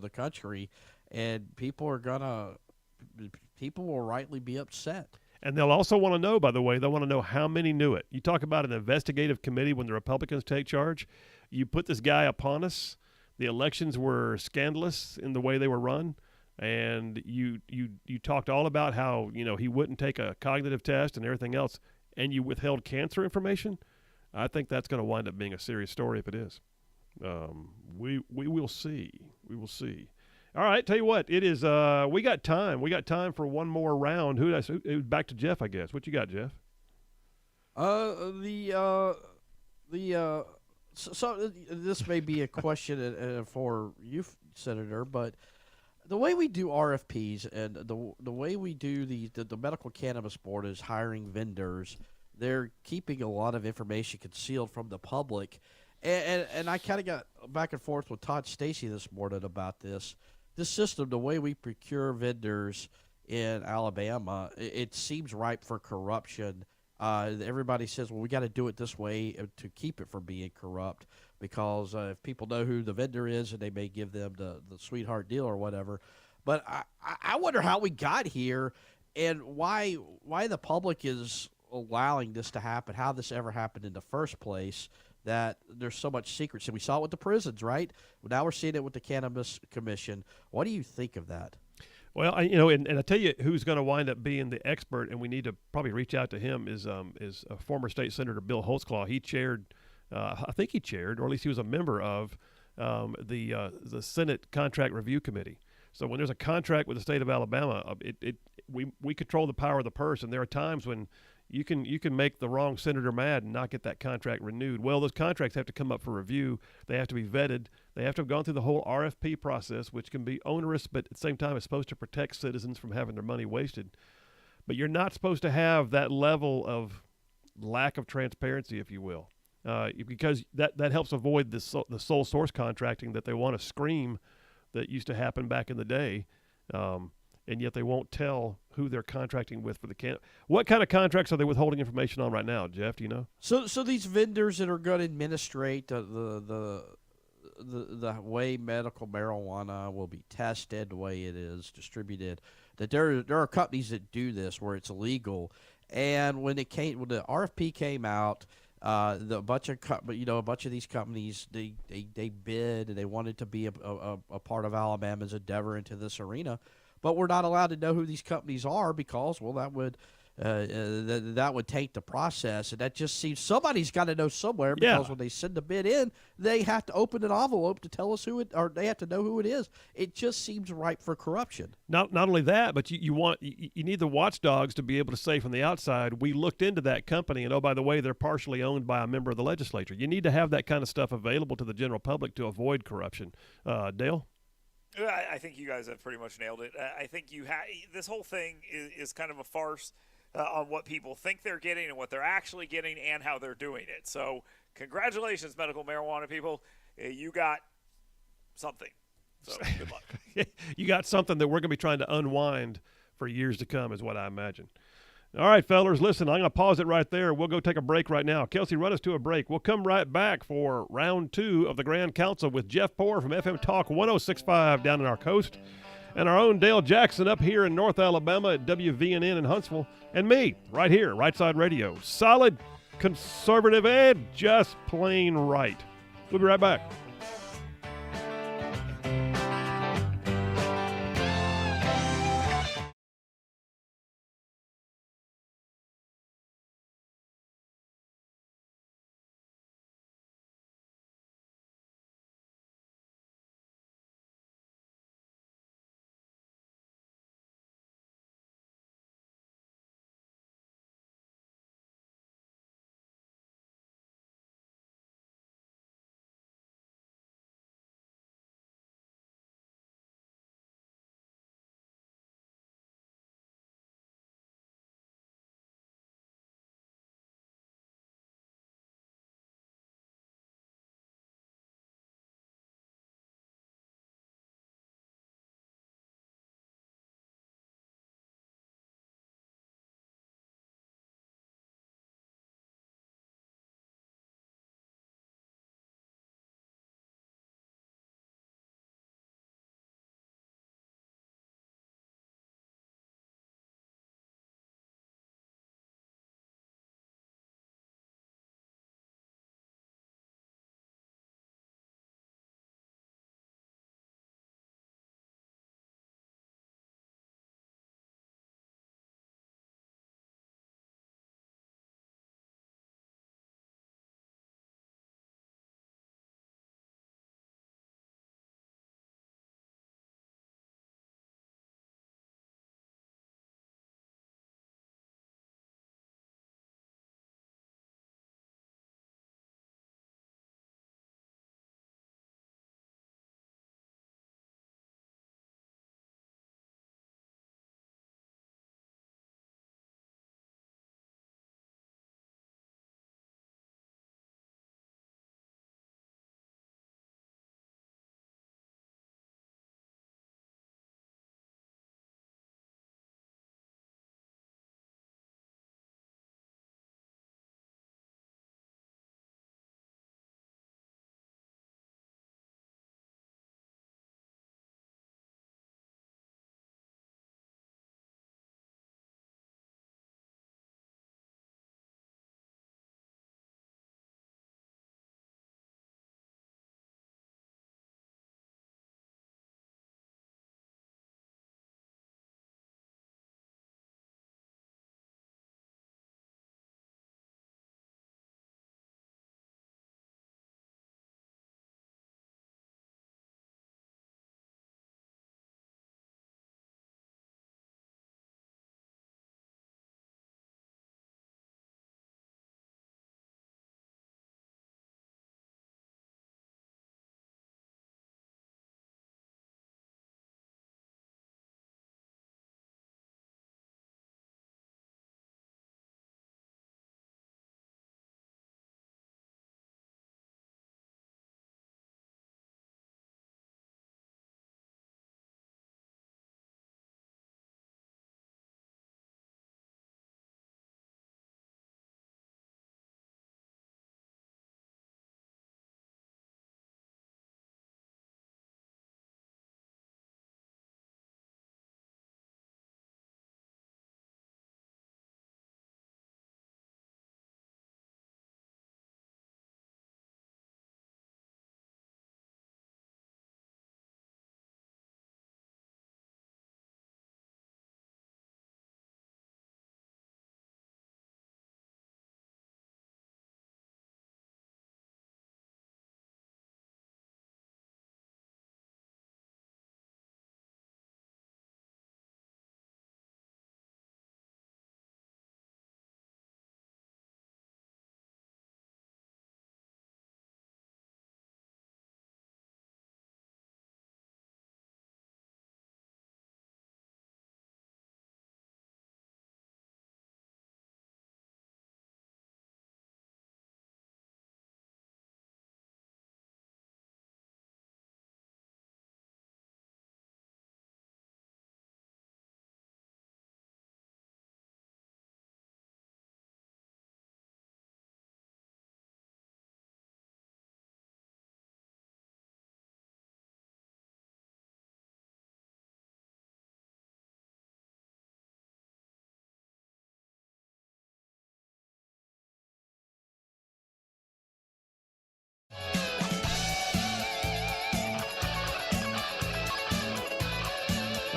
the country, and people will rightly be upset. And they'll also want to know, by the way, they'll want to know how many knew it. You talk about an investigative committee when the Republicans take charge. You put this guy upon us. The elections were scandalous in the way they were run. And you talked all about how, he wouldn't take a cognitive test and everything else, and you withheld cancer information. I think that's going to wind up being a serious story if it is. We will see. We will see. All right, tell you what, it is. We got time. We got time for one more round. Back to Jeff, I guess. What you got, Jeff? So this may be a question for you, Senator, but the way we do RFPs and the way we do the Medical Cannabis Board is hiring vendors. They're keeping a lot of information concealed from the public. And I kind of got back and forth with Todd Stacy this morning about this. This system, the way we procure vendors in Alabama, it seems ripe for corruption. Everybody says, well, we got to do it this way to keep it from being corrupt because if people know who the vendor is and they may give them the sweetheart deal or whatever. But I wonder how we got here and why the public is allowing this to happen, how this ever happened in the first place, that there's so much secrecy. We saw it with the prisons, right? Now we're seeing it with the Cannabis Commission. What do you think of that? Well, and I tell you who's going to wind up being the expert, and we need to probably reach out to him, is former State Senator Bill Holtzclaw. He chaired, I think he chaired, or at least he was a member of the Senate Contract Review Committee. So when there's a contract with the state of Alabama, we control the power of the purse, and there are times when you can make the wrong senator mad and not get that contract renewed. Well, those contracts have to come up for review. They have to be vetted. They have to have gone through the whole RFP process, which can be onerous, but at the same time, it's supposed to protect citizens from having their money wasted. But you're not supposed to have that level of lack of transparency, if you will, because that helps avoid the sole source contracting that they want to scream that used to happen back in the day. And yet they won't tell who they're contracting with for the can. What kind of contracts are they withholding information on right now, Jeff? Do you know? So these vendors that are going to administrate the way medical marijuana will be tested, the way it is distributed, that there are companies that do this where it's illegal. And when the RFP came out, a bunch of these companies they bid and they wanted to be a part of Alabama's endeavor into this arena. But we're not allowed to know who these companies are because, well, that would taint the process, and that just seems somebody's got to know somewhere because when they send the bid in, they have to open an envelope to tell us who it, or they have to know who it is. It just seems ripe for corruption. Not only that, but you need the watchdogs to be able to say from the outside, we looked into that company, and oh, by the way, they're partially owned by a member of the legislature. You need to have that kind of stuff available to the general public to avoid corruption. Dale? I think you guys have pretty much nailed it. I think this whole thing is kind of a farce on what people think they're getting and what they're actually getting and how they're doing it. So congratulations, medical marijuana people. You got something. So good luck. You got something that we're going to be trying to unwind for years to come is what I imagine. All right, fellers, listen, I'm going to pause it right there. We'll go take a break right now. Kelsey, run us to a break. We'll come right back for round 2 of the Grand Council with Jeff Poor from FM Talk 106.5 down in our coast, and our own Dale Jackson up here in North Alabama at WVNN in Huntsville, and me right here, Rightside Radio. Solid, conservative, and just plain right. We'll be right back.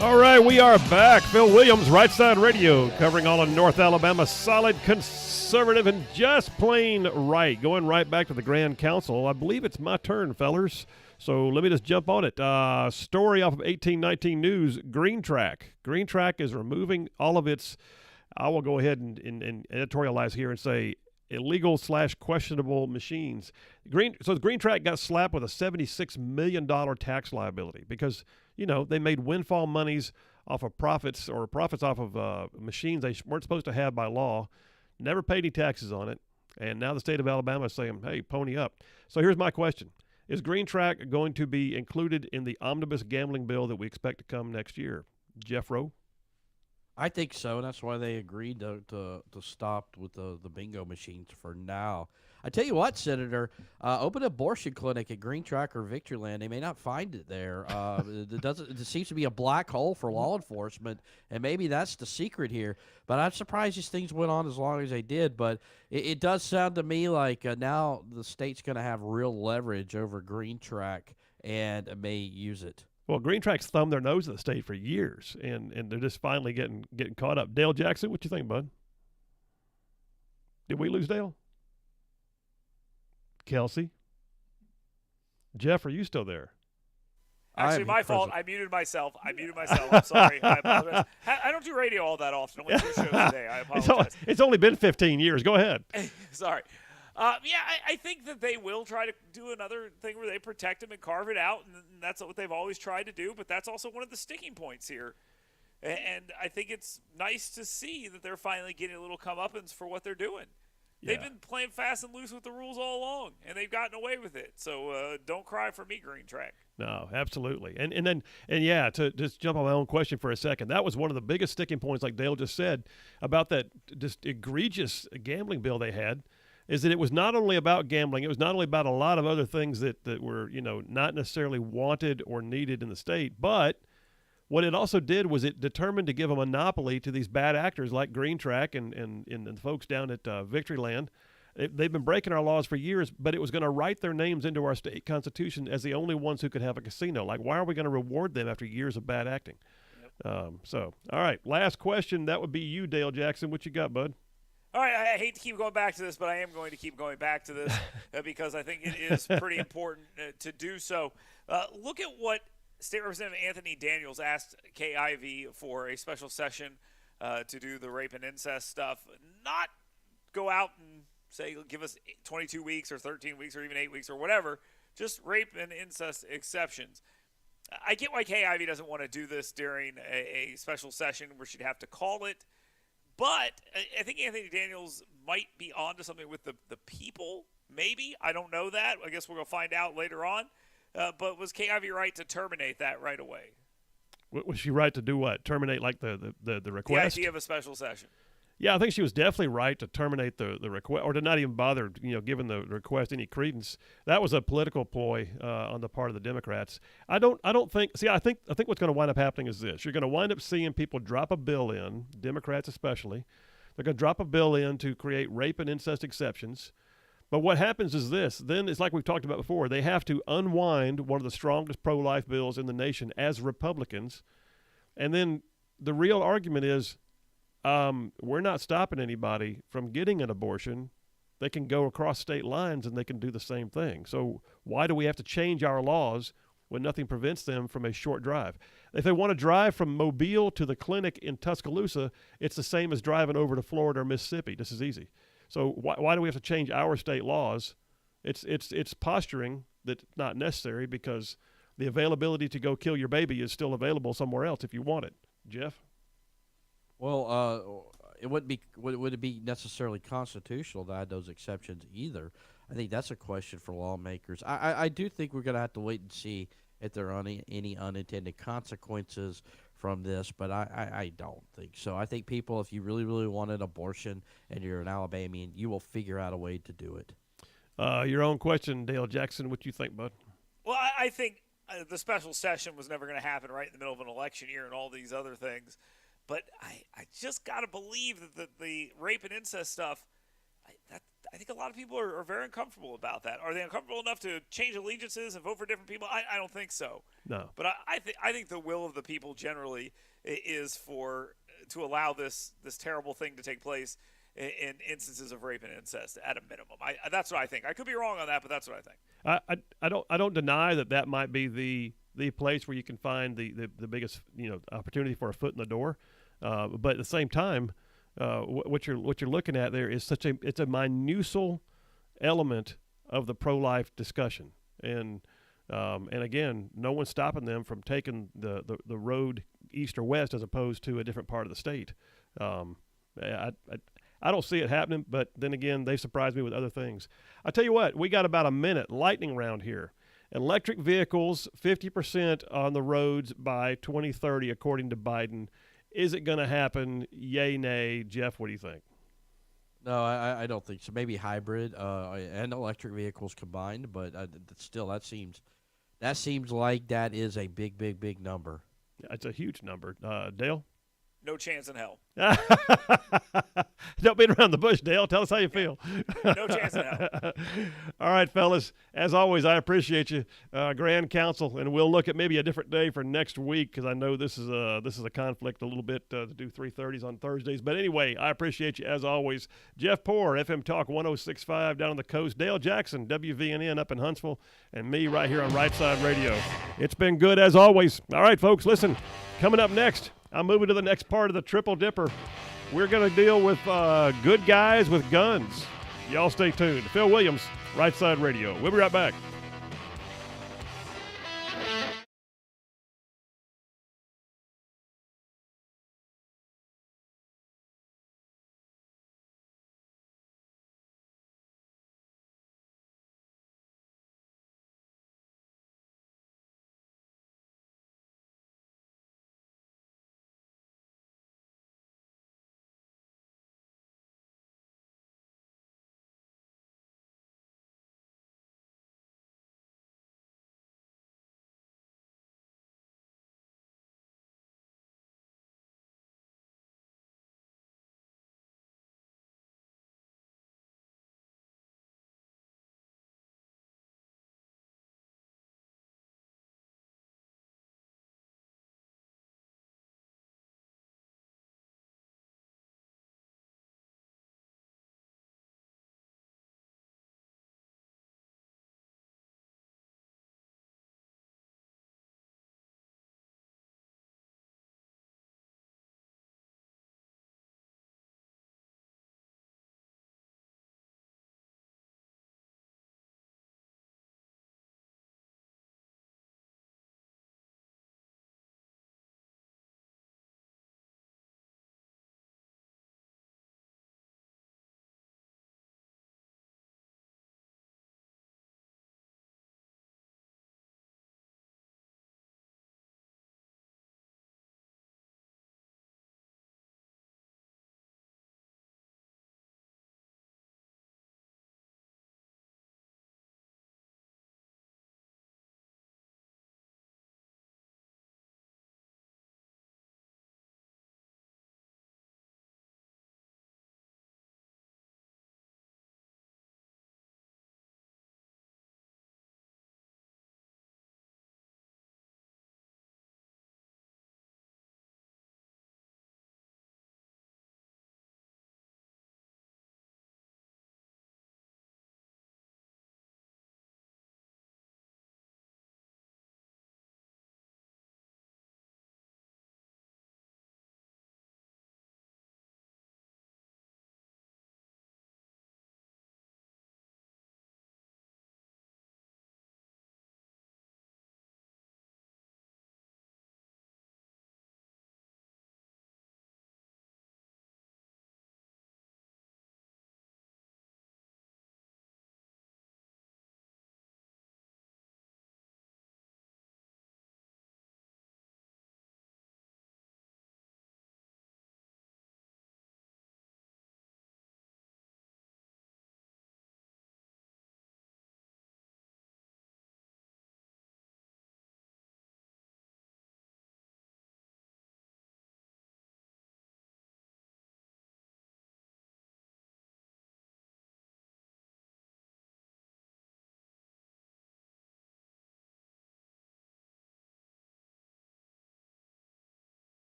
All right, we are back. Phil Williams, Rightside Radio, covering all of North Alabama, solid, conservative, and just plain right. Going right back to the Grand Council. I believe it's my turn, fellers. So let me just jump on it. Story off of 1819 News, Green Track. Green Track is removing all of its, I will go ahead and editorialize here and say, illegal/questionable machines. So Green Track got slapped with a $76 million tax liability because, they made windfall monies off of profits off of machines they weren't supposed to have by law, never paid any taxes on it, and now the state of Alabama is saying, hey, pony up. So here's my question. Is Green Track going to be included in the omnibus gambling bill that we expect to come next year? Jeff Rowe? I think so. That's why they agreed to stop with the bingo machines for now. I tell you what, Senator, open an abortion clinic at Green Track or Victoryland. They may not find it there. It seems to be a black hole for law enforcement, and maybe that's the secret here. But I'm surprised these things went on as long as they did. But it does sound to me like now the state's going to have real leverage over Green Track and may use it. Well, Green Track's thumbed their nose at the state for years, and they're just finally getting caught up. Dale Jackson, what you think, bud? Did we lose Dale? Kelsey? Jeff, are you still there? Actually, my fault. I muted myself. I'm sorry. I apologize. I don't do radio all that often. Only 2 shows a day. I apologize. It's only been 15 years. Go ahead. Sorry. I think that they will try to do another thing where they protect him and carve it out, and that's what they've always tried to do, but that's also one of the sticking points here. And I think it's nice to see that they're finally getting a little comeuppance for what they're doing. Yeah. They've been playing fast and loose with the rules all along, and they've gotten away with it. So don't cry for me, Green Track. No, absolutely. And to just jump on my own question for a second, that was one of the biggest sticking points, like Dale just said, about that just egregious gambling bill they had, is that it was not only about gambling, it was not only about a lot of other things that were, not necessarily wanted or needed in the state, but what it also did was it determined to give a monopoly to these bad actors like Green Track and the folks down at Victoryland. They've been breaking our laws for years, but it was going to write their names into our state constitution as the only ones who could have a casino. Like, why are we going to reward them after years of bad acting? Yep. All right, last question. That would be you, Dale Jackson. What you got, bud? All right, I hate to keep going back to this, but I am going to keep going back to this because I think it is pretty important to do so. Look at what State Representative Anthony Daniels asked KIV for a special session to do the rape and incest stuff. Not go out and say, give us 22 weeks or 13 weeks or even 8 weeks or whatever, just rape and incest exceptions. I get why KIV doesn't want to do this during a special session where she'd have to call it, but I think Anthony Daniels might be onto something with the people, maybe. I don't know that. I guess we're going to find out later on. But was KIV right to terminate that right away? Was she right to do what? Terminate like the request? The idea of a special session. Yeah, I think she was definitely right to terminate the request, or to not even bother, giving the request any credence. That was a political ploy on the part of the Democrats. I think what's going to wind up happening is this: you're going to wind up seeing people drop a bill in, Democrats especially. They're going to drop a bill in to create rape and incest exceptions. But what happens is this: then it's like we've talked about before. They have to unwind one of the strongest pro-life bills in the nation as Republicans, and then the real argument is, we're not stopping anybody from getting an abortion. They can go across state lines and they can do the same thing. So why do we have to change our laws when nothing prevents them from a short drive? If they want to drive from Mobile to the clinic in Tuscaloosa, it's the same as driving over to Florida or Mississippi. This is easy. So why do we have to change our state laws? It's posturing that's not necessary because the availability to go kill your baby is still available somewhere else if you want it. Jeff? Well, would it be necessarily constitutional to add those exceptions either? I think that's a question for lawmakers. I do think we're going to have to wait and see if there are any unintended consequences from this, but I don't think so. I think people, if you really, really want an abortion and you're an Alabamian, you will figure out a way to do it. Your own question, Dale Jackson. What do you think, bud? Well, I think the special session was never going to happen right in the middle of an election year and all these other things. But I just got to believe that the rape and incest stuff, I think a lot of people are very uncomfortable about that. Are they uncomfortable enough to change allegiances and vote for different people? I don't think so. No. But I think the will of the people generally is to allow this terrible thing to take place in instances of rape and incest at a minimum. That's what I think. I could be wrong on that, but that's what I think. I don't deny that might be the place where you can find the biggest opportunity for a foot in the door, but at the same time, what you're looking at there is it's a minuscule element of the pro-life discussion, and again, no one's stopping them from taking the road east or west as opposed to a different part of the state. I don't see it happening, but then again, they surprised me with other things. I tell you what, we got about a minute lightning round here. Electric vehicles, 50% on the roads by 2030, according to Biden. Is it going to happen? Yay, nay. Jeff, what do you think? No, I don't think so. Maybe hybrid and electric vehicles combined, but still, that seems like that is a big number. It's a huge number. Dale? No chance in hell. Don't beat around the bush, Dale. Tell us how you feel. No chance in hell. All right, fellas. As always, I appreciate you, Grand Council, and we'll look at maybe a different day for next week because I know this is a conflict a little bit to do 3:30s on Thursdays. But anyway, I appreciate you as always. Jeff Poor, FM Talk 106.5 down on the coast. Dale Jackson, WVNN up in Huntsville, and me right here on Rightside Radio. It's been good as always. All right, folks, listen. Coming up next, I'm moving to the next part of the Triple Dipper. We're going to deal with good guys with guns. Y'all stay tuned. Phil Williams, Rightside Radio. We'll be right back.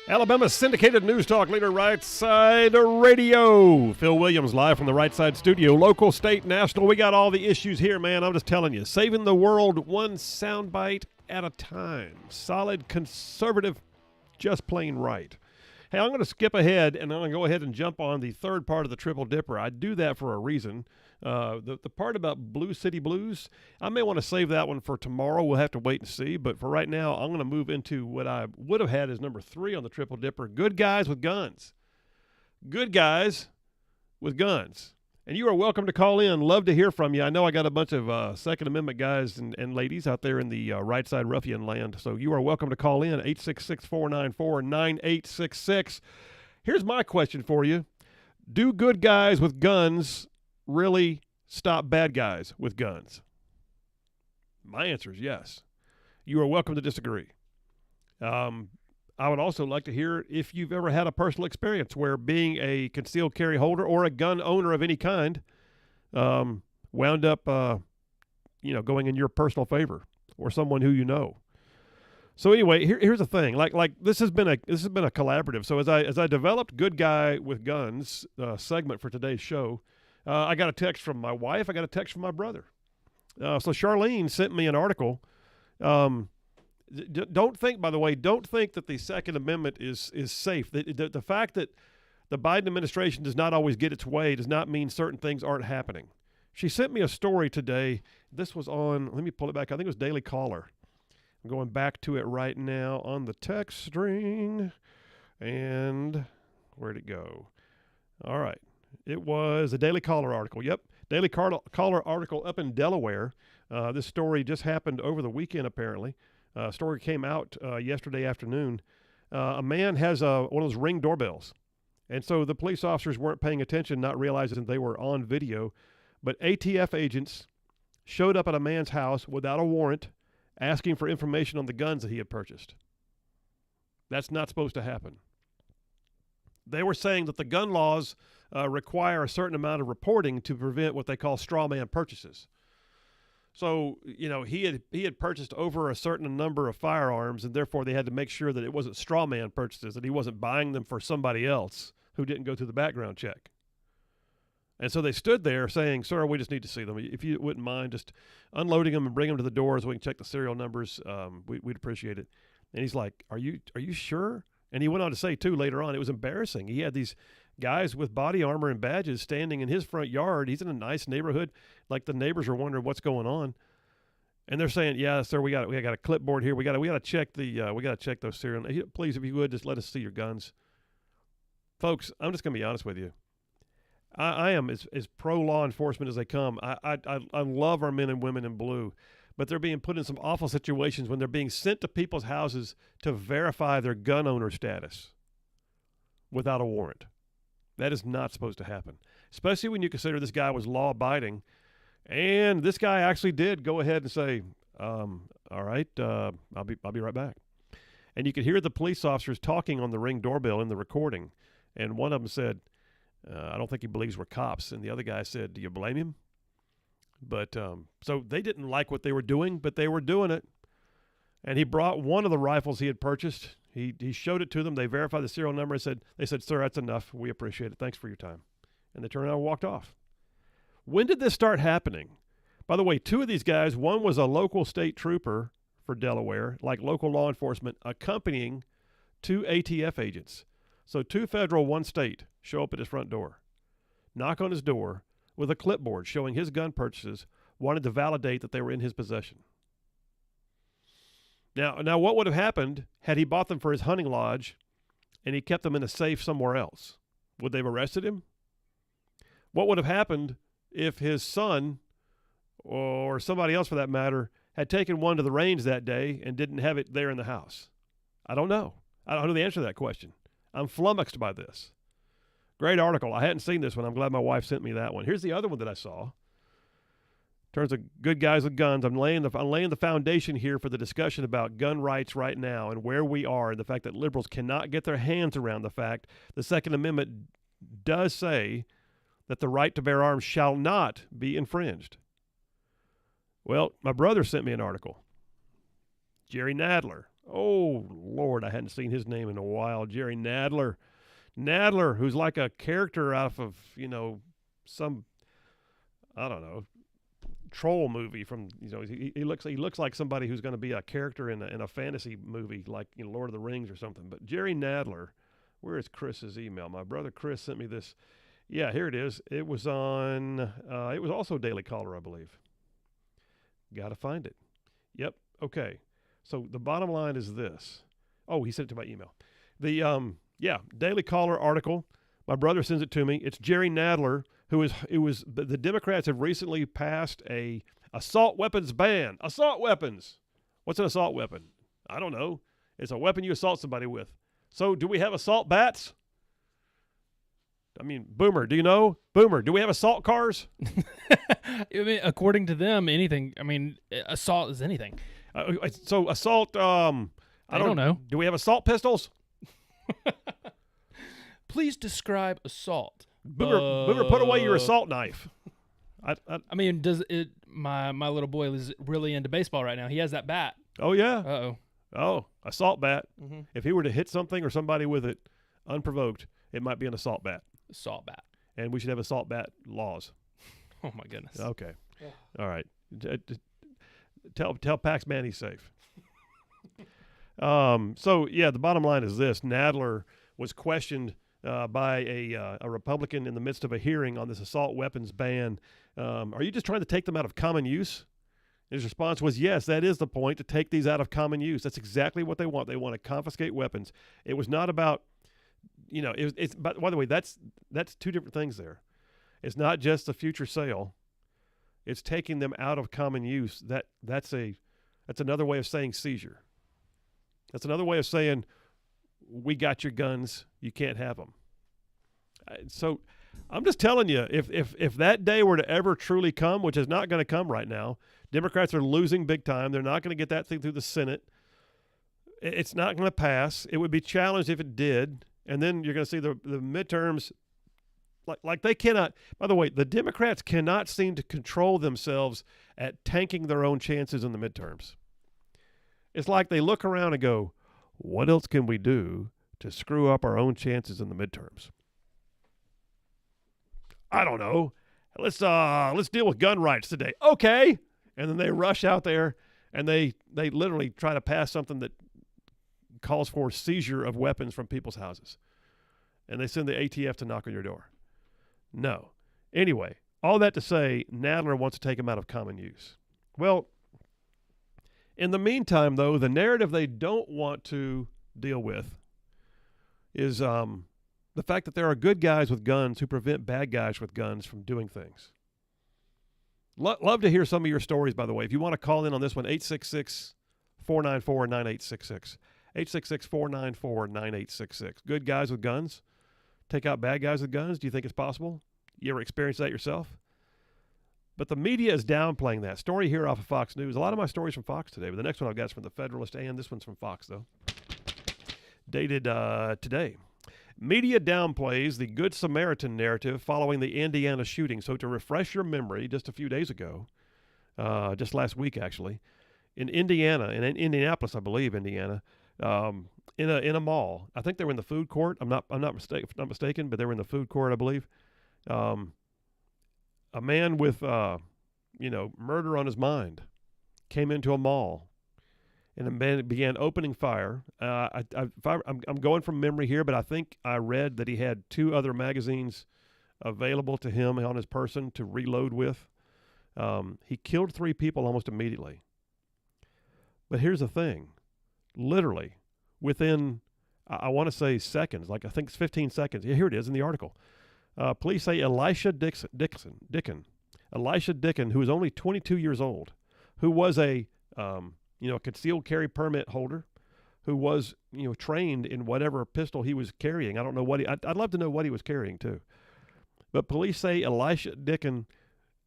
Alabama's syndicated news talk leader, Rightside Radio. Phil Williams live from the Rightside studio. Local, state, national. We got all the issues here, man. I'm just telling you. Saving the world one soundbite at a time. Solid, conservative, just plain right. Hey, I'm going to skip ahead, and I'm going to go ahead and jump on the third part of the Triple Dipper. I do that for a reason. The part about Blue City Blues, I may want to save that one for tomorrow. We'll have to wait and see. But for right now, I'm going to move into what I would have had as number 3 on the Triple Dipper, good guys with guns. Good guys with guns. And you are welcome to call in. Love to hear from you. I know I got a bunch of Second Amendment guys and ladies out there in the right side ruffian land. So you are welcome to call in, 866-494-9866. Here's my question for you. Do good guys with guns really stop bad guys with guns? My answer is yes. You are welcome to disagree. I would also like to hear if you've ever had a personal experience where being a concealed carry holder or a gun owner of any kind wound up, going in your personal favor or someone who you know. So anyway, here's the thing. Like this has been a collaborative. So as I developed Good Guy with Guns segment for today's show, I got a text from my wife. I got a text from my brother. So Charlene sent me an article. Don't think that the Second Amendment is safe. The fact that the Biden administration does not always get its way does not mean certain things aren't happening. She sent me a story today. This was on, let me pull it back. I think it was Daily Caller. I'm going back to it right now on the text string. And where'd it go? All right. It was a Daily Caller article. Yep. Daily Caller article up in Delaware. This story just happened over the weekend, apparently. Story came out yesterday afternoon. A man has one of those Ring doorbells. And so the police officers weren't paying attention, not realizing they were on video. But ATF agents showed up at a man's house without a warrant, asking for information on the guns that he had purchased. That's not supposed to happen. They were saying that the gun laws require a certain amount of reporting to prevent what they call straw man purchases. So, he had purchased over a certain number of firearms, and therefore they had to make sure that it wasn't straw man purchases, that he wasn't buying them for somebody else who didn't go through the background check. And so they stood there saying, "Sir, we just need to see them. If you wouldn't mind just unloading them and bring them to the door so we can check the serial numbers, we'd appreciate it." And he's like, Are you sure? And he went on to say, too, later on, it was embarrassing. He had these guys with body armor and badges standing in his front yard. He's in a nice neighborhood. Like, the neighbors are wondering what's going on. And they're saying, "Yeah, sir, we got a clipboard here. We got to check those serial. Please, if you would, just let us see your guns." Folks, I'm just going to be honest with you. I am as pro law enforcement as they come. I love our men and women in blue, but they're being put in some awful situations when they're being sent to people's houses to verify their gun owner status without a warrant. That is not supposed to happen, especially when you consider this guy was law-abiding, and this guy actually did go ahead and say, "All right, I'll be right back." And you could hear the police officers talking on the Ring doorbell in the recording, and one of them said, "I don't think he believes we're cops," and the other guy said, "Do you blame him?" But so they didn't like what they were doing, but they were doing it. And he brought one of the rifles he had purchased. He showed it to them. They verified the serial number and they said, "Sir, that's enough. We appreciate it. Thanks for your time." And they turned around and walked off. When did this start happening? By the way, 2 of these guys, one was a local state trooper for Delaware, like local law enforcement, accompanying 2 ATF agents. So 2 federal, 1 state show up at his front door, knock on his door with a clipboard showing his gun purchases, wanted to validate that they were in his possession. Now, what would have happened had he bought them for his hunting lodge and he kept them in a safe somewhere else? Would they have arrested him? What would have happened if his son, or somebody else for that matter, had taken one to the range that day and didn't have it there in the house? I don't know. I don't know the answer to that question. I'm flummoxed by this. Great article. I hadn't seen this one. I'm glad my wife sent me that one. Here's the other one that I saw. In terms of good guys with guns, I'm laying the foundation here for the discussion about gun rights right now and where we are, and the fact that liberals cannot get their hands around the fact the Second Amendment does say that the right to bear arms shall not be infringed. Well, my brother sent me an article. Jerry Nadler, Oh, Lord, I hadn't seen his name in a while. Jerry Nadler. Nadler, who's like a character out of, some, I don't know, troll movie from, he looks like somebody who's going to be a character in a fantasy movie like, Lord of the Rings or something. But Jerry Nadler, where is Chris's email? My brother Chris sent me this. Yeah, here it is. It was on, it was also Daily Caller, I believe. Got to find it. Yep. Okay. So the bottom line is this. Oh, he sent it to my email. The, Daily Caller article. My brother sends it to me. It's Jerry Nadler, the Democrats have recently passed a assault weapons ban. Assault weapons. What's an assault weapon? I don't know. It's a weapon you assault somebody with. So do we have assault bats? I mean, Boomer, do you know? Boomer, do we have assault cars? I mean, according to them, anything. I mean, assault is anything. So assault. I don't know. Do we have assault pistols? Please describe assault. Boomer, put away your assault knife. I mean, my little boy is really into baseball right now. He has that bat. Oh yeah. Uh-oh. Oh, assault bat. Mm-hmm. If he were to hit something or somebody with it unprovoked, it might be an assault bat. Assault bat. And we should have assault bat laws. Oh my goodness. Okay. Yeah. All right. Tell Pax-Man he's safe. So yeah, the bottom line is this: Nadler was questioned by a Republican in the midst of a hearing on this assault weapons ban. Are you just trying to take them out of common use? His response was, yes, that is the point, to take these out of common use. That's exactly what they want. They want to confiscate weapons. It was not about, it's by the way, that's two different things there. It's not just the future sale. It's taking them out of common use. That's another way of saying seizure. That's another way of saying, we got your guns, you can't have them. So I'm just telling you, if that day were to ever truly come, which is not going to come right now, Democrats are losing big time. They're not going to get that thing through the Senate. It's not going to pass. It would be challenged if it did. And then you're going to see the midterms, like they cannot, by the way, the Democrats cannot seem to control themselves at tanking their own chances in the midterms. It's like they look around and go, what else can we do to screw up our own chances in the midterms? I don't know. Let's deal with gun rights today. Okay. And then they rush out there and they literally try to pass something that calls for seizure of weapons from people's houses. And they send the ATF to knock on your door. No. Anyway, all that to say, Nadler wants to take them out of common use. Well, in the meantime, though, the narrative they don't want to deal with is the fact that there are good guys with guns who prevent bad guys with guns from doing things. Love to hear some of your stories, by the way. If you want to call in on this one, 866-494-9866. 866-494-9866. Good guys with guns take out bad guys with guns. Do you think it's possible? You ever experienced that yourself? But the media is downplaying that. Story here off of Fox News. A lot of my stories from Fox today, but the next one I've got is from the Federalist, and this one's from Fox, though. Dated today. Media downplays the Good Samaritan narrative following the Indiana shooting. So to refresh your memory, just a few days ago, just last week actually, in Indiana, in Indianapolis, I believe, Indiana, in a mall. I think they were in the food court. I'm not mistaken, but they were in the food court, I believe. A man with murder on his mind came into a mall. And the man began opening fire. I'm going from memory here, but I think I read that he had 2 other magazines available to him on his person to reload with. He killed 3 people almost immediately. But here's the thing. Literally, within, I want to say seconds, like I think it's 15 seconds. Yeah, here it is in the article. Police say Elisha Dickon, who is only 22 years old, who was a concealed carry permit holder, who was, trained in whatever pistol he was carrying. I don't know what I'd love to know what he was carrying too. But police say Elisha Dickon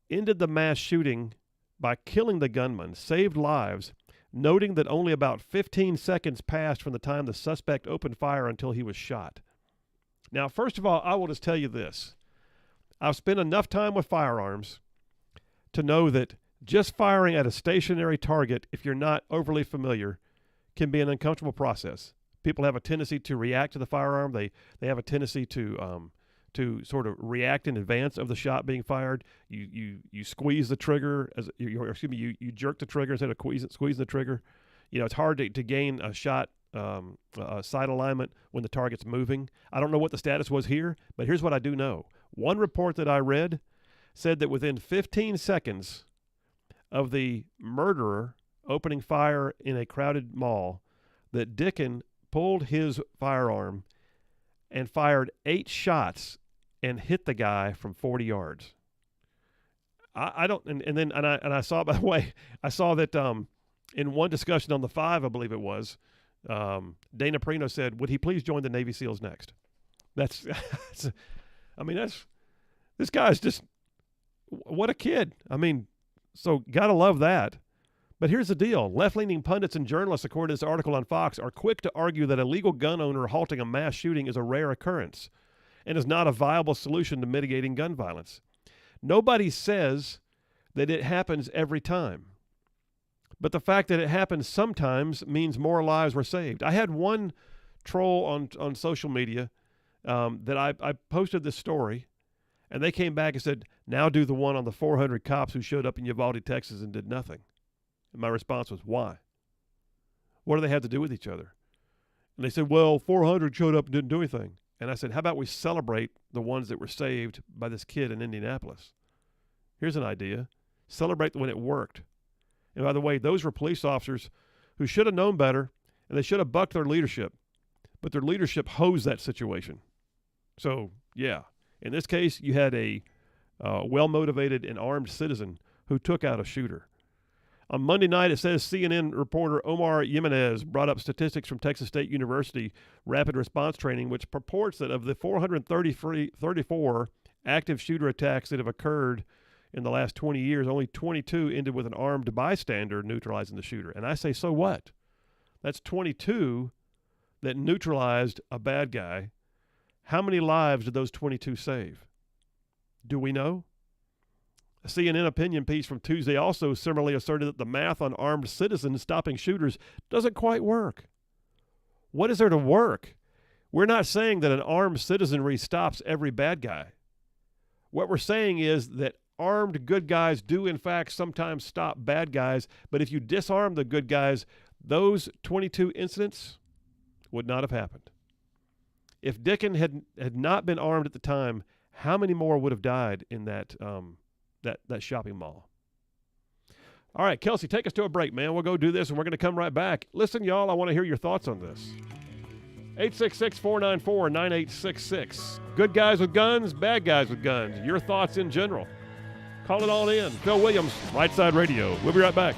ended the mass shooting by killing the gunman, saved lives, noting that only about 15 seconds passed from the time the suspect opened fire until he was shot. Now, first of all, I will just tell you this. I've spent enough time with firearms to know that just firing at a stationary target, if you're not overly familiar, can be an uncomfortable process. People have a tendency to react to the firearm. They have a tendency to sort of react in advance of the shot being fired. You squeeze the trigger you jerk the trigger instead of squeezing the trigger. It's hard to gain a shot sight alignment when the target's moving. I don't know what the status was here, but here's what I do know. One report that I read said that within 15 seconds of the murderer opening fire in a crowded mall, that Dickin pulled his firearm and fired 8 shots and hit the guy from 40 yards. I don't, and I saw, by the way, I saw that in one discussion on the 5, I believe it was, Dana Perino said, would he please join the Navy SEALs next? This guy's just, what a kid. So gotta love that. But here's the deal. Left-leaning pundits and journalists, according to this article on Fox, are quick to argue that a legal gun owner halting a mass shooting is a rare occurrence and is not a viable solution to mitigating gun violence. Nobody says that it happens every time. But the fact that it happens sometimes means more lives were saved. I had one troll on social media that I posted this story, and they came back and said, now do the one on the 400 cops who showed up in Uvalde, Texas and did nothing. And my response was, why? What do they have to do with each other? And they said, well, 400 showed up and didn't do anything. And I said, how about we celebrate the ones that were saved by this kid in Indianapolis? Here's an idea. Celebrate when it worked. And by the way, those were police officers who should have known better, and they should have bucked their leadership. But their leadership hosed that situation. So, yeah. In this case, you had a well-motivated and armed citizen who took out a shooter. On Monday night, it says CNN reporter Omar Jimenez brought up statistics from Texas State University rapid response training, which purports that of the 434 active shooter attacks that have occurred in the last 20 years, only 22 ended with an armed bystander neutralizing the shooter. And I say, so what? That's 22 that neutralized a bad guy. How many lives did those 22 save? Do we know? A CNN opinion piece from Tuesday also similarly asserted that the math on armed citizens stopping shooters doesn't quite work. What is there to work? We're not saying that an armed citizenry stops every bad guy. What we're saying is that armed good guys do in fact sometimes stop bad guys, but if you disarm the good guys, those 22 incidents would not have happened. If Dickin had not been armed at the time, how many more would have died in that shopping mall? All right, Kelsey, take us to a break, man. We'll go do this, and we're going to come right back. Listen, y'all, I want to hear your thoughts on this. 866-494-9866. Good guys with guns, bad guys with guns. Your thoughts in general. Call it all in. Phil Williams, Rightside Radio. We'll be right back.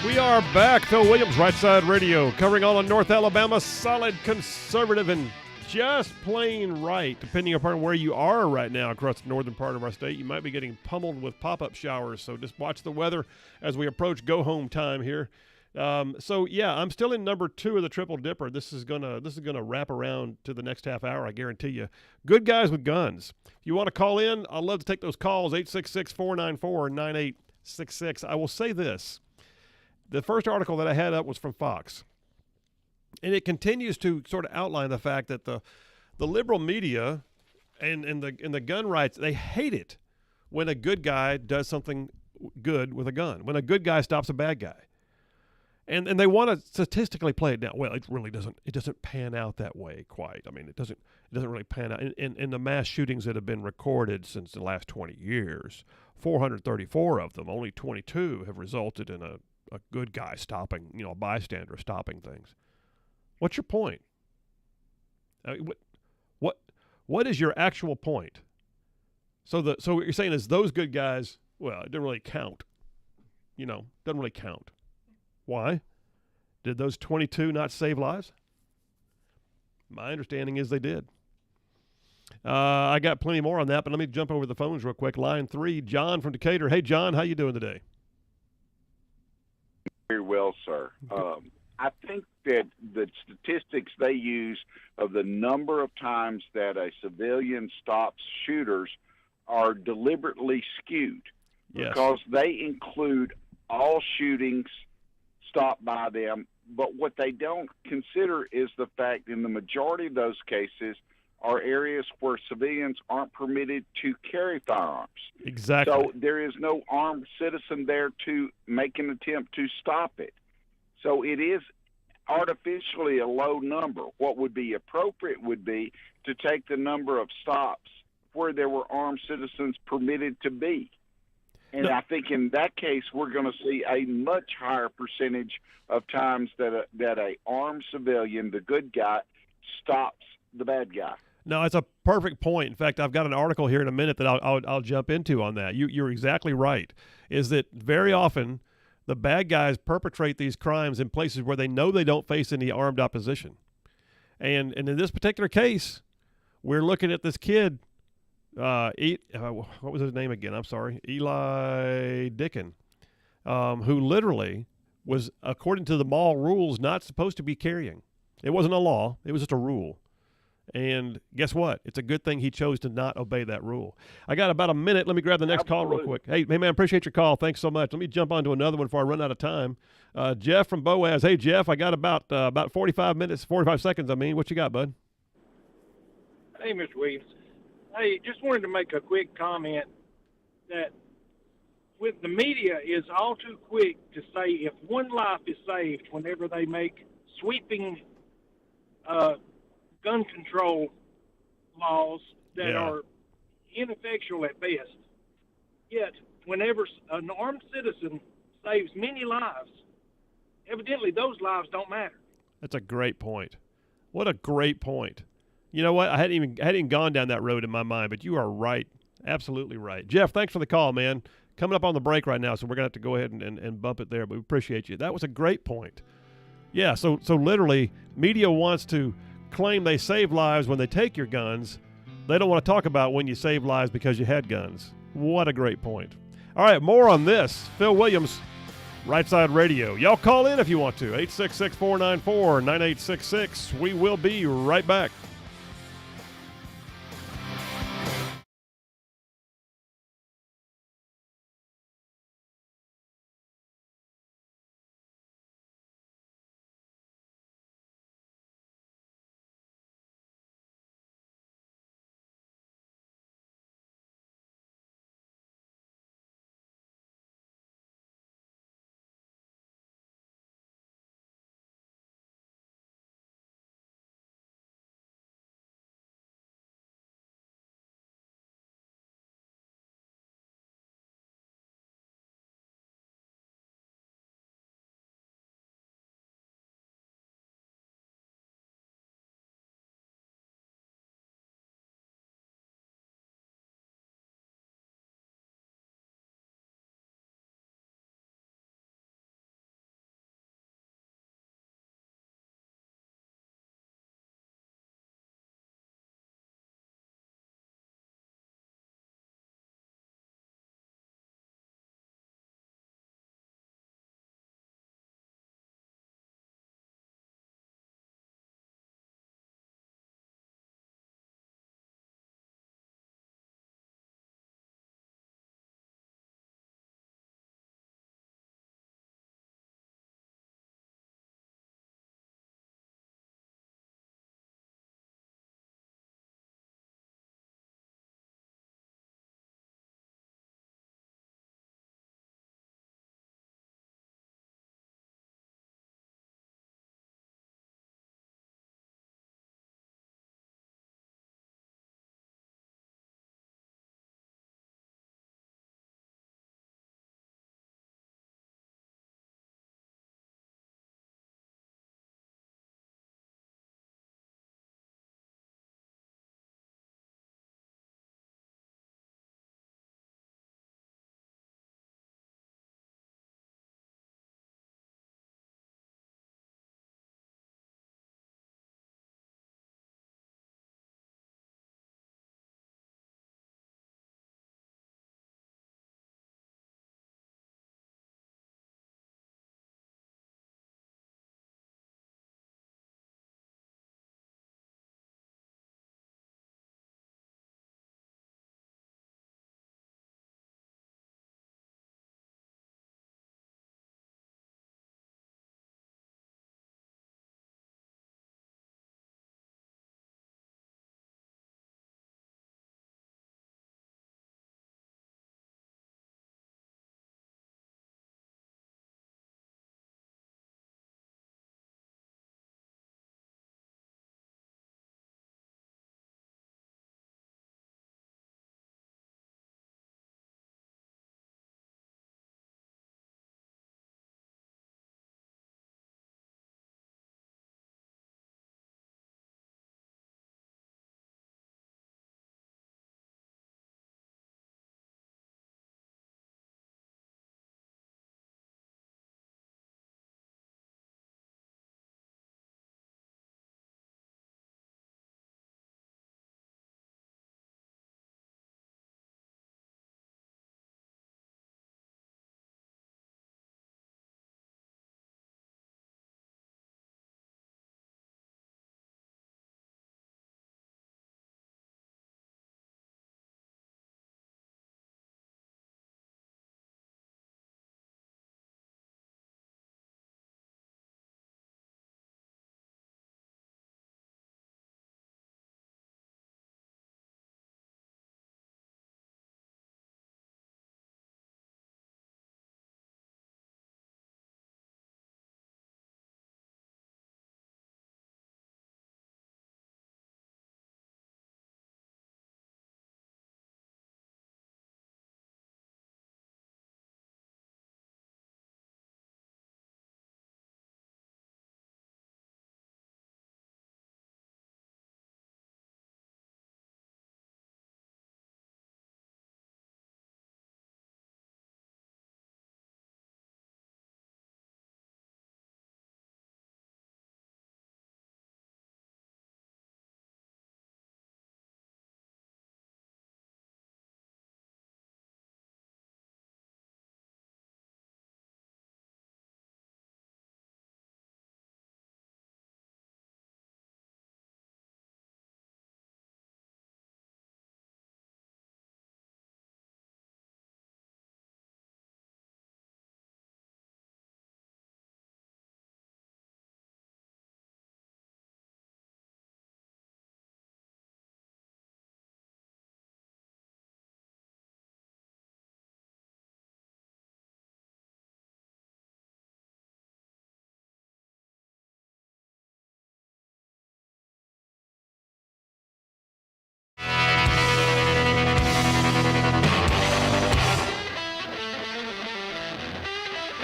We are back. Phil Williams, Rightside Radio, covering all of North Alabama, solid conservative and just plain right, depending upon where you are right now across the northern part of our state. You might be getting pummeled with pop-up showers, so just watch the weather as we approach go-home time here. So yeah, I'm still in number 2 of the Triple Dipper. This is gonna wrap around to the next half hour, I guarantee you. Good guys with guns. If you want to call in, I'd love to take those calls. 866-494-9866. I will say this. The first article that I had up was from Fox. And it continues to sort of outline the fact that the liberal media and the gun rights, they hate it when a good guy does something good with a gun, when a good guy stops a bad guy. And they want to statistically play it down. Well, it really doesn't pan out that way quite. I mean, it doesn't really pan out. In the mass shootings that have been recorded since the last 20 years, 434 of them, only 22 have resulted in a good guy stopping, a bystander stopping things. What's your point? I mean, what is your actual point? So what you're saying is those good guys, well, it didn't really count. Doesn't really count. Why? Did those 22 not save lives? My understanding is they did. I got plenty more on that, but let me jump over the phones real quick. Line 3, John from Decatur. Hey, John, how you doing today? Very well, sir. I think that the statistics they use of the number of times that a civilian stops shooters are deliberately skewed because they include all shootings stopped by them. But what they don't consider is the fact in the majority of those cases are areas where civilians aren't permitted to carry firearms. Exactly. So there is no armed citizen there to make an attempt to stop it. So it is artificially a low number. What would be appropriate would be to take the number of stops where there were armed citizens permitted to be. And I think in that case, we're going to see a much higher percentage of times that a armed civilian, the good guy, stops the bad guy. No, it's a perfect point. In fact, I've got an article here in a minute that I'll jump into on that. You're exactly right. Is that very often the bad guys perpetrate these crimes in places where they know they don't face any armed opposition. And in this particular case, we're looking at this kid, what was his name again? I'm sorry. Eli Dickin, who literally was, according to the mall rules, not supposed to be carrying. It wasn't a law. It was just a rule. And guess what? It's a good thing he chose to not obey that rule. I got about a minute. Let me grab the next call real quick. Hey, man, appreciate your call. Thanks so much. Let me jump on to another one before I run out of time. Jeff from Boaz. Hey, Jeff, I got about 45 seconds. What you got, bud? Hey, Mr. Williams. Hey, just wanted to make a quick comment that with the media is all too quick to say if one life is saved whenever they make sweeping gun control laws that are ineffectual at best. Yet, whenever an armed citizen saves many lives, evidently those lives don't matter. That's a great point. What a great point. You know what? I hadn't even gone down that road in my mind, but you are right. Absolutely right. Jeff, thanks for the call, man. Coming up on the break right now, so we're going to have to go ahead and bump it there, but we appreciate you. That was a great point. Yeah, so literally, media wants to claim they save lives when they take your guns. They don't want to talk about when you save lives because you had guns. What a great point. All right, more on this. Phil Williams, Rightside Radio. Y'all call in if you want to. 866-494-9866. We will be right back.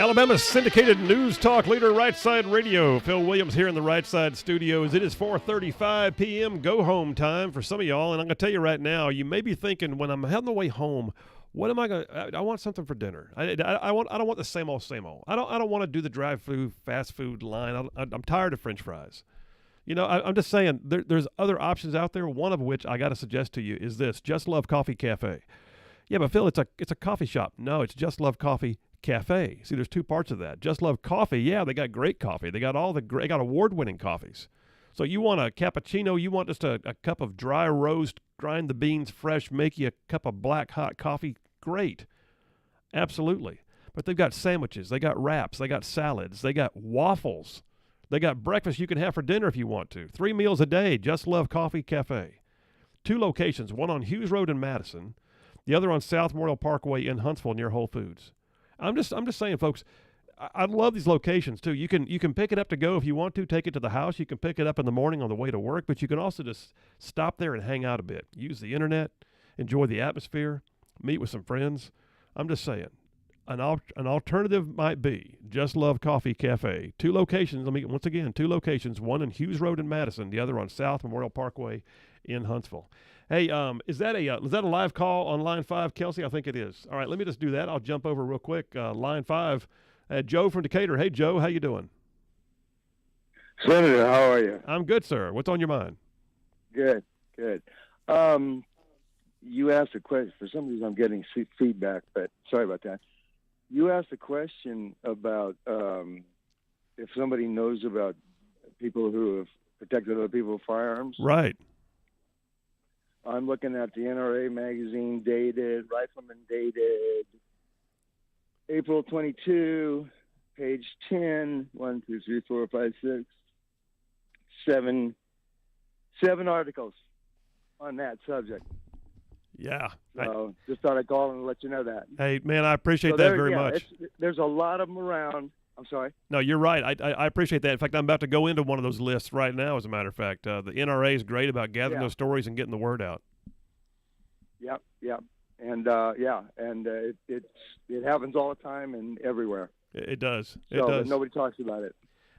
Alabama's syndicated news talk leader, Rightside Radio. Phil Williams here in the Rightside studios. It is 4:35 p.m. go home time for some of y'all, and I'm going to tell you right now, you may be thinking when I'm heading the way home, what am I going to? I want something for dinner. I don't want the same old. I don't want to do the drive-through fast food line. I'm tired of French fries. You know, I'm just saying there's other options out there. One of which I got to suggest to you is this: Just Love Coffee Cafe. Yeah, but Phil, it's a coffee shop. No, it's Just Love Coffee Cafe. See, there's two parts of that. Just Love Coffee, yeah, they got great coffee. They got they got award-winning coffees. So you want a cappuccino, you want just a cup of dry roast, grind the beans fresh, make you a cup of black hot coffee, great. Absolutely. But they've got sandwiches, they got wraps, they got salads, they got waffles. They got breakfast you can have for dinner if you want to. 3 meals a day, Just Love Coffee Cafe. 2 locations, one on Hughes Road in Madison, the other on South Memorial Parkway in Huntsville near Whole Foods. I'm just saying, folks, I love these locations too. You can pick it up to go if you want to, take it to the house. You can pick it up in the morning on the way to work, but you can also just stop there and hang out a bit. Use the internet, enjoy the atmosphere, meet with some friends. I'm just saying, an alternative might be Just Love Coffee Cafe. 2 locations, once again, 2 locations, one in Hughes Road in Madison, the other on South Memorial Parkway in Huntsville. Hey, is that a live call on line 5, Kelsey? I think it is. All right, let me just do that. I'll jump over real quick. Line 5, Joe from Decatur. Hey, Joe, how you doing? Senator, how are you? I'm good, sir. What's on your mind? Good. You asked a question. For some reason, I'm getting feedback, but sorry about that. You asked a question about if somebody knows about people who have protected other people with firearms. Right. I'm looking at the NRA magazine dated, Rifleman dated, April 22, page 10, 1, 2, 3, 4, 5, 6, 7 articles on that subject. Yeah. So just thought I'd call and let you know that. Hey, man, I appreciate that very much. There's a lot of them around. I'm sorry. No, you're right. I appreciate that. In fact, I'm about to go into one of those lists right now, as a matter of fact. The NRA is great about gathering those stories and getting the word out. Yep. And, it happens all the time and everywhere. It does. But nobody talks about it.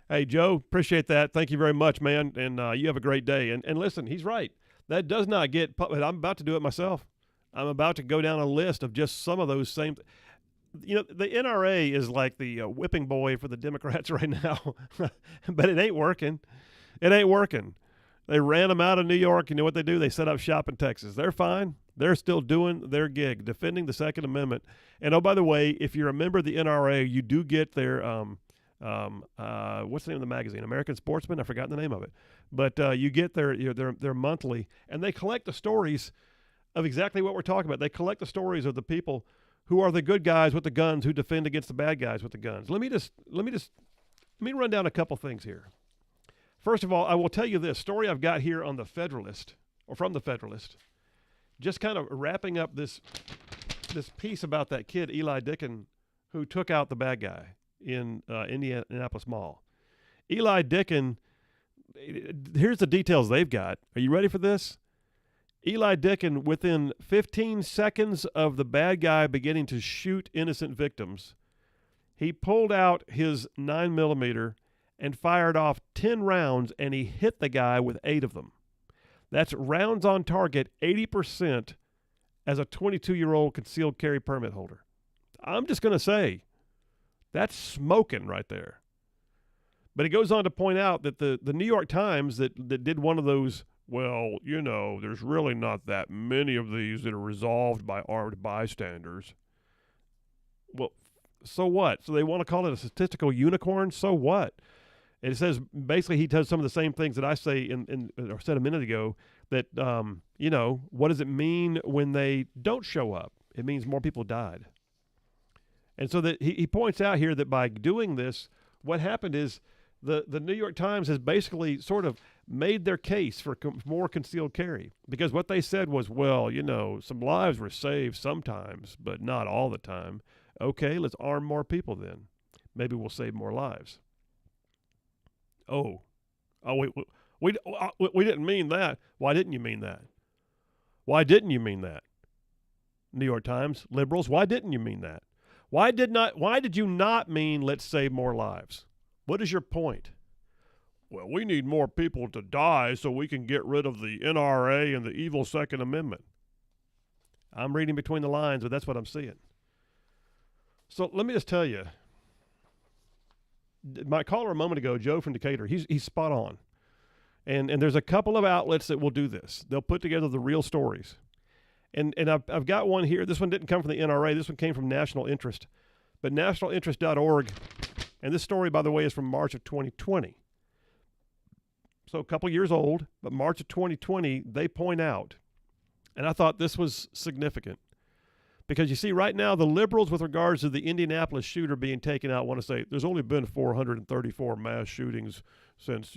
Hey, Joe, appreciate that. Thank you very much, man. And you have a great day. And listen, he's right. That does not get – I'm about to do it myself. I'm about to go down a list of just some of those same – you know, the NRA is like the whipping boy for the Democrats right now, but it ain't working. It ain't working. They ran them out of New York. You know what they do? They set up shop in Texas. They're fine. They're still doing their gig, defending the Second Amendment. And, oh, by the way, if you're a member of the NRA, you do get their what's the name of the magazine? American Sportsman? I've forgotten the name of it. But you get their monthly, and they collect the stories of exactly what we're talking about. They collect the stories of the people who are the good guys with the guns who defend against the bad guys with the guns. Let me run down a couple things here. First of all, I will tell you this story I've got here on the Federalist, or from the Federalist, just kind of wrapping up this piece about that kid, Eli Dickin, who took out the bad guy in Indianapolis Mall. Eli Dickin, here's the details they've got. Are you ready for this? Eli Dickin, within 15 seconds of the bad guy beginning to shoot innocent victims, he pulled out his 9mm and fired off 10 rounds, and he hit the guy with 8 of them. That's rounds on target, 80% as a 22-year-old concealed carry permit holder. I'm just going to say, that's smoking right there. But he goes on to point out that the New York Times that did one of those, well, you know, there's really not that many of these that are resolved by armed bystanders. Well, so what? So they want to call it a statistical unicorn? So what? And it says, basically, he does some of the same things that I say or said a minute ago, that, you know, what does it mean when they don't show up? It means more people died. And so that he points out here that by doing this, what happened is the New York Times has basically sort of made their case for more concealed carry, because what they said was, well, you know, some lives were saved sometimes, but not all the time. Okay, let's arm more people then. Maybe we'll save more lives. Oh, we didn't mean that. Why didn't you mean that? Why didn't you mean that? New York Times, liberals, why didn't you mean that? Why did you not mean let's save more lives? What is your point? Well, we need more people to die so we can get rid of the NRA and the evil Second Amendment. I'm reading between the lines, but that's what I'm seeing. So let me just tell you, my caller a moment ago, Joe from Decatur, he's spot on. And there's a couple of outlets that will do this. They'll put together the real stories. And I've got one here. This one didn't come from the NRA. This one came from National Interest. But nationalinterest.org, and this story, by the way, is from March of 2020. So a couple years old, but March of 2020, they point out, and I thought this was significant, because you see right now the liberals with regards to the Indianapolis shooter being taken out want to say there's only been 434 mass shootings since,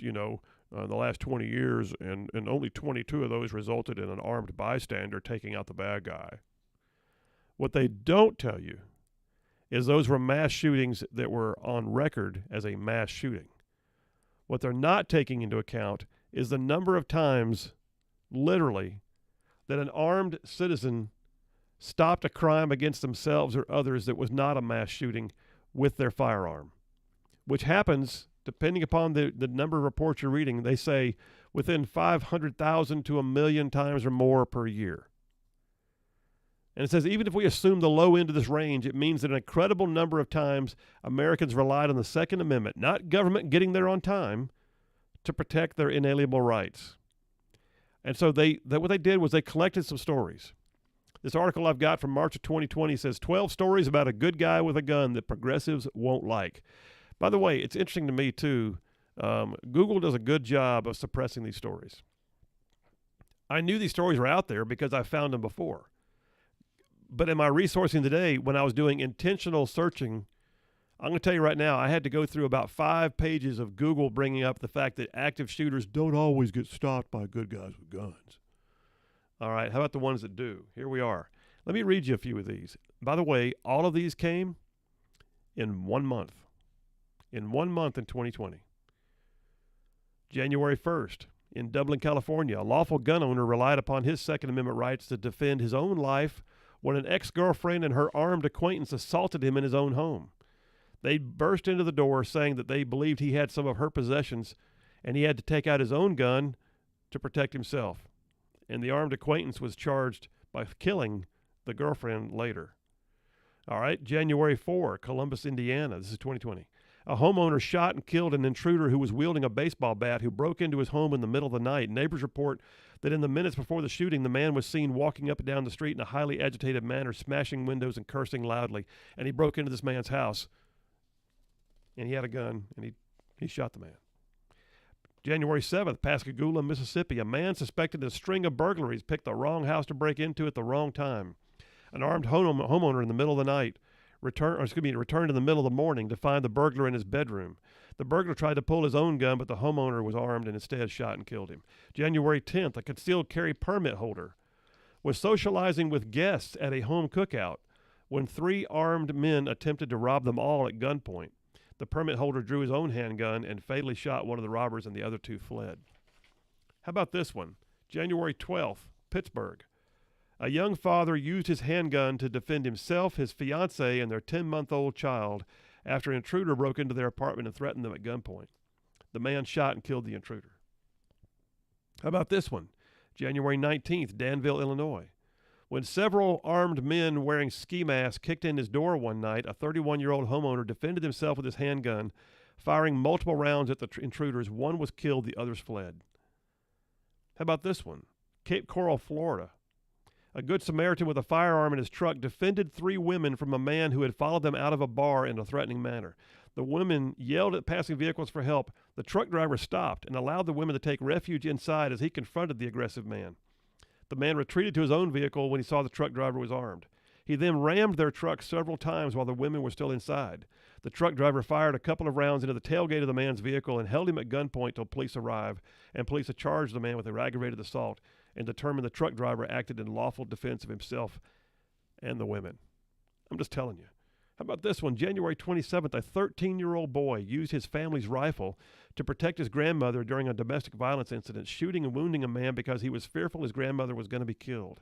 the last 20 years, and only 22 of those resulted in an armed bystander taking out the bad guy. What they don't tell you is those were mass shootings that were on record as a mass shooting. What they're not taking into account is the number of times, literally, that an armed citizen stopped a crime against themselves or others that was not a mass shooting with their firearm, which happens, depending upon the number of reports you're reading, they say within 500,000 to 1 million times or more per year. And it says even if we assume the low end of this range, it means that an incredible number of times Americans relied on the Second Amendment, not government getting there on time, to protect their inalienable rights. And so what they did was they collected some stories. This article I've got from March of 2020 says 12 stories about a good guy with a gun that progressives won't like. By the way, it's interesting to me, too. Google does a good job of suppressing these stories. I knew these stories were out there because I found them before. But in my resourcing today, when I was doing intentional searching, I'm going to tell you right now, I had to go through about 5 pages of Google bringing up the fact that active shooters don't always get stopped by good guys with guns. All right, how about the ones that do? Here we are. Let me read you a few of these. By the way, all of these came in 1 month. In 1 month in 2020. January 1st, in Dublin, California, a lawful gun owner relied upon his Second Amendment rights to defend his own life when an ex-girlfriend and her armed acquaintance assaulted him in his own home. They burst into the door saying that they believed he had some of her possessions and he had to take out his own gun to protect himself. And the armed acquaintance was charged by killing the girlfriend later. All right, January 4, Columbus, Indiana. This is 2020. A homeowner shot and killed an intruder who was wielding a baseball bat who broke into his home in the middle of the night. Neighbors report that in the minutes before the shooting, the man was seen walking up and down the street in a highly agitated manner, smashing windows and cursing loudly. And he broke into this man's house, and he had a gun, and he shot the man. January 7th, Pascagoula, Mississippi. A man suspected in a string of burglaries picked the wrong house to break into at the wrong time. An armed homeowner in the middle of the night returned in the middle of the morning to find the burglar in his bedroom. The burglar tried to pull his own gun, but the homeowner was armed and instead shot and killed him. January 10th, a concealed carry permit holder was socializing with guests at a home cookout when 3 armed men attempted to rob them all at gunpoint. The permit holder drew his own handgun and fatally shot one of the robbers, and the other 2 fled. How about this one? January 12th, Pittsburgh. A young father used his handgun to defend himself, his fiancée, and their 10-month-old child after an intruder broke into their apartment and threatened them at gunpoint. The man shot and killed the intruder. How about this one? January 19th, Danville, Illinois. When several armed men wearing ski masks kicked in his door one night, a 31-year-old homeowner defended himself with his handgun, firing multiple rounds at the intruders. One was killed, the others fled. How about this one? Cape Coral, Florida. A good Samaritan with a firearm in his truck defended 3 women from a man who had followed them out of a bar in a threatening manner. The women yelled at passing vehicles for help. The truck driver stopped and allowed the women to take refuge inside as he confronted the aggressive man. The man retreated to his own vehicle when he saw the truck driver was armed. He then rammed their truck several times while the women were still inside. The truck driver fired a couple of rounds into the tailgate of the man's vehicle and held him at gunpoint till police arrived, and police had charged the man with aggravated assault and determined the truck driver acted in lawful defense of himself and the women. I'm just telling you. How about this one? January 27th, a 13-year-old boy used his family's rifle to protect his grandmother during a domestic violence incident, shooting and wounding a man because he was fearful his grandmother was going to be killed.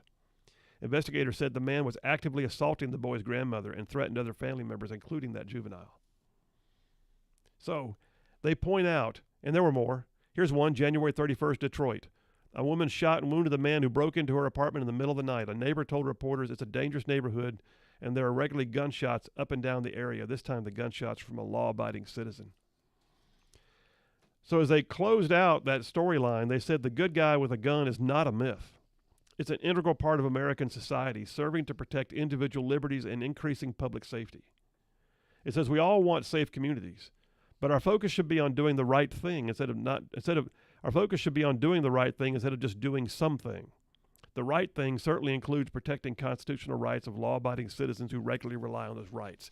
Investigators said the man was actively assaulting the boy's grandmother and threatened other family members, including that juvenile. So they point out, and there were more. Here's one, January 31st, Detroit. A woman shot and wounded the man who broke into her apartment in the middle of the night. A neighbor told reporters it's a dangerous neighborhood, and there are regularly gunshots up and down the area. This time the gunshots from a law-abiding citizen. So as they closed out that storyline, they said the good guy with a gun is not a myth. It's an integral part of American society, serving to protect individual liberties and increasing public safety. It says we all want safe communities, but our focus should be on doing the right thing our focus should be on doing the right thing instead of just doing something. The right thing certainly includes protecting constitutional rights of law-abiding citizens who regularly rely on those rights.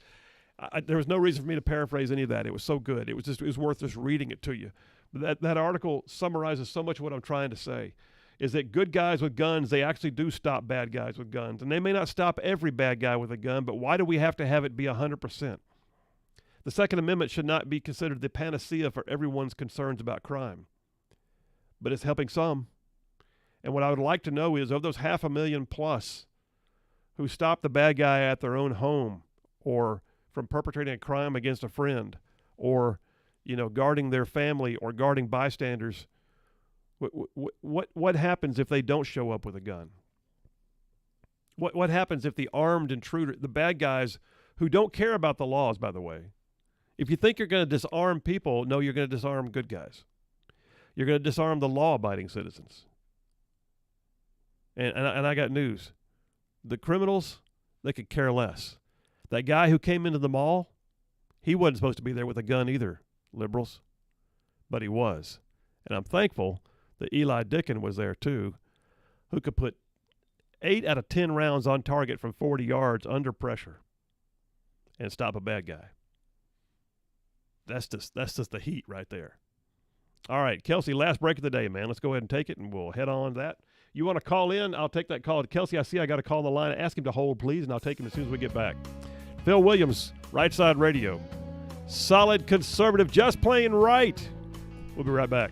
There was no reason for me to paraphrase any of that. It was so good. It was worth just reading it to you. But that article summarizes so much of what I'm trying to say, is that good guys with guns, they actually do stop bad guys with guns. And they may not stop every bad guy with a gun, but why do we have to have it be 100%? The Second Amendment should not be considered the panacea for everyone's concerns about crime, but it's helping some. And what I would like to know is, of those 500,000 plus who stop the bad guy at their own home, or from perpetrating a crime against a friend, or guarding their family, or guarding bystanders, what happens if they don't show up with a gun? What happens if the armed intruder, the bad guys who don't care about the laws, by the way, if you think you're going to disarm people, no, you're going to disarm good guys. You're going to disarm the law-abiding citizens. And I got news. The criminals, they could care less. That guy who came into the mall, he wasn't supposed to be there with a gun either, liberals. But he was. And I'm thankful that Eli Dickin was there too, who could put 8 out of 10 rounds on target from 40 yards under pressure and stop a bad guy. That's just the heat right there. All right, Kelsey, last break of the day, man. Let's go ahead and take it, and we'll head on to that. You want to call in? I'll take that call. Kelsey, I see I got to call the line. Ask him to hold, please, and I'll take him as soon as we get back. Phil Williams, Rightside Radio. Solid conservative, just plain right. We'll be right back.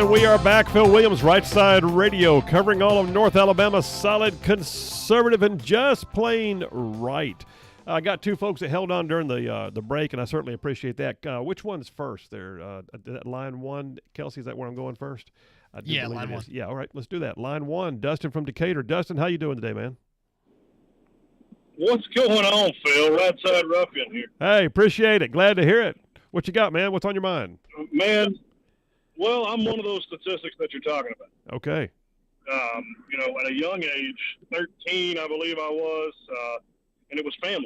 And we are back. Phil Williams, Rightside Radio, covering all of North Alabama, solid, conservative, and just plain right. I got two folks that held on during the break, and I certainly appreciate that. Which one's first there? Line one, Kelsey, is that where I'm going first? I do Yeah, believe line it one. is. Yeah, all right, let's do that. Line one, Dustin from Decatur. Dustin, how you doing today, man? What's going on, Phil? Rightside Ruffian here. Hey, appreciate it. Glad to hear it. What you got, man? What's on your mind? Man, well, I'm one of those statistics that you're talking about. Okay. At a young age, 13, I believe I was, and it was family.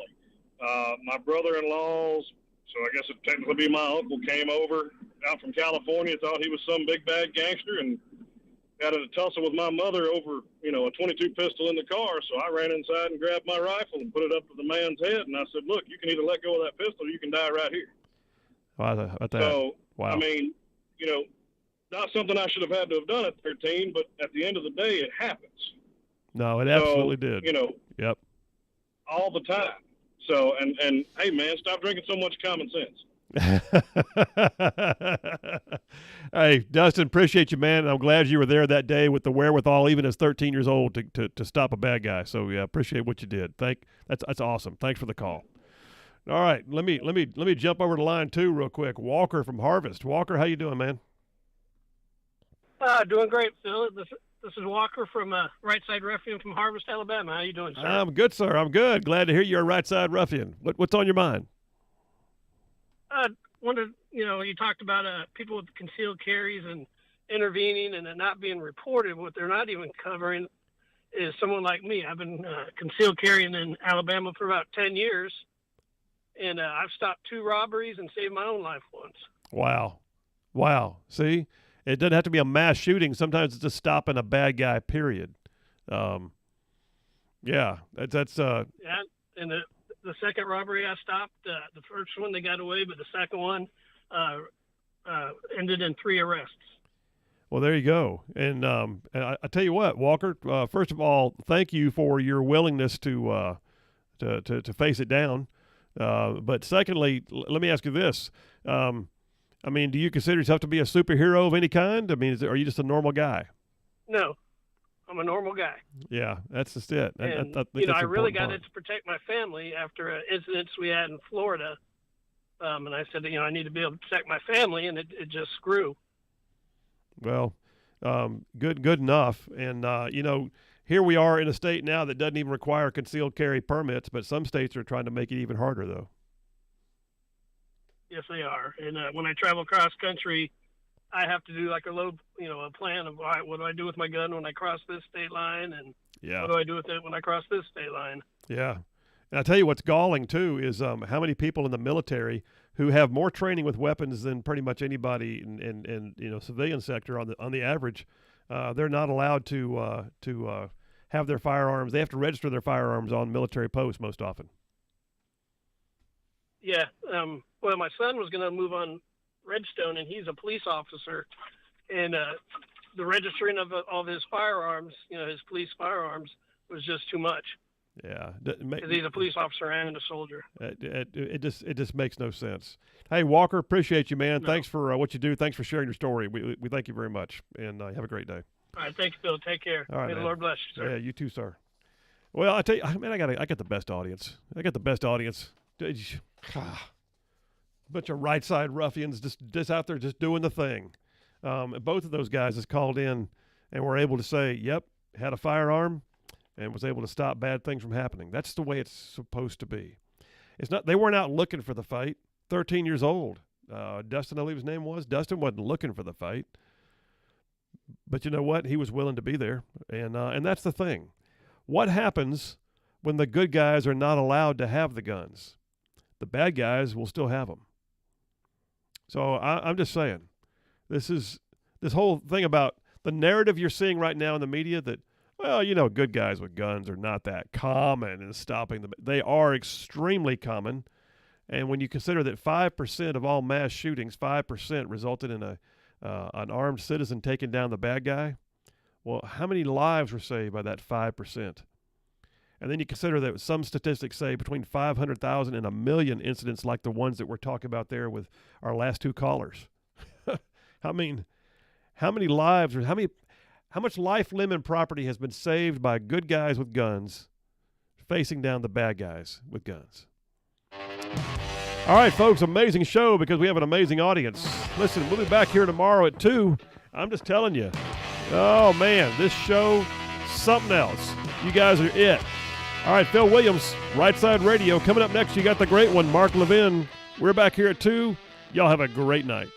My brother-in-law's, so I guess it technically be my uncle, came over out from California, thought he was some big bad gangster, and got in a tussle with my mother over, a 22 pistol in the car. So I ran inside and grabbed my rifle and put it up to the man's head, and I said, "Look, you can either let go of that pistol or you can die right here." Wow, about that. So, wow. I mean, not something I should have had to have done at 13, but at the end of the day, it happens. No, it absolutely did. Yep. All the time. So, and hey, man, stop drinking so much common sense. Hey, Dustin, appreciate you, man. I'm glad you were there that day with the wherewithal, even as 13 years old, to stop a bad guy. So, yeah, appreciate what you did. That's awesome. Thanks for the call. All right, let me jump over to line two real quick. Walker from Harvest. Walker, how you doing, man? Doing great, Phil. This is Walker from Rightside Ruffian from Harvest, Alabama. How you doing, sir? I'm good, sir. I'm good. Glad to hear you're a Rightside Ruffian. What's on your mind? Wondered, you talked about people with concealed carries and intervening and it not being reported. What they're not even covering is someone like me. I've been concealed carrying in Alabama for about 10 years, and I've stopped 2 robberies and saved my own life once. Wow. See? It doesn't have to be a mass shooting. Sometimes it's just stopping a bad guy, period. Yeah, that's Yeah, and the second robbery I stopped, the first one they got away, but the second one ended in 3 arrests. Well, there you go. And I tell you what, Walker. First of all, thank you for your willingness to face it down. But secondly, let me ask you this. Do you consider yourself to be a superhero of any kind? Are you just a normal guy? No, I'm a normal guy. Yeah, that's just it. And, I I really got it to protect my family after incidents we had in Florida. And I said, I need to be able to protect my family, and it just grew. Well, good enough. And, here we are in a state now that doesn't even require concealed carry permits, but some states are trying to make it even harder, though. Yes, they are. And when I travel cross country, I have to do like a plan of, all right, what do I do with my gun when I cross this state line, and what do I do with it when I cross this state line? Yeah. And I'll tell you what's galling, too, is how many people in the military who have more training with weapons than pretty much anybody in civilian sector on the average. They're not allowed to have their firearms. They have to register their firearms on military posts most often. Yeah. Well, my son was going to move on Redstone, and he's a police officer, and the registering of all his firearms, his police firearms, was just too much. Yeah, because he's a police officer and a soldier. It just makes no sense. Hey, Walker, appreciate you, man. No. Thanks for what you do. Thanks for sharing your story. We thank you very much, and have a great day. All right, thanks, Bill. Take care. All right, May the Lord bless you, sir. Yeah, you too, sir. Well, I tell you, man, I got the best audience. Bunch of right side ruffians just out there just doing the thing. Both of those guys has called in and were able to say, yep, had a firearm and was able to stop bad things from happening. That's the way it's supposed to be. It's not. They weren't out looking for the fight. 13 years old. Dustin, I believe his name was. Dustin wasn't looking for the fight. But you know what? He was willing to be there. And that's the thing. What happens when the good guys are not allowed to have the guns? The bad guys will still have them. So I'm just saying, this whole thing about the narrative you're seeing right now in the media that, well, good guys with guns are not that common in stopping them. They are extremely common. And when you consider that 5% of all mass shootings, 5% resulted in an armed citizen taking down the bad guy, well, how many lives were saved by that 5%? And then you consider that some statistics say between 500,000 and 1 million incidents like the ones that we're talking about there with our last 2 callers. I mean, how many lives or how much life, limb, and property has been saved by good guys with guns facing down the bad guys with guns. All right, folks, amazing show because we have an amazing audience. Listen, we'll be back here tomorrow at 2. I'm just telling you. Oh, man, this show, something else. You guys are it. All right, Phil Williams, Rightside Radio. Coming up next, you got the great one, Mark Levin. We're back here at 2. Y'all have a great night.